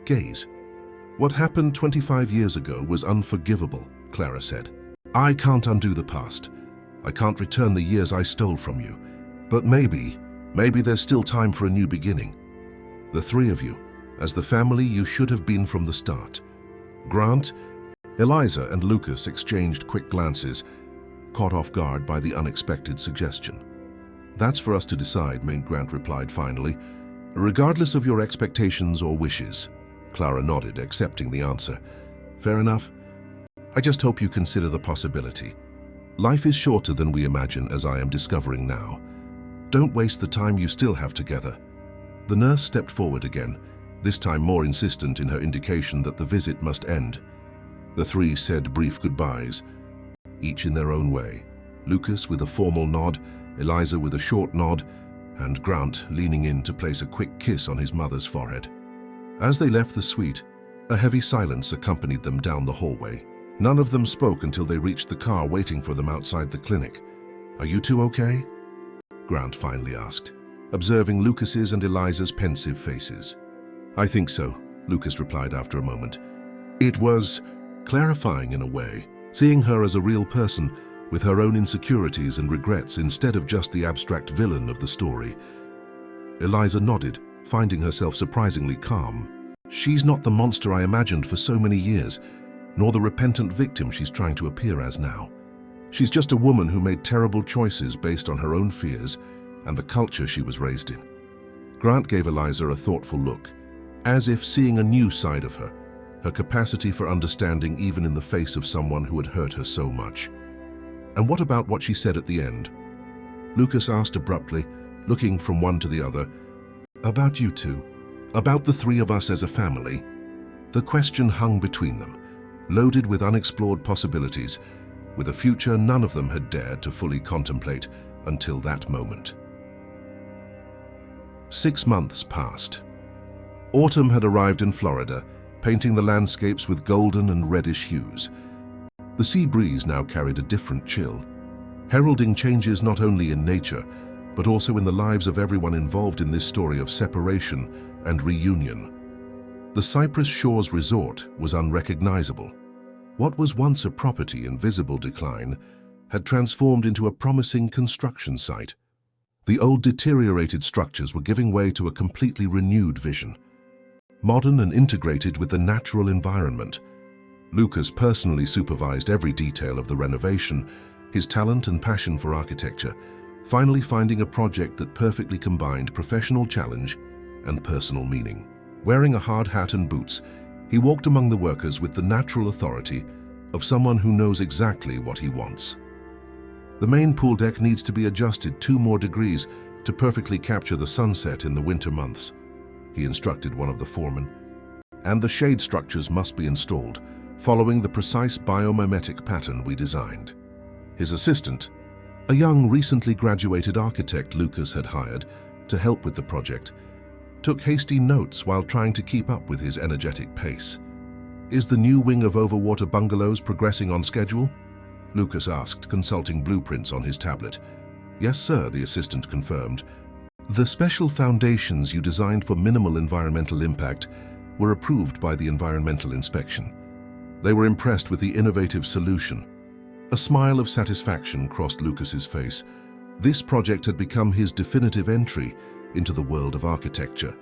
gaze. "What happened 25 years ago was unforgivable," Clara said. "I can't undo the past. I can't return the years I stole from you. But maybe there's still time for a new beginning. The three of you, as the family you should have been from the start." Grant, Eliza, and Lucas exchanged quick glances, caught off guard by the unexpected suggestion. "That's for us to decide," Grant replied finally. "Regardless of your expectations or wishes." Clara nodded, accepting the answer. "Fair enough. I just hope you consider the possibility. Life is shorter than we imagine, as I am discovering now. Don't waste the time you still have together." The nurse stepped forward again, this time more insistent in her indication that the visit must end. The three said brief goodbyes, each in their own way. Lucas with a formal nod, Eliza with a short nod, and Grant leaning in to place a quick kiss on his mother's forehead. As they left the suite, a heavy silence accompanied them down the hallway. None of them spoke until they reached the car waiting for them outside the clinic. "Are you two okay?" Grant finally asked, observing Lucas's and Eliza's pensive faces. "I think so," Lucas replied after a moment. It was clarifying in a way, seeing her as a real person with her own insecurities and regrets instead of just the abstract villain of the story. Eliza nodded, finding herself surprisingly calm. "She's not the monster I imagined for so many years, nor the repentant victim she's trying to appear as now. She's just a woman who made terrible choices based on her own fears and the culture she was raised in." Grant gave Eliza a thoughtful look, as if seeing a new side of her, her capacity for understanding even in the face of someone who had hurt her so much. "And what about what she said at the end?" Lucas asked abruptly, looking from one to the other. "About you two, about the three of us as a family." The question hung between them, loaded with unexplored possibilities, with a future none of them had dared to fully contemplate until that moment. 6 months passed. Autumn had arrived in Florida, painting the landscapes with golden and reddish hues. The sea breeze now carried a different chill, heralding changes not only in nature, but also in the lives of everyone involved in this story of separation and reunion. The Cypress Shores Resort was unrecognizable. What was once a property in visible decline had transformed into a promising construction site. The old deteriorated structures were giving way to a completely renewed vision, modern and integrated with the natural environment. Lucas personally supervised every detail of the renovation, his talent and passion for architecture, finally finding a project that perfectly combined professional challenge and personal meaning. Wearing a hard hat and boots, he walked among the workers with the natural authority of someone who knows exactly what he wants. The main pool deck needs to be adjusted 2 more degrees to perfectly capture the sunset in the winter months, he instructed one of the foremen. And the shade structures must be installed, following the precise biomimetic pattern we designed. His assistant, a young, recently graduated architect Lucas had hired to help with the project, took hasty notes while trying to keep up with his energetic pace. "Is the new wing of overwater bungalows progressing on schedule?" Lucas asked, consulting blueprints on his tablet. "Yes, sir," the assistant confirmed. "The special foundations you designed for minimal environmental impact were approved by the environmental inspection. They were impressed with the innovative solution." A smile of satisfaction crossed Lucas's face. This project had become his definitive entry into the world of architecture.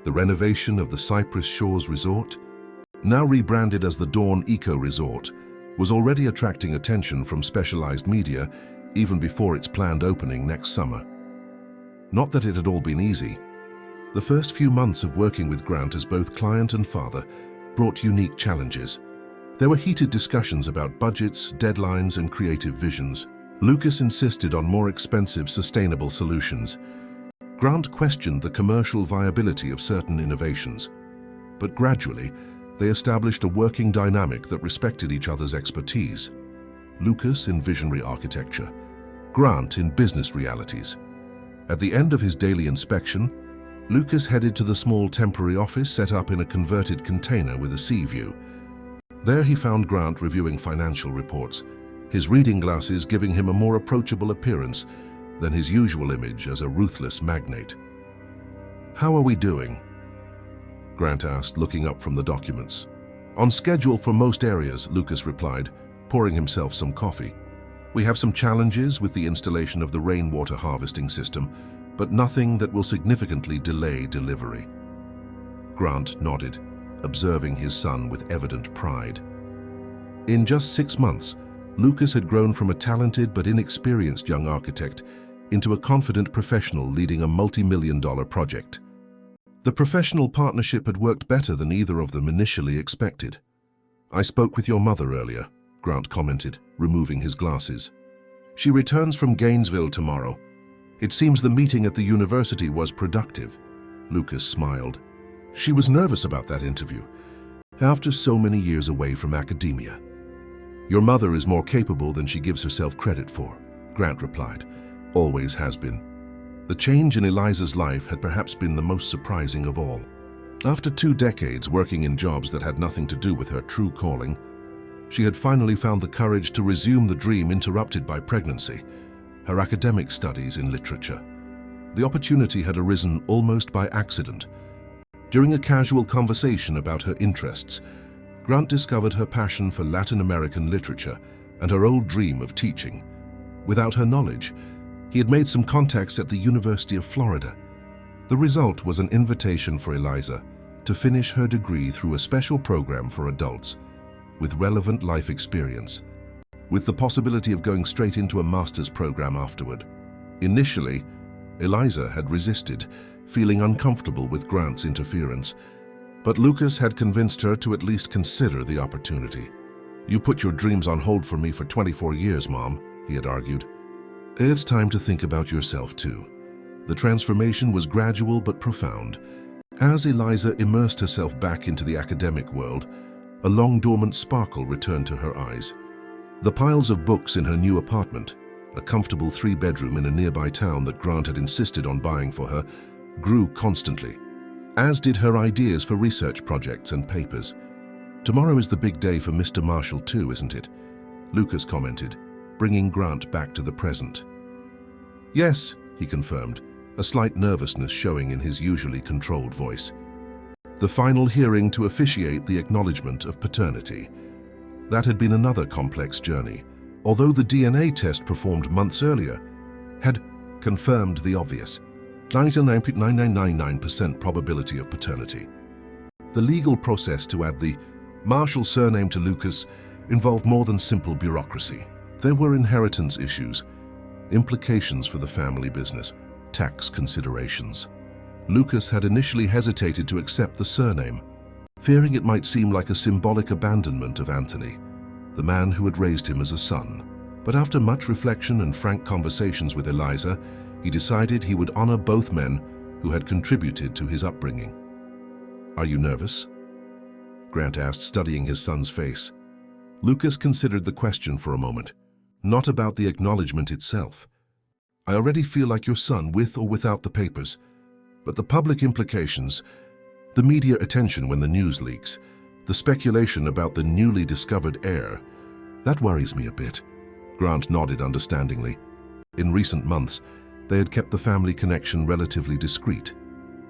The renovation of the Cypress Shores Resort, now rebranded as the Dawn Eco Resort, was already attracting attention from specialized media even before its planned opening next summer. Not that it had all been easy. The first few months of working with Grant as both client and father brought unique challenges. There were heated discussions about budgets, deadlines, and creative visions. Lucas insisted on more expensive, sustainable solutions. Grant questioned the commercial viability of certain innovations. But gradually, they established a working dynamic that respected each other's expertise. Lucas in visionary architecture, Grant in business realities. At the end of his daily inspection, Lucas headed to the small temporary office set up in a converted container with a sea view. There he found Grant reviewing financial reports, his reading glasses giving him a more approachable appearance than his usual image as a ruthless magnate. "How are we doing?" Grant asked, looking up from the documents. "On schedule for most areas," Lucas replied, pouring himself some coffee. "We have some challenges with the installation of the rainwater harvesting system, but nothing that will significantly delay delivery." Grant nodded, observing his son with evident pride. In just 6 months, Lucas had grown from a talented but inexperienced young architect into a confident professional leading a multi-million-dollar project. The professional partnership had worked better than either of them initially expected. "I spoke with your mother earlier," Grant commented, removing his glasses. "She returns from Gainesville tomorrow. It seems the meeting at the university was productive." Lucas smiled. "She was nervous about that interview, after so many years away from academia." "Your mother is more capable than she gives herself credit for," Grant replied. "Always has been." The change in Eliza's life had perhaps been the most surprising of all. After 2 decades working in jobs that had nothing to do with her true calling, she had finally found the courage to resume the dream interrupted by pregnancy, her academic studies in literature. The opportunity had arisen almost by accident. During a casual conversation about her interests, Grant discovered her passion for Latin American literature and her old dream of teaching. Without her knowledge, he had made some contacts at the University of Florida. The result was an invitation for Eliza to finish her degree through a special program for adults with relevant life experience, with the possibility of going straight into a master's program afterward. Initially, Eliza had resisted, feeling uncomfortable with Grant's interference, but Lucas had convinced her to at least consider the opportunity. "You put your dreams on hold for me for 24 years, Mom," he had argued. "It's time to think about yourself too." The transformation was gradual but profound. As Eliza immersed herself back into the academic world, a long-dormant sparkle returned to her eyes. The piles of books in her new apartment, a comfortable 3-bedroom in a nearby town that Grant had insisted on buying for her, grew constantly, as did her ideas for research projects and papers. "Tomorrow is the big day for Mr. Marshall too, isn't it?" Lucas commented, bringing Grant back to the present. "Yes," he confirmed, a slight nervousness showing in his usually controlled voice. The final hearing to officiate the acknowledgement of paternity. That had been another complex journey, although the DNA test performed months earlier had confirmed the obvious: 99.9999% probability of paternity. The legal process to add the Marshall's surname to Lucas involved more than simple bureaucracy. There were inheritance issues, implications for the family business, tax considerations. Lucas had initially hesitated to accept the surname, fearing it might seem like a symbolic abandonment of Anthony, the man who had raised him as a son. But after much reflection and frank conversations with Eliza, he decided he would honor both men who had contributed to his upbringing. "Are you nervous?" Grant asked, studying his son's face. Lucas considered the question for a moment, not about the acknowledgement itself. "I already feel like your son, with or without the papers. But the public implications, the media attention when the news leaks, the speculation about the newly discovered heir, that worries me a bit." Grant nodded understandingly. In recent months, they had kept the family connection relatively discreet,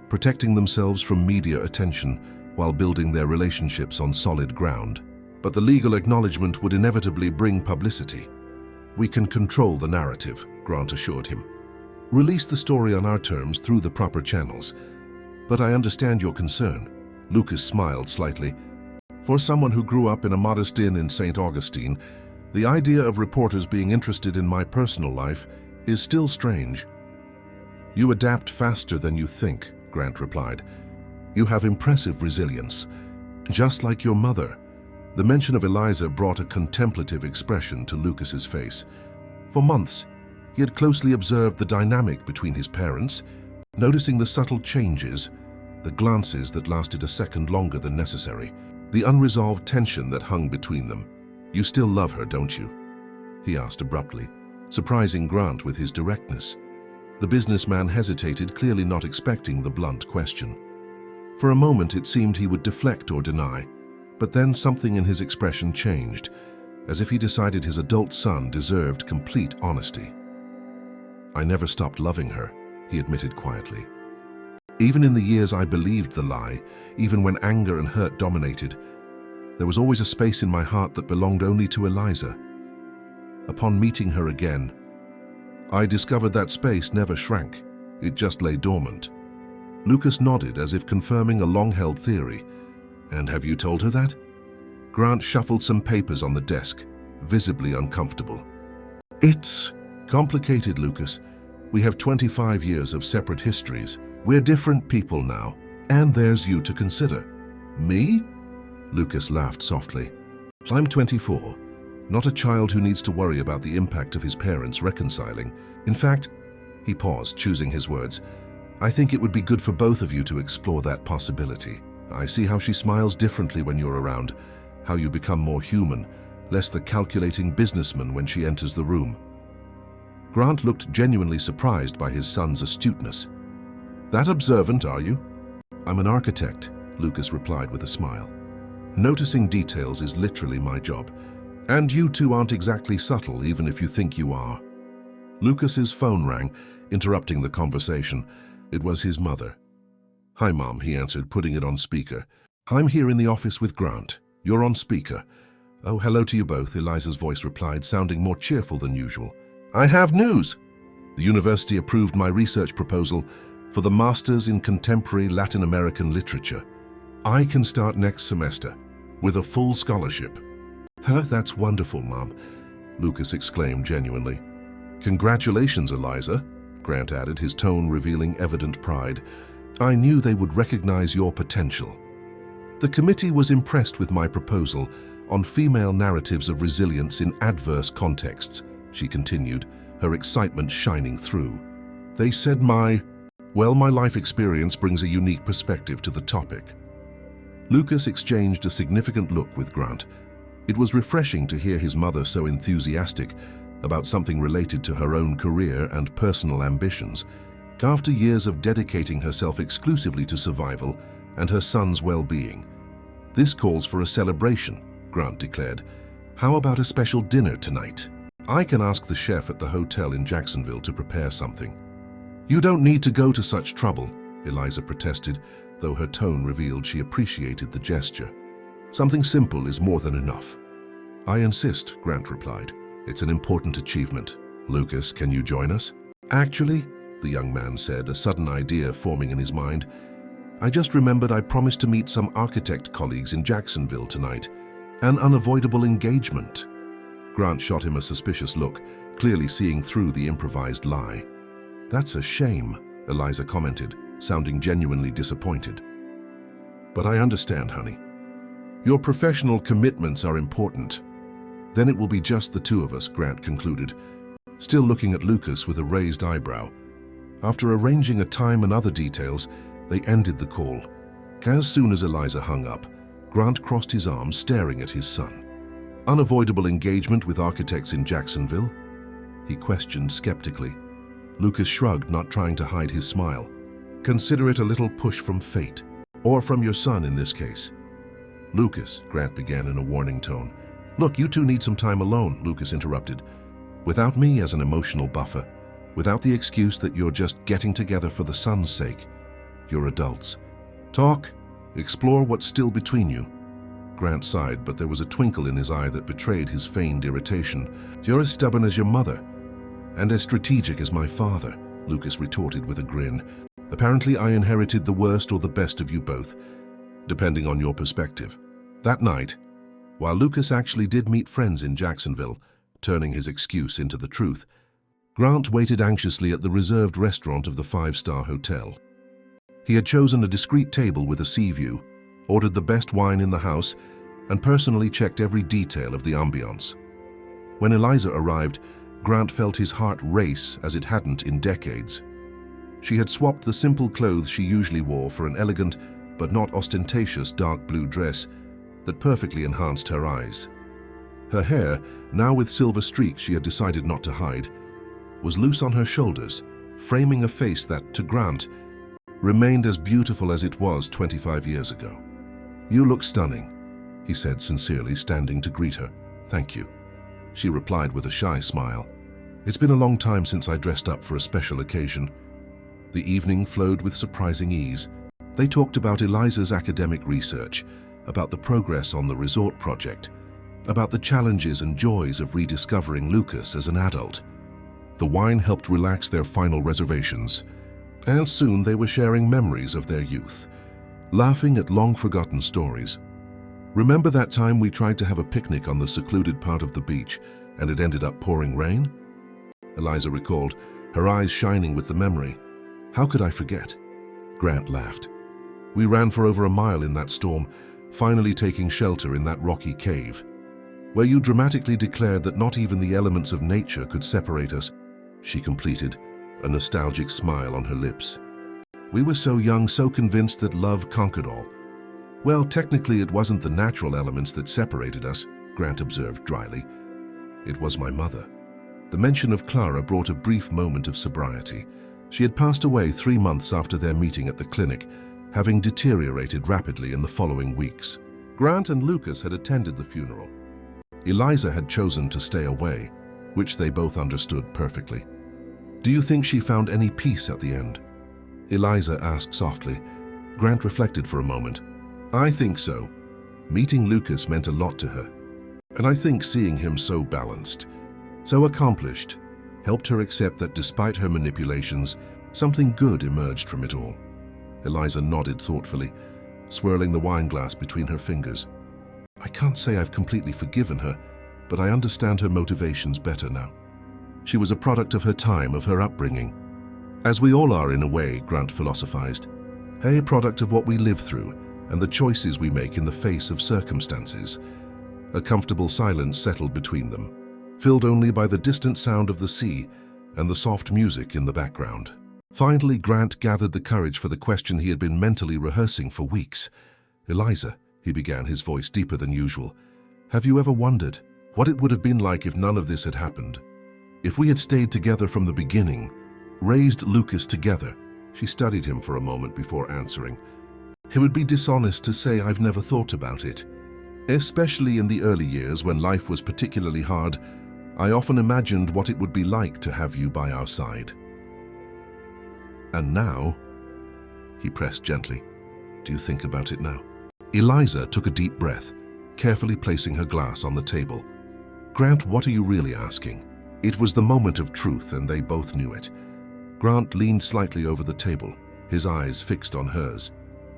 protecting themselves from media attention while building their relationships on solid ground. But the legal acknowledgement would inevitably bring publicity. "We can control the narrative," Grant assured him. "Release the story on our terms through the proper channels. But I understand your concern." Lucas smiled slightly. "For someone who grew up in a modest inn in St. Augustine, the idea of reporters being interested in my personal life is still strange." "You adapt faster than you think," Grant replied. "You have impressive resilience, just like your mother." The mention of Eliza brought a contemplative expression to Lucas's face. For months, he had closely observed the dynamic between his parents, noticing the subtle changes, the glances that lasted a second longer than necessary, the unresolved tension that hung between them. "You still love her, don't you?" he asked abruptly, surprising Grant with his directness. The businessman hesitated, clearly not expecting the blunt question. For a moment it seemed he would deflect or deny, but then something in his expression changed, as if he decided his adult son deserved complete honesty. "I never stopped loving her," he admitted quietly. "Even in the years I believed the lie, even when anger and hurt dominated, there was always a space in my heart that belonged only to Eliza. Upon meeting her again, I discovered that space never shrank. It just lay dormant." Lucas nodded as if confirming a long-held theory. "And have you told her that?" Grant shuffled some papers on the desk, visibly uncomfortable. "It's complicated, Lucas. We have 25 years of separate histories. We're different people now, and there's you to consider." "Me?" Lucas laughed softly. "I'm 24. Not a child who needs to worry about the impact of his parents reconciling. In fact," he paused, choosing his words, "I think it would be good for both of you to explore that possibility. I see how she smiles differently when you're around, how you become more human, less the calculating businessman when she enters the room." Grant looked genuinely surprised by his son's astuteness. "That observant, are you?" "I'm an architect," Lucas replied with a smile. "Noticing details is literally my job. And you two aren't exactly subtle, even if you think you are." Lucas's phone rang, interrupting the conversation. It was his mother. "Hi, Mom," he answered, putting it on speaker. "I'm here in the office with Grant. You're on speaker." "Oh, hello to you both," Eliza's voice replied, sounding more cheerful than usual. "I have news. The university approved my research proposal for the Masters in Contemporary Latin American Literature. I can start next semester, with a full scholarship." "Huh, that's wonderful, Mom," Lucas exclaimed genuinely. "Congratulations, Eliza," Grant added, his tone revealing evident pride. "I knew they would recognize your potential." "The committee was impressed with my proposal on female narratives of resilience in adverse contexts," she continued, her excitement shining through. "They said my life experience brings a unique perspective to the topic." Lucas exchanged a significant look with Grant. It was refreshing to hear his mother so enthusiastic about something related to her own career and personal ambitions, after years of dedicating herself exclusively to survival and her son's well-being. "This calls for a celebration," Grant declared. "How about a special dinner tonight? I can ask the chef at the hotel in Jacksonville to prepare something." "You don't need to go to such trouble," Eliza protested, though her tone revealed she appreciated the gesture. "Something simple is more than enough." "I insist," Grant replied. "It's an important achievement. Lucas, can you join us?" "Actually," the young man said, a sudden idea forming in his mind, I just remembered I promised to meet some architect colleagues in Jacksonville tonight. An unavoidable engagement." Grant shot him a suspicious look, clearly seeing through the improvised lie. "That's a shame," Eliza commented, sounding genuinely disappointed. "But I understand, honey. Your professional commitments are important." "Then it will be just the two of us," Grant concluded, still looking at Lucas with a raised eyebrow. After arranging a time and other details, they ended the call. As soon as Eliza hung up, Grant crossed his arms, staring at his son. "Unavoidable engagement with architects in Jacksonville?" he questioned skeptically. Lucas shrugged, not trying to hide his smile. "Consider it a little push from fate, or from your son in this case." "Lucas," Grant began in a warning tone. "Look, you two need some time alone," Lucas interrupted. "Without me as an emotional buffer, without the excuse that you're just getting together for the son's sake. You're adults. Talk, explore what's still between you." Grant sighed, but there was a twinkle in his eye that betrayed his feigned irritation. "You're as stubborn as your mother, and as strategic as my father," Lucas retorted with a grin. "Apparently I inherited the worst or the best of you both, depending on your perspective." That night, while Lucas actually did meet friends in Jacksonville, turning his excuse into the truth, Grant waited anxiously at the reserved restaurant of the five-star hotel. He had chosen a discreet table with a sea view, ordered the best wine in the house, and personally checked every detail of the ambiance. When Eliza arrived, Grant felt his heart race as it hadn't in decades. She had swapped the simple clothes she usually wore for an elegant but not ostentatious dark blue dress that perfectly enhanced her eyes. Her hair, now with silver streaks she had decided not to hide, was loose on her shoulders, framing a face that, to Grant, remained as beautiful as it was 25 years ago. "You look stunning," he said sincerely, standing to greet her. "Thank you," she replied with a shy smile. "It's been a long time since I dressed up for a special occasion." The evening flowed with surprising ease. They talked about Eliza's academic research, about the progress on the resort project, about the challenges and joys of rediscovering Lucas as an adult. The wine helped relax their final reservations, and soon they were sharing memories of their youth, laughing at long-forgotten stories. "Remember that time we tried to have a picnic on the secluded part of the beach, and it ended up pouring rain?" Eliza recalled, her eyes shining with the memory. "How could I forget?" Grant laughed. "We ran for over a mile in that storm, finally taking shelter in that rocky cave, where you dramatically declared that not even the elements of nature could separate us," she completed, a nostalgic smile on her lips. "We were so young, so convinced that love conquered all." "Well, technically it wasn't the natural elements that separated us," Grant observed dryly. "It was my mother." The mention of Clara brought a brief moment of sobriety. She had passed away 3 months after their meeting at the clinic, having deteriorated rapidly in the following weeks. Grant and Lucas had attended the funeral. Eliza had chosen to stay away, which they both understood perfectly. "Do you think she found any peace at the end?" Eliza asked softly. Grant reflected for a moment. "I think so. Meeting Lucas meant a lot to her, and I think seeing him so balanced, so accomplished, helped her accept that despite her manipulations, something good emerged from it all." Eliza nodded thoughtfully, swirling the wine glass between her fingers. "I can't say I've completely forgiven her, but I understand her motivations better now. She was a product of her time, of her upbringing. As we all are in a way," Grant philosophized. "A product of what we live through and the choices we make in the face of circumstances." A comfortable silence settled between them, filled only by the distant sound of the sea and the soft music in the background. Finally, Grant gathered the courage for the question he had been mentally rehearsing for weeks. "Eliza," he began, his voice deeper than usual, "have you ever wondered what it would have been like if none of this had happened? If we had stayed together from the beginning, raised Lucas together?" She studied him for a moment before answering. "It would be dishonest to say I've never thought about it. Especially in the early years when life was particularly hard, I often imagined what it would be like to have you by our side. And now," he pressed gently, "do you think about it now?" Eliza took a deep breath, carefully placing her glass on the table. "Grant, what are you really asking?" It was the moment of truth, and they both knew it. Grant leaned slightly over the table, his eyes fixed on hers.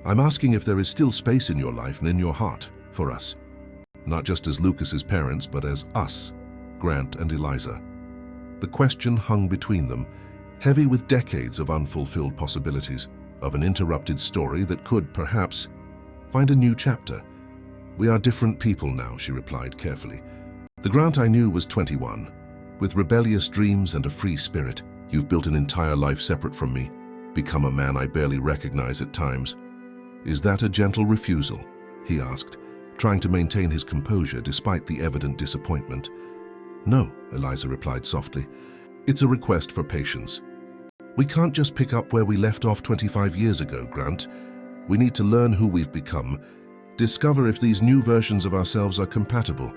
I'm asking if there is still space in your life and in your heart for us. Not just as Lucas's parents, but as us, Grant and Eliza. The question hung between them, heavy with decades of unfulfilled possibilities, of an interrupted story that could, perhaps, find a new chapter. We are different people now, she replied carefully. The Grant I knew was 21, with rebellious dreams and a free spirit. You've built an entire life separate from me, become a man I barely recognize at times. Is that a gentle refusal? He asked, trying to maintain his composure despite the evident disappointment. No, Eliza replied softly. It's a request for patience. We can't just pick up where we left off 25 years ago, Grant. We need to learn who we've become, discover if these new versions of ourselves are compatible.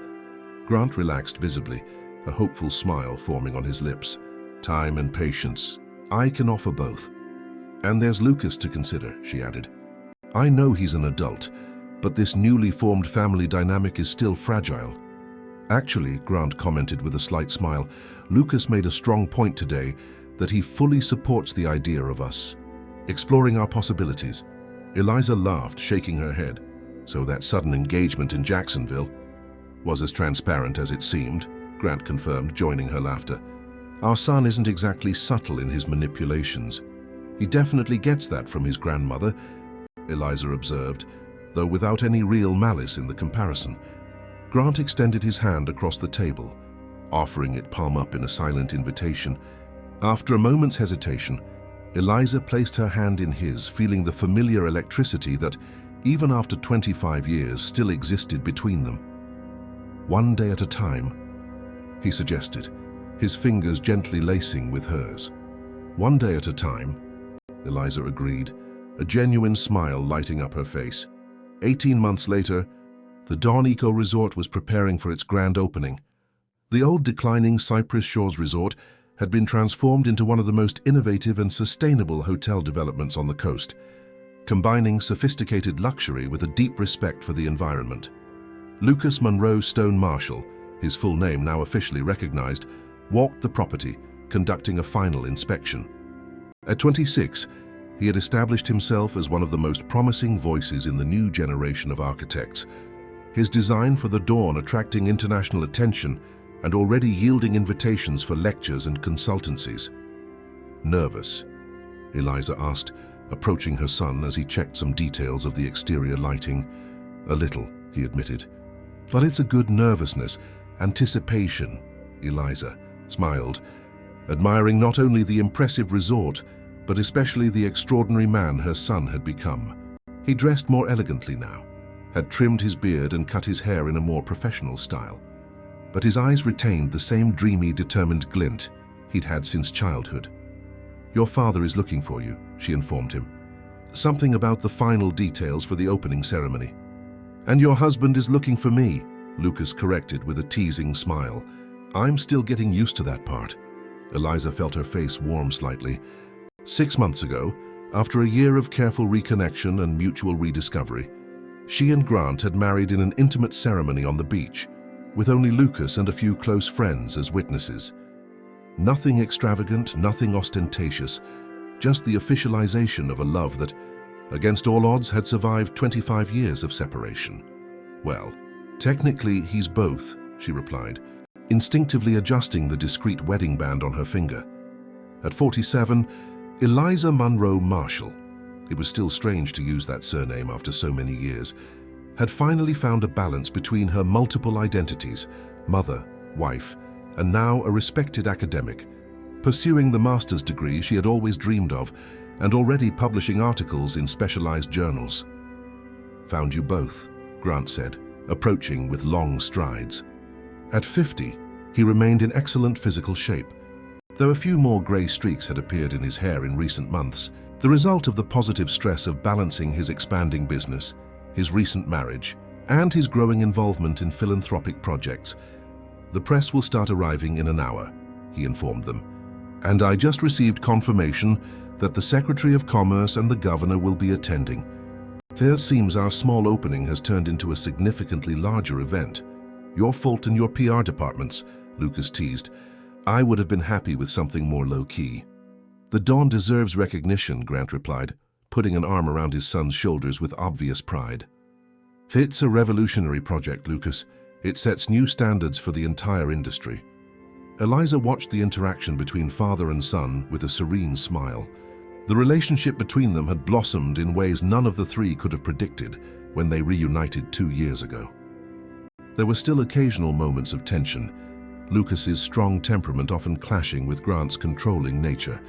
Grant relaxed visibly, a hopeful smile forming on his lips. Time and patience. I can offer both. And there's Lucas to consider, she added. I know he's an adult, but this newly formed family dynamic is still fragile. Actually, Grant commented with a slight smile, Lucas made a strong point today that he fully supports the idea of us exploring our possibilities. Eliza laughed, shaking her head. So that sudden engagement in Jacksonville was as transparent as it seemed, Grant confirmed, joining her laughter. Our son isn't exactly subtle in his manipulations. He definitely gets that from his grandmother, Eliza observed, though without any real malice in the comparison. Grant extended his hand across the table, offering it palm up in a silent invitation. After a moment's hesitation, Eliza placed her hand in his, feeling the familiar electricity that, even after 25 years, still existed between them. One day at a time, he suggested, his fingers gently lacing with hers. One day at a time, Eliza agreed, a genuine smile lighting up her face. 18 months later, the Dawn Eco Resort was preparing for its grand opening. The old declining Cypress Shores Resort had been transformed into one of the most innovative and sustainable hotel developments on the coast, combining sophisticated luxury with a deep respect for the environment. Lucas Monroe Stone Marshall, his full name now officially recognized, walked the property, conducting a final inspection. At 26, he had established himself as one of the most promising voices in the new generation of architects, his design for the Dawn attracting international attention and already yielding invitations for lectures and consultancies. Nervous? Eliza asked, approaching her son as he checked some details of the exterior lighting. A little, he admitted. But it's a good nervousness, anticipation, Eliza smiled, admiring not only the impressive resort, but especially the extraordinary man her son had become. He dressed more elegantly now, had trimmed his beard and cut his hair in a more professional style. But his eyes retained the same dreamy, determined glint he'd had since childhood. Your father is looking for you, she informed him. Something about the final details for the opening ceremony. And your husband is looking for me, Lucas corrected with a teasing smile. I'm still getting used to that part. Eliza felt her face warm slightly. 6 months ago, after a year of careful reconnection and mutual rediscovery, she and Grant had married in an intimate ceremony on the beach, with only Lucas and a few close friends as witnesses. Nothing extravagant, nothing ostentatious, just the officialization of a love that, against all odds, had survived 25 years of separation. Well, technically he's both, she replied, instinctively adjusting the discreet wedding band on her finger. At 47, Eliza Monroe Marshall, it was still strange to use that surname after so many years, had finally found a balance between her multiple identities, mother, wife, and now a respected academic, pursuing the master's degree she had always dreamed of and already publishing articles in specialized journals. Found you both, Grant said, approaching with long strides. At 50, he remained in excellent physical shape, though a few more grey streaks had appeared in his hair in recent months, the result of the positive stress of balancing his expanding business, his recent marriage, and his growing involvement in philanthropic projects. The press will start arriving in an hour, he informed them, and I just received confirmation that the Secretary of Commerce and the Governor will be attending. It seems our small opening has turned into a significantly larger event. Your fault and your PR departments, Lucas teased. I would have been happy with something more low-key. The Dawn deserves recognition, Grant replied. putting an arm around his son's shoulders with obvious pride. "It's a revolutionary project, Lucas. It sets new standards for the entire industry." Eliza watched the interaction between father and son with a serene smile. The relationship between them had blossomed in ways none of the three could have predicted when they reunited 2 years ago. There were still occasional moments of tension, Lucas's strong temperament often clashing with Grant's controlling nature,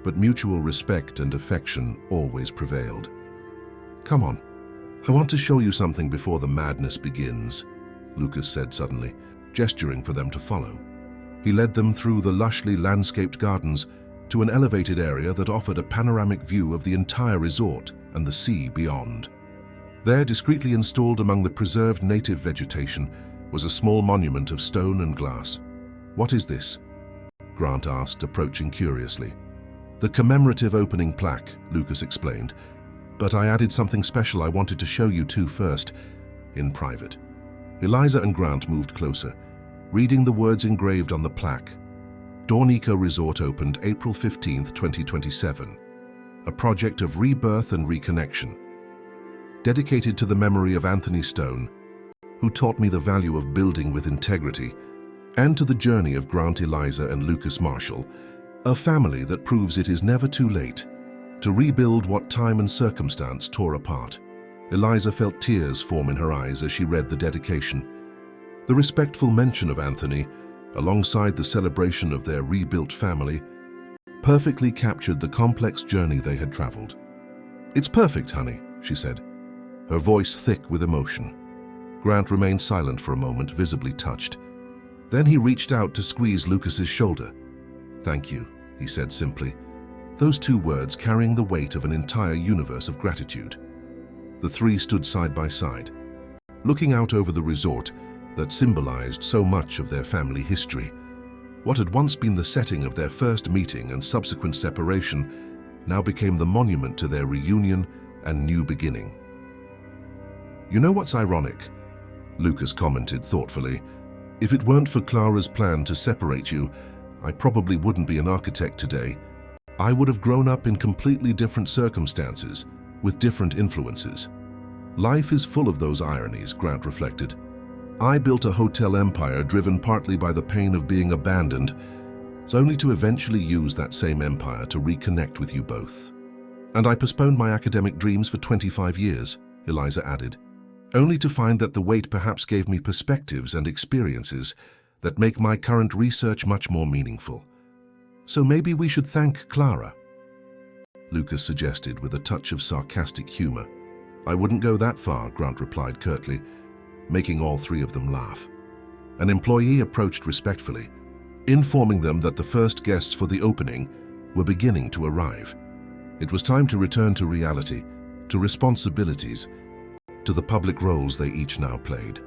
but mutual respect and affection always prevailed. "Come on, I want to show you something before the madness begins," Lucas said suddenly, gesturing for them to follow. He led them through the lushly landscaped gardens to an elevated area that offered a panoramic view of the entire resort and the sea beyond. There, discreetly installed among the preserved native vegetation, was a small monument of stone and glass. "What is this?" Grant asked, approaching curiously. "The commemorative opening plaque," Lucas explained. "But I added something special I wanted to show you two first, in private." Eliza and Grant moved closer, reading the words engraved on the plaque. Dawn Eco Resort opened April 15, 2027. A project of rebirth and reconnection. Dedicated to the memory of Anthony Stone, who taught me the value of building with integrity, and to the journey of Grant, Eliza, and Lucas Marshall, a family that proves it is never too late to rebuild what time and circumstance tore apart. Eliza felt tears form in her eyes as she read the dedication. The respectful mention of Anthony, alongside the celebration of their rebuilt family, perfectly captured the complex journey they had traveled. "It's perfect, honey," she said, her voice thick with emotion. Grant remained silent for a moment, visibly touched. Then he reached out to squeeze Lucas's shoulder. "Thank you," he said simply, those two words carrying the weight of an entire universe of gratitude. The three stood side by side, looking out over the resort that symbolized so much of their family history. What had once been the setting of their first meeting and subsequent separation now became the monument to their reunion and new beginning. "You know what's ironic?" Lucas commented thoughtfully. "If it weren't for Clara's plan to separate you, I probably wouldn't be an architect today. I would have grown up in completely different circumstances, with different influences." Life is full of those ironies, Grant reflected. I built a hotel empire driven partly by the pain of being abandoned, only to eventually use that same empire to reconnect with you both. And I postponed my academic dreams for 25 years, Eliza added, only to find that the wait perhaps gave me perspectives and experiences that make my current research much more meaningful. So maybe we should thank Clara, Lucas suggested with a touch of sarcastic humor. "I wouldn't go that far," Grant replied curtly, making all three of them laugh. An employee approached respectfully, informing them that the first guests for the opening were beginning to arrive. It was time to return to reality, to responsibilities, to the public roles they each now played.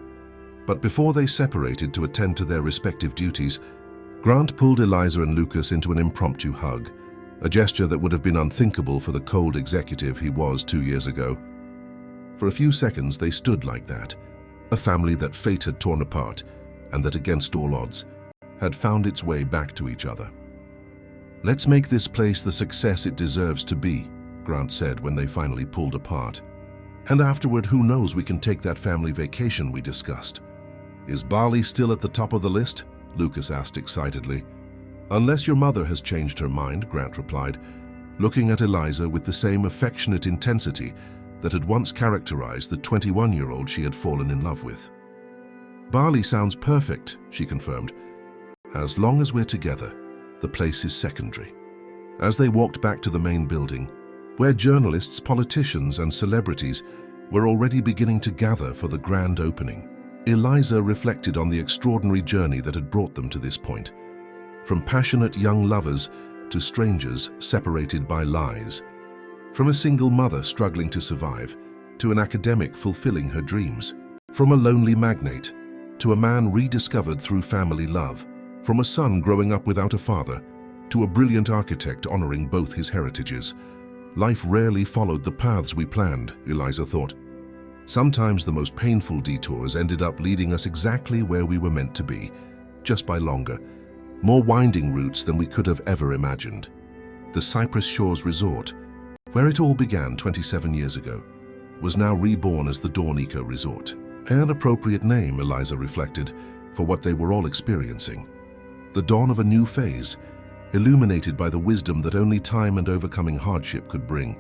But before they separated to attend to their respective duties, Grant pulled Eliza and Lucas into an impromptu hug, a gesture that would have been unthinkable for the cold executive he was 2 years ago. For a few seconds they stood like that, a family that fate had torn apart and that, against all odds, had found its way back to each other. "Let's make this place the success it deserves to be," Grant said when they finally pulled apart. "And afterward, who knows, we can take that family vacation we discussed." "Is Bali still at the top of the list?" Lucas asked excitedly. "Unless your mother has changed her mind," Grant replied, looking at Eliza with the same affectionate intensity that had once characterized the 21-year-old she had fallen in love with. "Bali sounds perfect," she confirmed. "As long as we're together, the place is secondary." As they walked back to the main building, where journalists, politicians, and celebrities were already beginning to gather for the grand opening, Eliza reflected on the extraordinary journey that had brought them to this point. From passionate young lovers to strangers separated by lies. From a single mother struggling to survive to an academic fulfilling her dreams. From a lonely magnate to a man rediscovered through family love. From a son growing up without a father to a brilliant architect honoring both his heritages. Life rarely followed the paths we planned, Eliza thought. Sometimes the most painful detours ended up leading us exactly where we were meant to be, just by longer, more winding routes than we could have ever imagined. The Cypress Shores Resort, Where it all began 27 years ago was now reborn as the Dawn Eco Resort. An appropriate name, Eliza reflected, for what they were all experiencing. The dawn of a new phase, illuminated by the wisdom that only time and overcoming hardship could bring.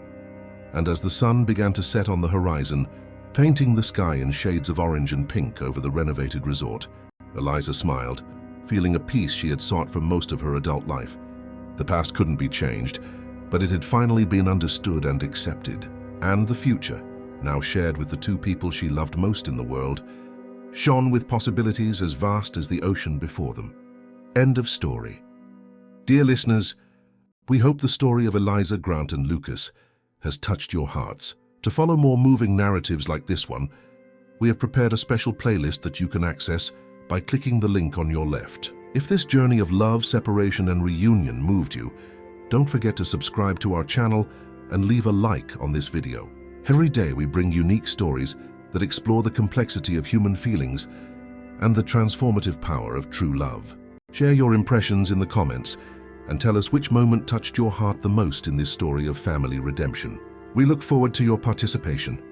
And as the sun began to set on the horizon, painting the sky in shades of orange and pink over the renovated resort, Eliza smiled, feeling a peace she had sought for most of her adult life. The past couldn't be changed, but it had finally been understood and accepted. And the future, now shared with the two people she loved most in the world, shone with possibilities as vast as the ocean before them. End of story. Dear listeners, we hope the story of Eliza, Grant, and Lucas has touched your hearts. To follow more moving narratives like this one, we have prepared a special playlist that you can access by clicking the link on your left. If this journey of love, separation, and reunion moved you, don't forget to subscribe to our channel and leave a like on this video. Every day we bring unique stories that explore the complexity of human feelings and the transformative power of true love. Share your impressions in the comments and tell us which moment touched your heart the most in this story of family redemption. We look forward to your participation.